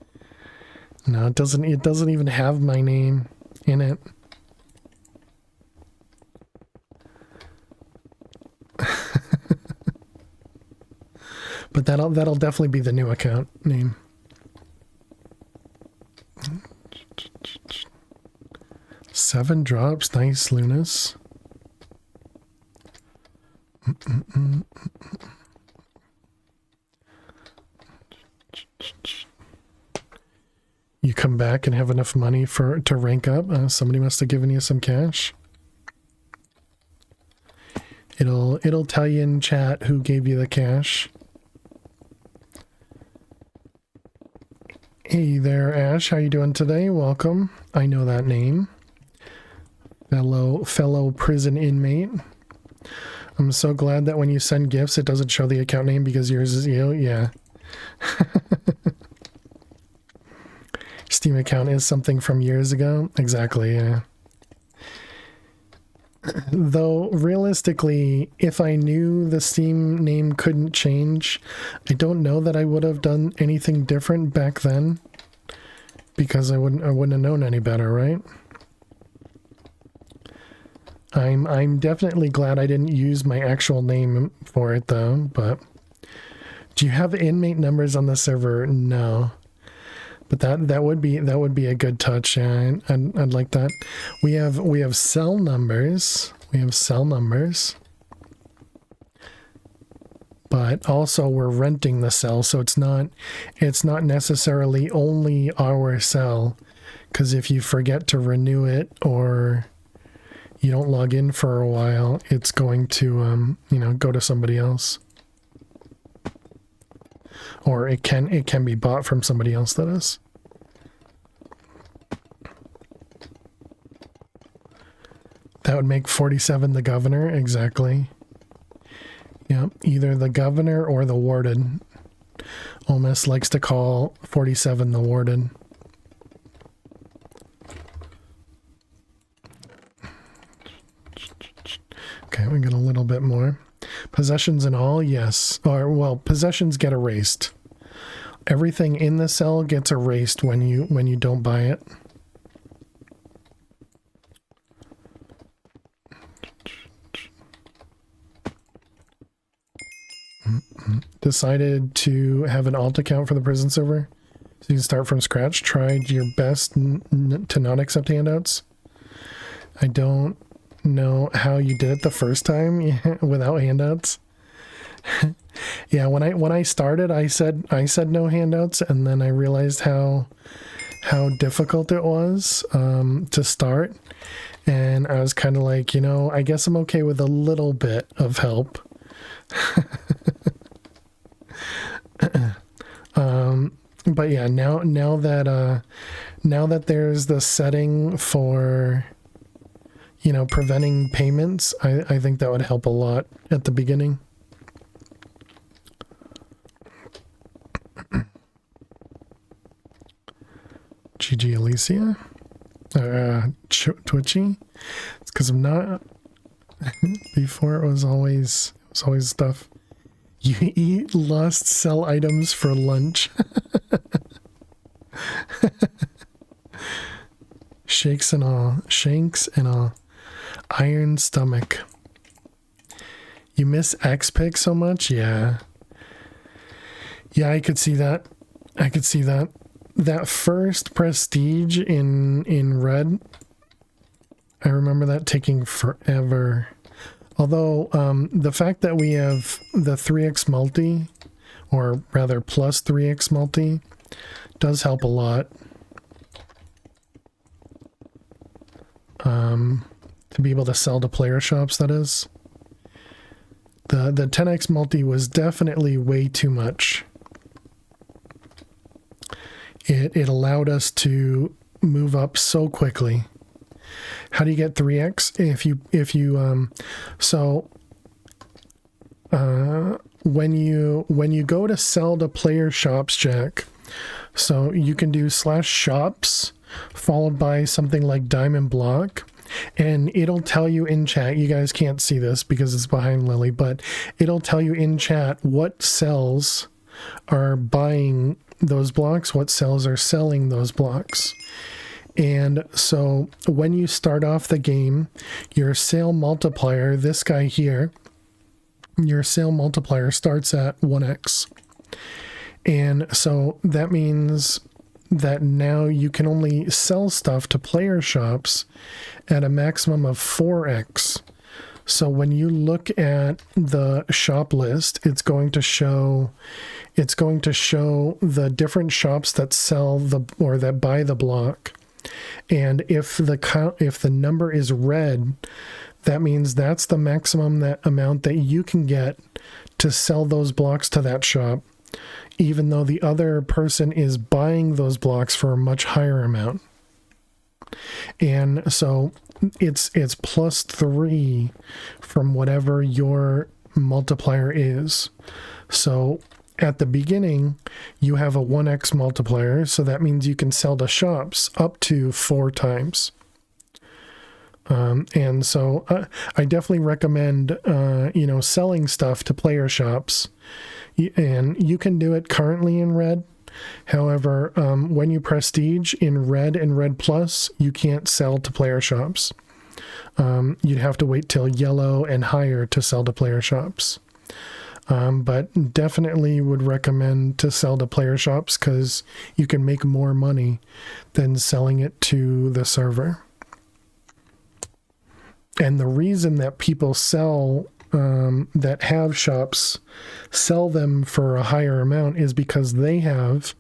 [SPEAKER 1] No, it doesn't even have my name in it. But that'll definitely be the new account name. Seven drops, nice, Lunas. You come back and have enough money to rank up. Somebody must have given you some cash. It'll tell you in chat who gave you the cash. Hey there, Ash. How you doing today? Welcome. I know that name. Fellow prison inmate. I'm so glad that when you send gifts, it doesn't show the account name because yours is you. Yeah. Steam account is something from years ago. Exactly, yeah. Though, realistically, if I knew the Steam name couldn't change, I don't know that I would have done anything different back then. Because I wouldn't have known any better, right? I'm definitely glad I didn't use my actual name for it though, but do you have inmate numbers on the server? No. But that would be a good touch. Yeah, I'd like that. We have cell numbers. We have cell numbers. But also we're renting the cell, so it's not necessarily only our cell, because if you forget to renew it or you don't log in for a while, it's going to go to somebody else. Or it can be bought from somebody else, that is. That would make 47 the governor, exactly. Yeah, either the governor or the warden. Almost likes to call 47 the warden. Okay, we got a little bit more. Possessions and all, yes. Or, well, possessions get erased. Everything in the cell gets erased when you don't buy it. Decided to have an alt account for the prison server, so you can start from scratch. Tried your best to not accept handouts. I don't know how you did it the first time without handouts. Yeah, when I started, I said no handouts, and then I realized how difficult it was to start, and I was kind of like, you know, I guess I'm okay with a little bit of help. But yeah, now that there's the setting for, you know, preventing payments, I think that would help a lot at the beginning. GG Alicia, Twitchy. It's because I'm not. Before it was always stuff. You eat lost cell items for lunch. Shanks and all. Iron stomach. You miss X-Pick so much? Yeah. Yeah, I could see that. That first prestige in red, I remember that taking forever. Although, the fact that we have the 3x multi, or rather plus 3x multi, does help a lot. To be able to sell to player shops, that is. The 10x multi was definitely way too much. It allowed us to move up so quickly. How do you get 3x? When you go to sell to player shops, Jack, so you can do /shops followed by something like diamond block, and it'll tell you in chat, you guys can't see this because it's behind Lily, but it'll tell you in chat what cells are buying those blocks, what cells are selling those blocks. And so when you start off the game, your sale multiplier, this guy here, your sale multiplier starts at 1x. And so that means that now you can only sell stuff to player shops at a maximum of 4x. So when you look at the shop list, it's going to show the different shops that sell or that buy the block. And if the number is red, that means that's the maximum amount that you can get to sell those blocks to that shop, even though the other person is buying those blocks for a much higher amount. And so it's +3 from whatever your multiplier is. So at the beginning, you have a 1x multiplier, so that means you can sell to shops up to 4 times. And so I definitely recommend, selling stuff to player shops. And you can do it currently in red. However, when you prestige in red and red plus, you can't sell to player shops. You'd have to wait till yellow and higher to sell to player shops. But definitely would recommend to sell to player shops because you can make more money than selling it to the server. And the reason that people that have shops sell them for a higher amount is because they have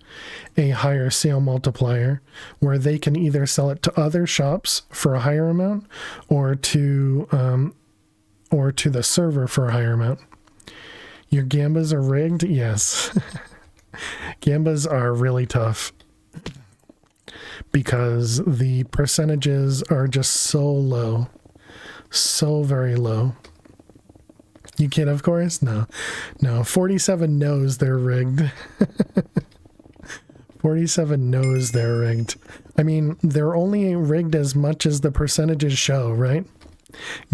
[SPEAKER 1] a higher sale multiplier where they can either sell it to other shops for a higher amount or to the server for a higher amount. Your gambas are rigged? Yes. Gambas are really tough because the percentages are just so low. So very low. You kid, of course? No. 47 knows they're rigged. 47 knows they're rigged. I mean, they're only rigged as much as the percentages show, right?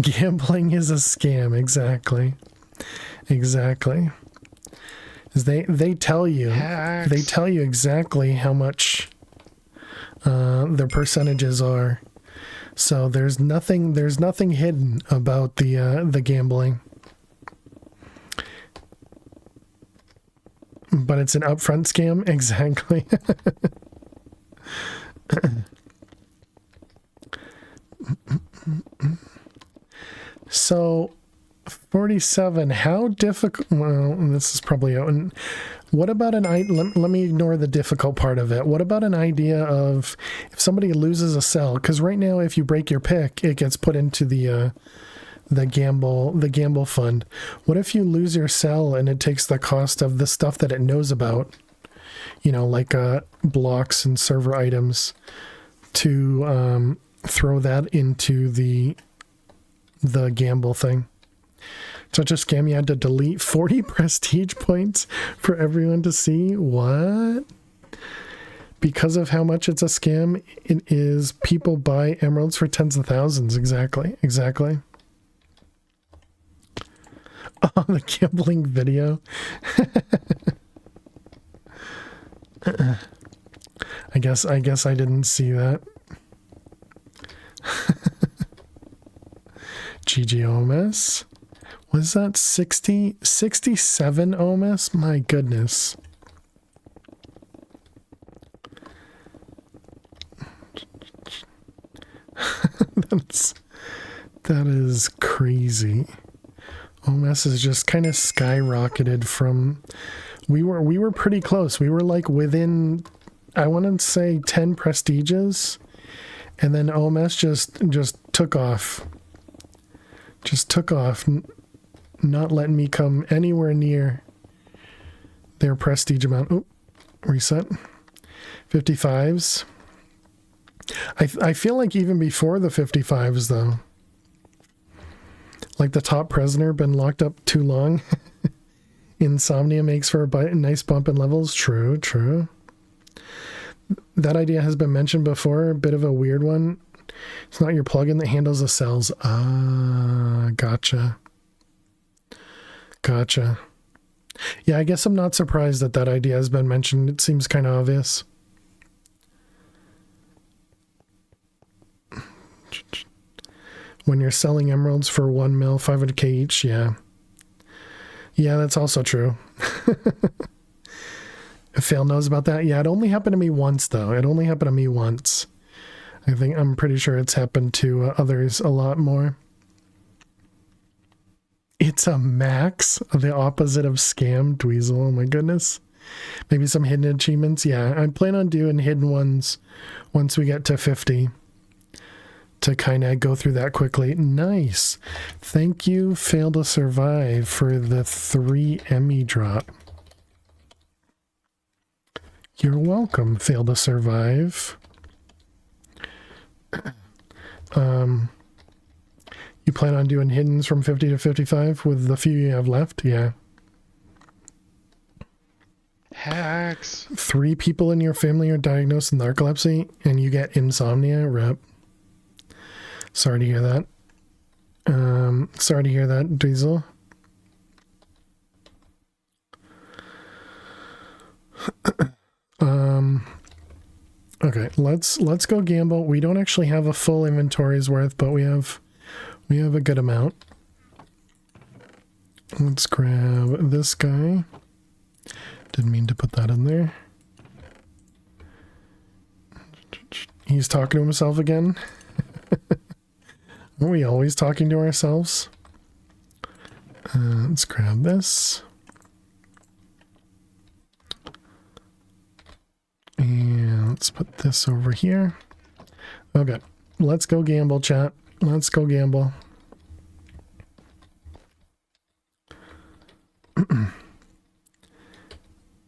[SPEAKER 1] Gambling is a scam, exactly. Exactly. They tell you
[SPEAKER 4] Hacks.
[SPEAKER 1] they tell you exactly how much their percentages are. So there's nothing hidden about the gambling. But it's an upfront scam, exactly. So 47, how difficult, well, this is probably out. What about let me ignore the difficult part of it. What about an idea of if somebody loses a cell? Because right now, if you break your pick, it gets put into the gamble fund. What if you lose your cell and it takes the cost of the stuff that it knows about, like blocks and server items, to throw that into the gamble thing? Such a scam, you had to delete 40 prestige points for everyone to see? What? Because of how much it's a scam, it is people buy emeralds for tens of thousands. Exactly. Oh, the gambling video. I guess I didn't see that. GG OMS. Was that 67 OMS? My goodness. That is crazy. OMS is just kind of skyrocketed from, we were pretty close. We were like within, I want to say 10 prestiges, and then OMS just took off. Just took off, not letting me come anywhere near their prestige amount. Oh, reset. 55s. I feel like even before the 55s, though, like the top prisoner been locked up too long. Insomnia makes for a nice bump in levels. True. That idea has been mentioned before. A bit of a weird one. It's not your plugin that handles the cells. Ah, gotcha. Yeah, I guess I'm not surprised that idea has been mentioned. It seems kind of obvious. When you're selling emeralds for 1 mil, 500k each, yeah. Yeah, that's also true. Fail knows about that. Yeah, it only happened to me once, though. I'm pretty sure it's happened to others a lot more. It's a max, the opposite of scam, Dweezil. Oh my goodness. Maybe some hidden achievements. Yeah, I plan on doing hidden ones once we get to 50 to kind of go through that quickly. Nice. Thank you, Fail to Survive, for the 3 Emmy drop. You're welcome, Fail to Survive. You plan on doing hiddens from 50 to 55 with the few you have left? Yeah.
[SPEAKER 4] Hacks.
[SPEAKER 1] 3 people in your family are diagnosed with narcolepsy and you get insomnia? Rep. Sorry to hear that. Sorry to hear that, Diesel. Okay, let's go gamble. We don't actually have a full inventory's worth, but we have a good amount. Let's grab this guy. Didn't mean to put that in there. He's talking to himself again. Are we always talking to ourselves? Let's grab this. And let's put this over here. Okay, let's go gamble, chat. Let's go gamble.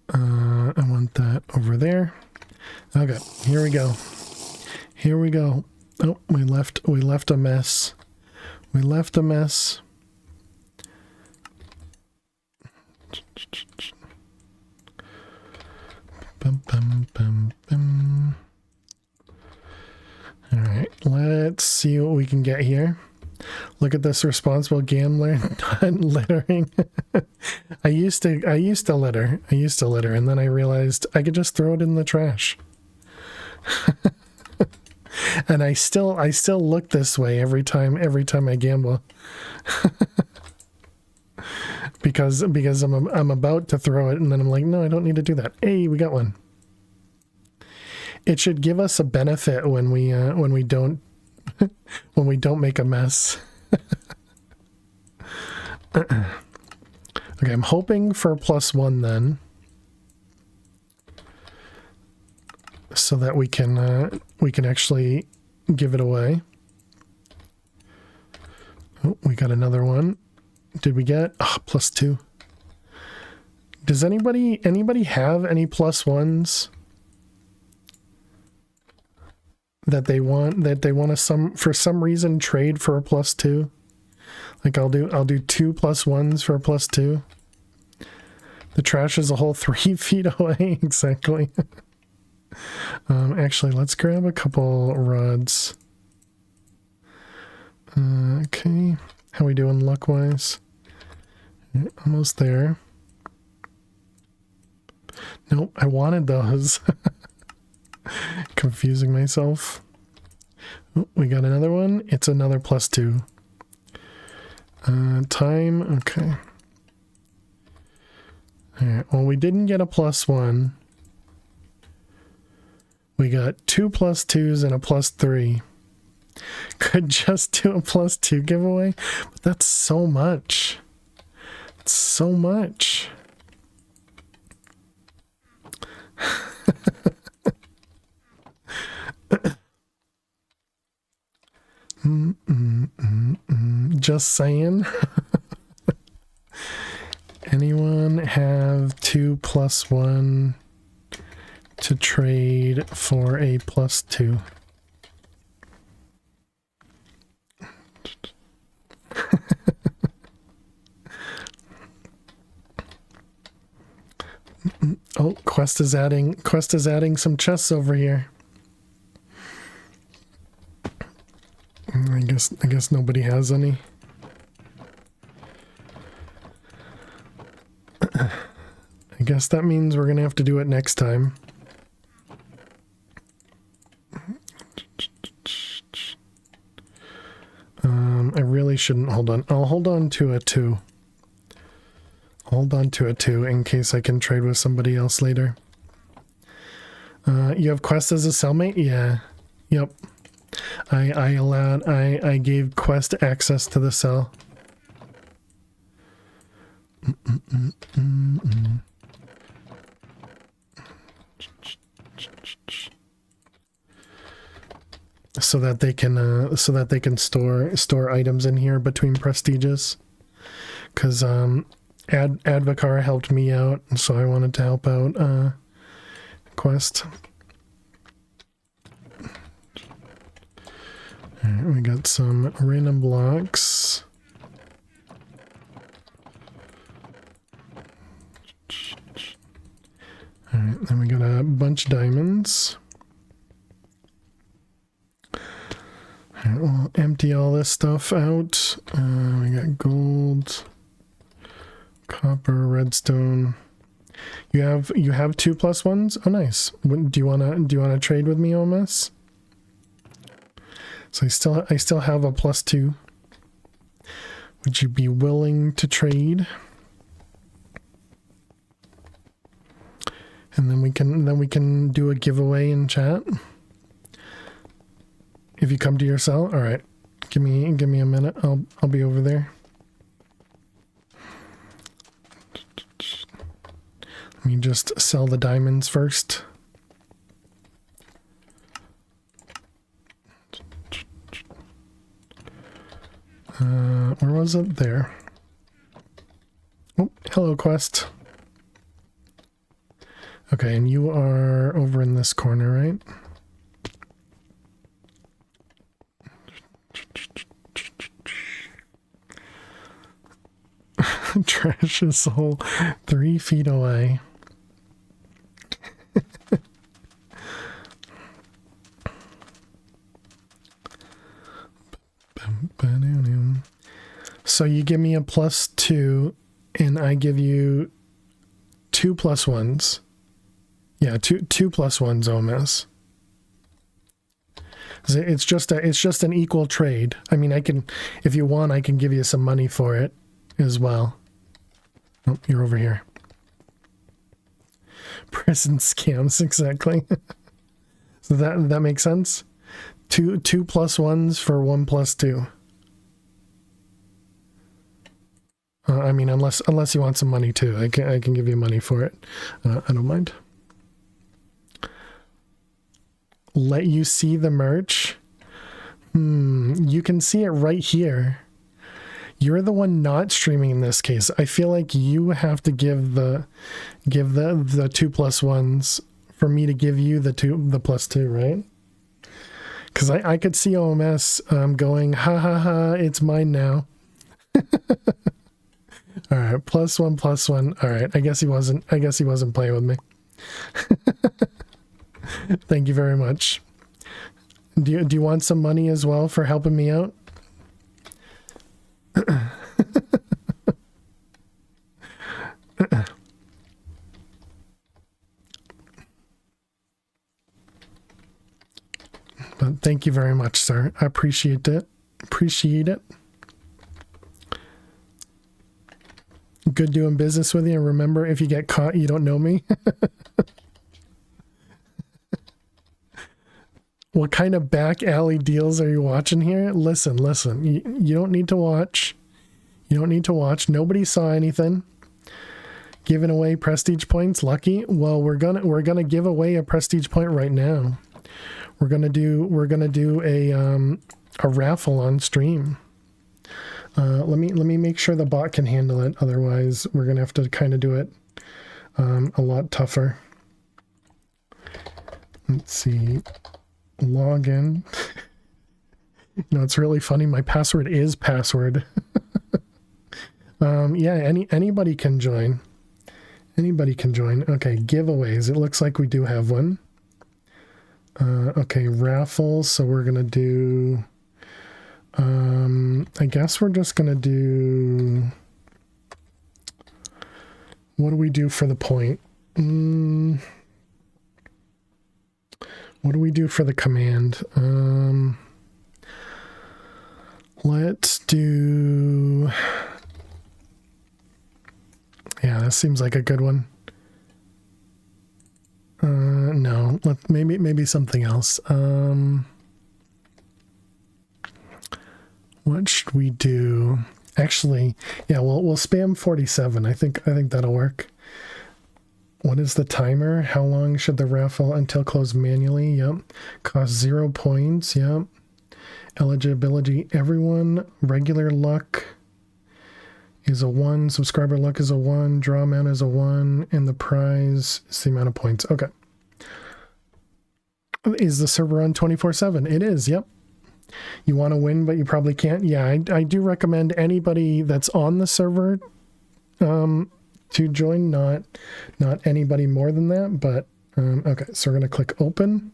[SPEAKER 1] I want that over there. Okay, here we go. Oh, we left a mess. All right, let's see what we can get here. Look at this responsible gambler, not littering. I used to litter. And then I realized I could just throw it in the trash. And I still look this way every time I gamble. because I'm about to throw it and then I'm like, no, I don't need to do that. Hey, we got one. It should give us a benefit when we don't when we don't make a mess. Okay, I'm hoping for +1 then, so that we can actually give it away. Oh, we got another one. Did we get +2? Does anybody have any +1s that they want to for some reason trade for a +2? Like I'll do 2 +1s for a +2. The trash is a whole 3 feet away. Exactly. Actually, let's grab a couple rods. Okay, how we doing luck wise? Almost there. Nope, I wanted those. Confusing myself. Oh, we got another one. It's another +2. Time, okay. Alright, well, we didn't get a +1. We got 2 +2s and a +3. Could just do a +2 giveaway, but that's so much. It's so much. Just saying. Anyone have 2 +1 to trade for a +2? Oh, Quest is adding some chests over here. I guess nobody has any. I guess that means we're gonna have to do it next time. I really shouldn't hold on. I'll hold on to a 2. Hold on to a 2 in case I can trade with somebody else later. You have Quest as a cellmate? Yeah. Yep. I gave Quest access to the cell. So that they can store items in here between prestiges. Because Advocar helped me out, so I wanted to help out Quest. Alright, we got some random blocks. Alright, then we got a bunch of diamonds. Alright, we'll empty all this stuff out. We got gold, copper, redstone. You have 2 +1s? Oh, nice. Do you wanna trade with me, OMS? So I still have a +2. Would you be willing to trade? And then we can do a giveaway in chat. If you come to your cell, all right. Give me a minute. I'll be over there. Let me just sell the diamonds first. Where was it? There. Oh, hello, Quest. Okay, and you are over in this corner, right? Trash is all 3 feet away. So you give me a +2 and I give you 2 plus 1s. Yeah, two plus 1s, OMS. It's just an equal trade. I mean, I can, if you want, I can give you some money for it as well. Oh, you're over here. Prison scams, exactly. So that makes sense. Two plus 1s for 1 plus 2. I mean, unless you want some money too, I can give you money for it. I don't mind. Let you see the merch. You can see it right here. You're the one not streaming in this case. I feel like you have to give the 2 plus 1s for me to give you the plus 2, right? Because I could see OMS going, ha ha ha, it's mine now. All right, plus 1, plus 1. All right, I guess he wasn't playing with me. Thank you very much. Do you want some money as well for helping me out? But thank you very much, sir. I appreciate it. Appreciate it. Good doing business with you. And remember, if you get caught, you don't know me. What kind of back alley deals are you watching here? Listen. You don't need to watch. You don't need to watch. Nobody saw anything. Giving away prestige points. Lucky. Well, we're gonna give away a prestige point right now. We're gonna do a raffle on stream. Let me make sure the bot can handle it. Otherwise, we're gonna have to kind of do it a lot tougher. Let's see. Login. It's really funny. My password is password. Yeah, anybody can join. Anybody can join. Okay, giveaways. It looks like we do have one. Okay, raffles. So we're gonna do. I guess we're just gonna do. What do we do for the point? What do we do for the command? Let's do. Yeah, that seems like a good one. No, maybe something else. What should we do? Actually, yeah, we'll spam 47. I think that'll work. What is the timer? How long should the raffle until closed manually? Yep. Cost 0 points. Yep. Eligibility, everyone. Regular luck is a 1. Subscriber luck is a 1. Draw amount is a 1. And the prize is the amount of points. Okay. Is the server on 24/7? It is. Yep. You want to win, but you probably can't. Yeah, I do recommend anybody that's on the server to join, not anybody more than that, but okay, so we're going to click open.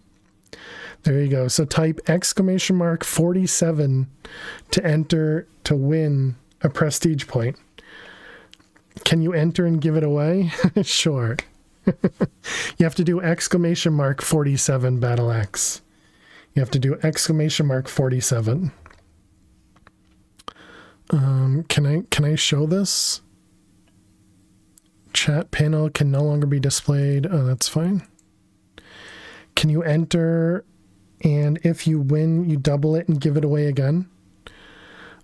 [SPEAKER 1] There you go. So type !47 to enter to win a prestige point. Can you enter and give it away? Sure. You have to do !47 Battle X. You have to do !47. Can I show this? Chat panel can no longer be displayed. Oh, that's fine. Can you enter, and if you win, you double it and give it away again?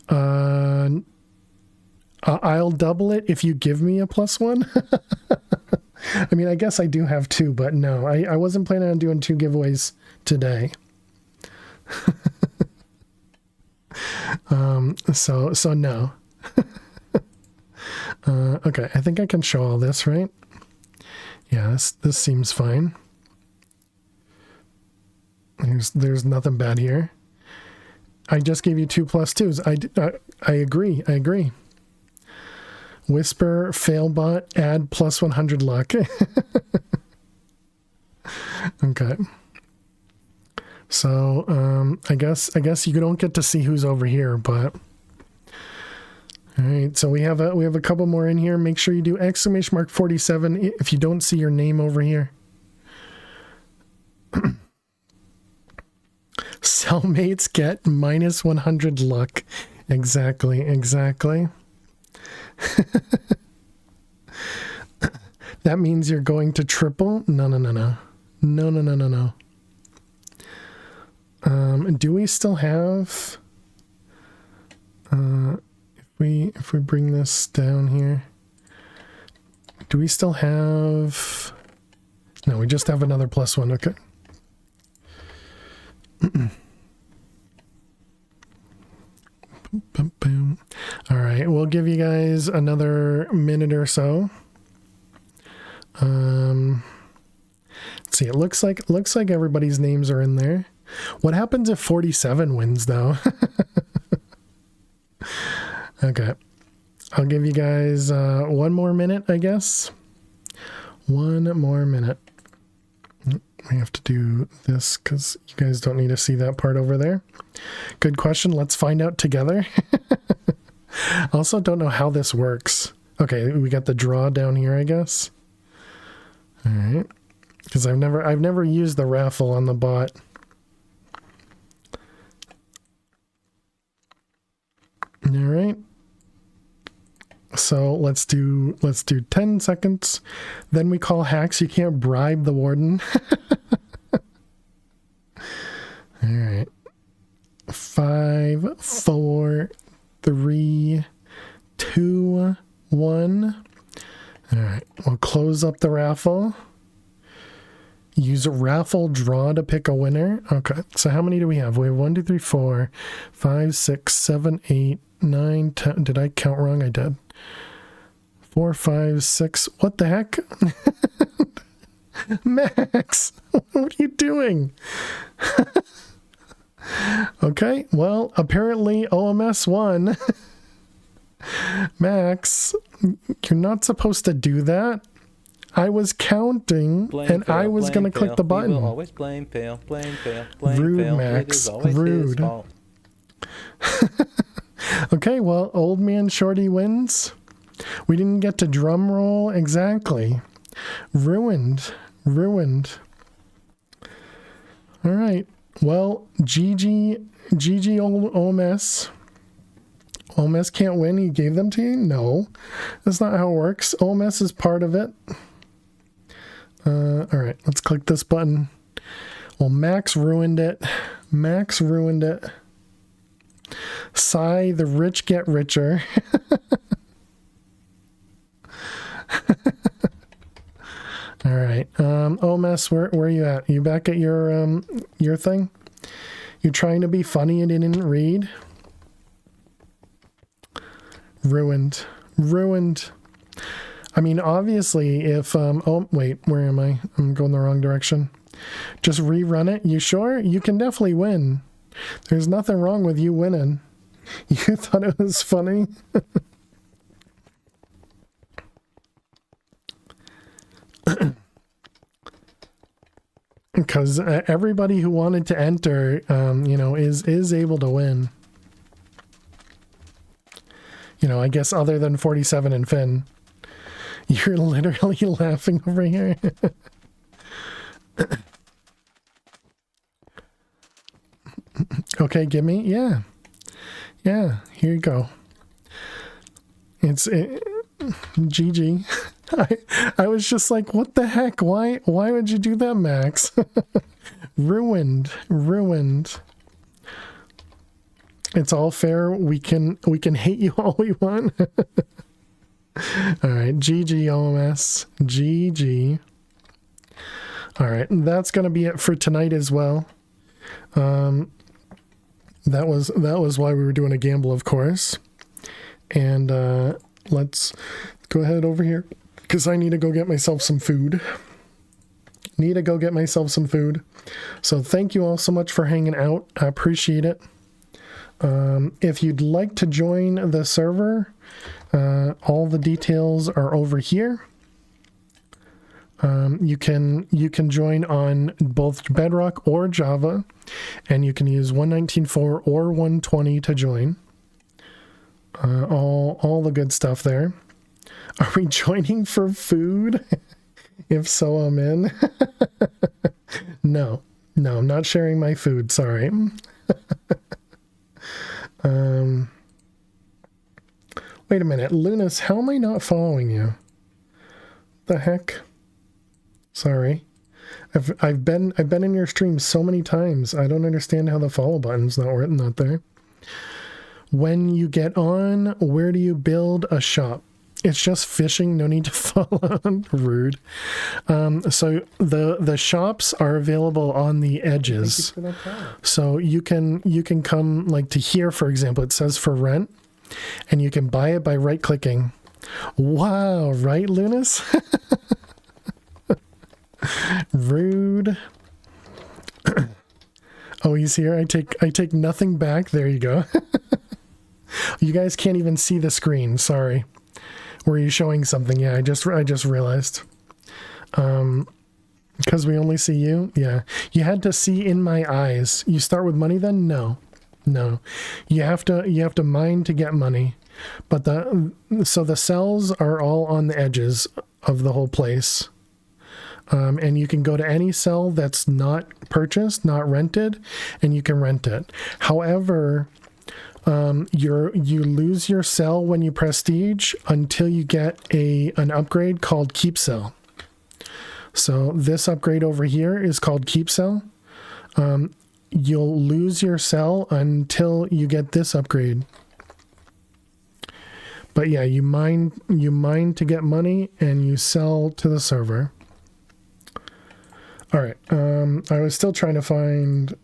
[SPEAKER 1] I'll double it if you give me a +1. I mean, I guess I do have 2, but no, I wasn't planning on doing 2 giveaways today. So no. Okay, I think I can show all this, right? Yeah, this seems fine. There's nothing bad here. I just gave you 2 +2s. I agree. Whisper, Failbot, add +100 luck. Okay. So I guess you don't get to see who's over here, but All right, so we have a couple more in here. Make sure you do !47 if you don't see your name over here. Cellmates get minus 100 luck. Exactly. That means you're going to triple? No. Do we still have... if we bring this down here, do we still have... No, we just have another +1, okay. All right, we'll give you guys another minute or so. Let's see, it looks like everybody's names are in there. What happens if 47 wins though? Okay, I'll give you guys one more minute, I guess. One more minute. We have to do this because you guys don't need to see that part over there. Good question. Let's find out together. Also, don't know how this works. Okay, we got the draw down here, I guess. All right, because I've never used the raffle on the bot. All right. So let's do 10 seconds. Then we call hacks. You can't bribe the warden. All right. 5, 4, 3, 2, 1. All right. We'll close up the raffle. Use a raffle draw to pick a winner. Okay. So how many do we have? We have 1, 2, 3, 4, 5, 6, 7, 8, 9, 10. Did I count wrong? I did. 4, 5, 6. What the heck? Max, what are you doing? Okay, well, apparently OMS won. Max, you're not supposed to do that. I was counting, and I was going to click the button.
[SPEAKER 5] We will always blame fail.
[SPEAKER 1] Rude,
[SPEAKER 5] fail.
[SPEAKER 1] Max.
[SPEAKER 5] It is always
[SPEAKER 1] Rude.
[SPEAKER 5] his fault.
[SPEAKER 1] Okay, well, old man Shorty wins. We didn't get to drum roll. Exactly. Ruined. All right. Well, GG old OMS. OMS can't win. He gave them to you? No. That's not how it works. OMS is part of it. All right. Let's click this button. Well, Max ruined it. Sigh, the rich get richer. All right. OMS, where are you at? You back at your thing? You trying to be funny and didn't read? Ruined. I mean, obviously, if oh wait, where am I? I'm going the wrong direction. Just rerun it. You sure? You can definitely win. There's nothing wrong with you winning. You thought it was funny? Because everybody who wanted to enter, is able to win. I guess other than 47 and Finn. You're literally laughing over here. Okay, give me, yeah, here you go. It's GG. I was just like, what the heck? Why would you do that, Max? Ruined. It's all fair. We can hate you all we want. All right, GG OMS. GG. All right, that's gonna be it for tonight as well. That was why we were doing a gamble, of course. And let's go ahead over here because I need to go get myself some food. So thank you all so much for hanging out. I appreciate it. If you'd like to join the server, all the details are over here. You can join on both Bedrock or Java, and you can use 119.4 or 120 to join. All the good stuff there. Are we joining for food? If so, I'm in. No, I'm not sharing my food. Sorry. Wait a minute, Lunas, how am I not following you? The heck? Sorry. I've been in your stream so many times. I don't understand how the follow button's not there. When you get on, where do you build a shop? It's just fishing, no need to follow. Rude. So the shops are available on the edges. So you can come like to here, for example, it says for rent, and you can buy it by right clicking. Wow, right, Lunas? Rude. Oh, he's here. I take nothing back. There you go. You guys can't even see the screen. Sorry. Were you showing something? Yeah, I just realized. Because we only see you. Yeah, you had to see in my eyes. You start with money, then no. You have to mine to get money, but so the cells are all on the edges of the whole place. And you can go to any cell that's not purchased, not rented, and you can rent it. However, you lose your cell when you prestige until you get an upgrade called Keep Cell. So this upgrade over here is called Keep Cell. You'll lose your cell until you get this upgrade. But yeah, you mine to get money and you sell to the server. All right. I was still trying to find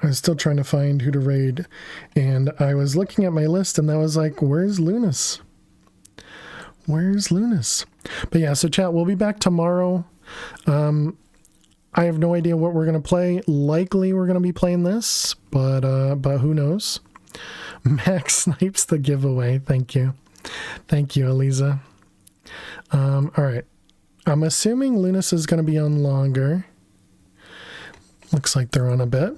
[SPEAKER 1] who to raid, and I was looking at my list, and I was like, "Where's Lunas? Where's Lunas?" But yeah, so chat, we'll be back tomorrow. I have no idea what we're gonna play. Likely, we're gonna be playing this, but who knows? Max snipes the giveaway. Thank you, Eliza. All right. I'm assuming Lunas is going to be on longer. Looks like they're on a bit.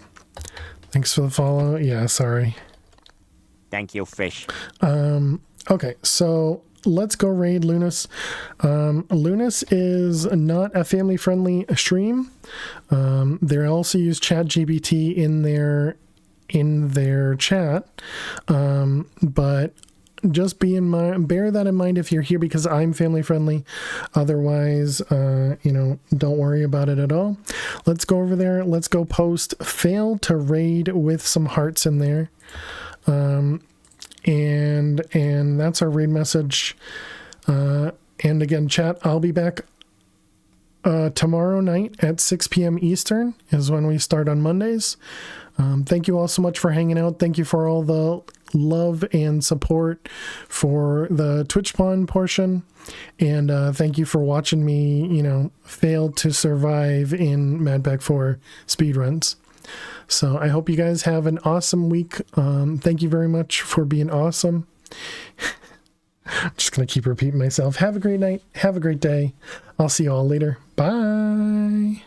[SPEAKER 1] Thanks for the follow. Yeah, sorry.
[SPEAKER 5] Thank you, fish.
[SPEAKER 1] Okay, so let's go raid Lunas. Lunas is not a family-friendly stream. They also use ChatGPT in their chat, but just bear that in mind if you're here, because I'm family friendly. Otherwise, don't worry about it at all. Let's go over there. Let's go post fail to raid with some hearts in there. And that's our raid message. And again, chat, I'll be back tomorrow night at 6 p.m. Eastern is when we start on Mondays. Thank you all so much for hanging out. Thank you for all the love and support for the Twitch spawn portion, and thank you for watching me fail to survive in Mad Pack 4 speedruns. So I hope you guys have an awesome week. Thank you very much for being awesome. I'm just gonna keep repeating myself. Have a great night, have a great day. I'll see you all later. Bye.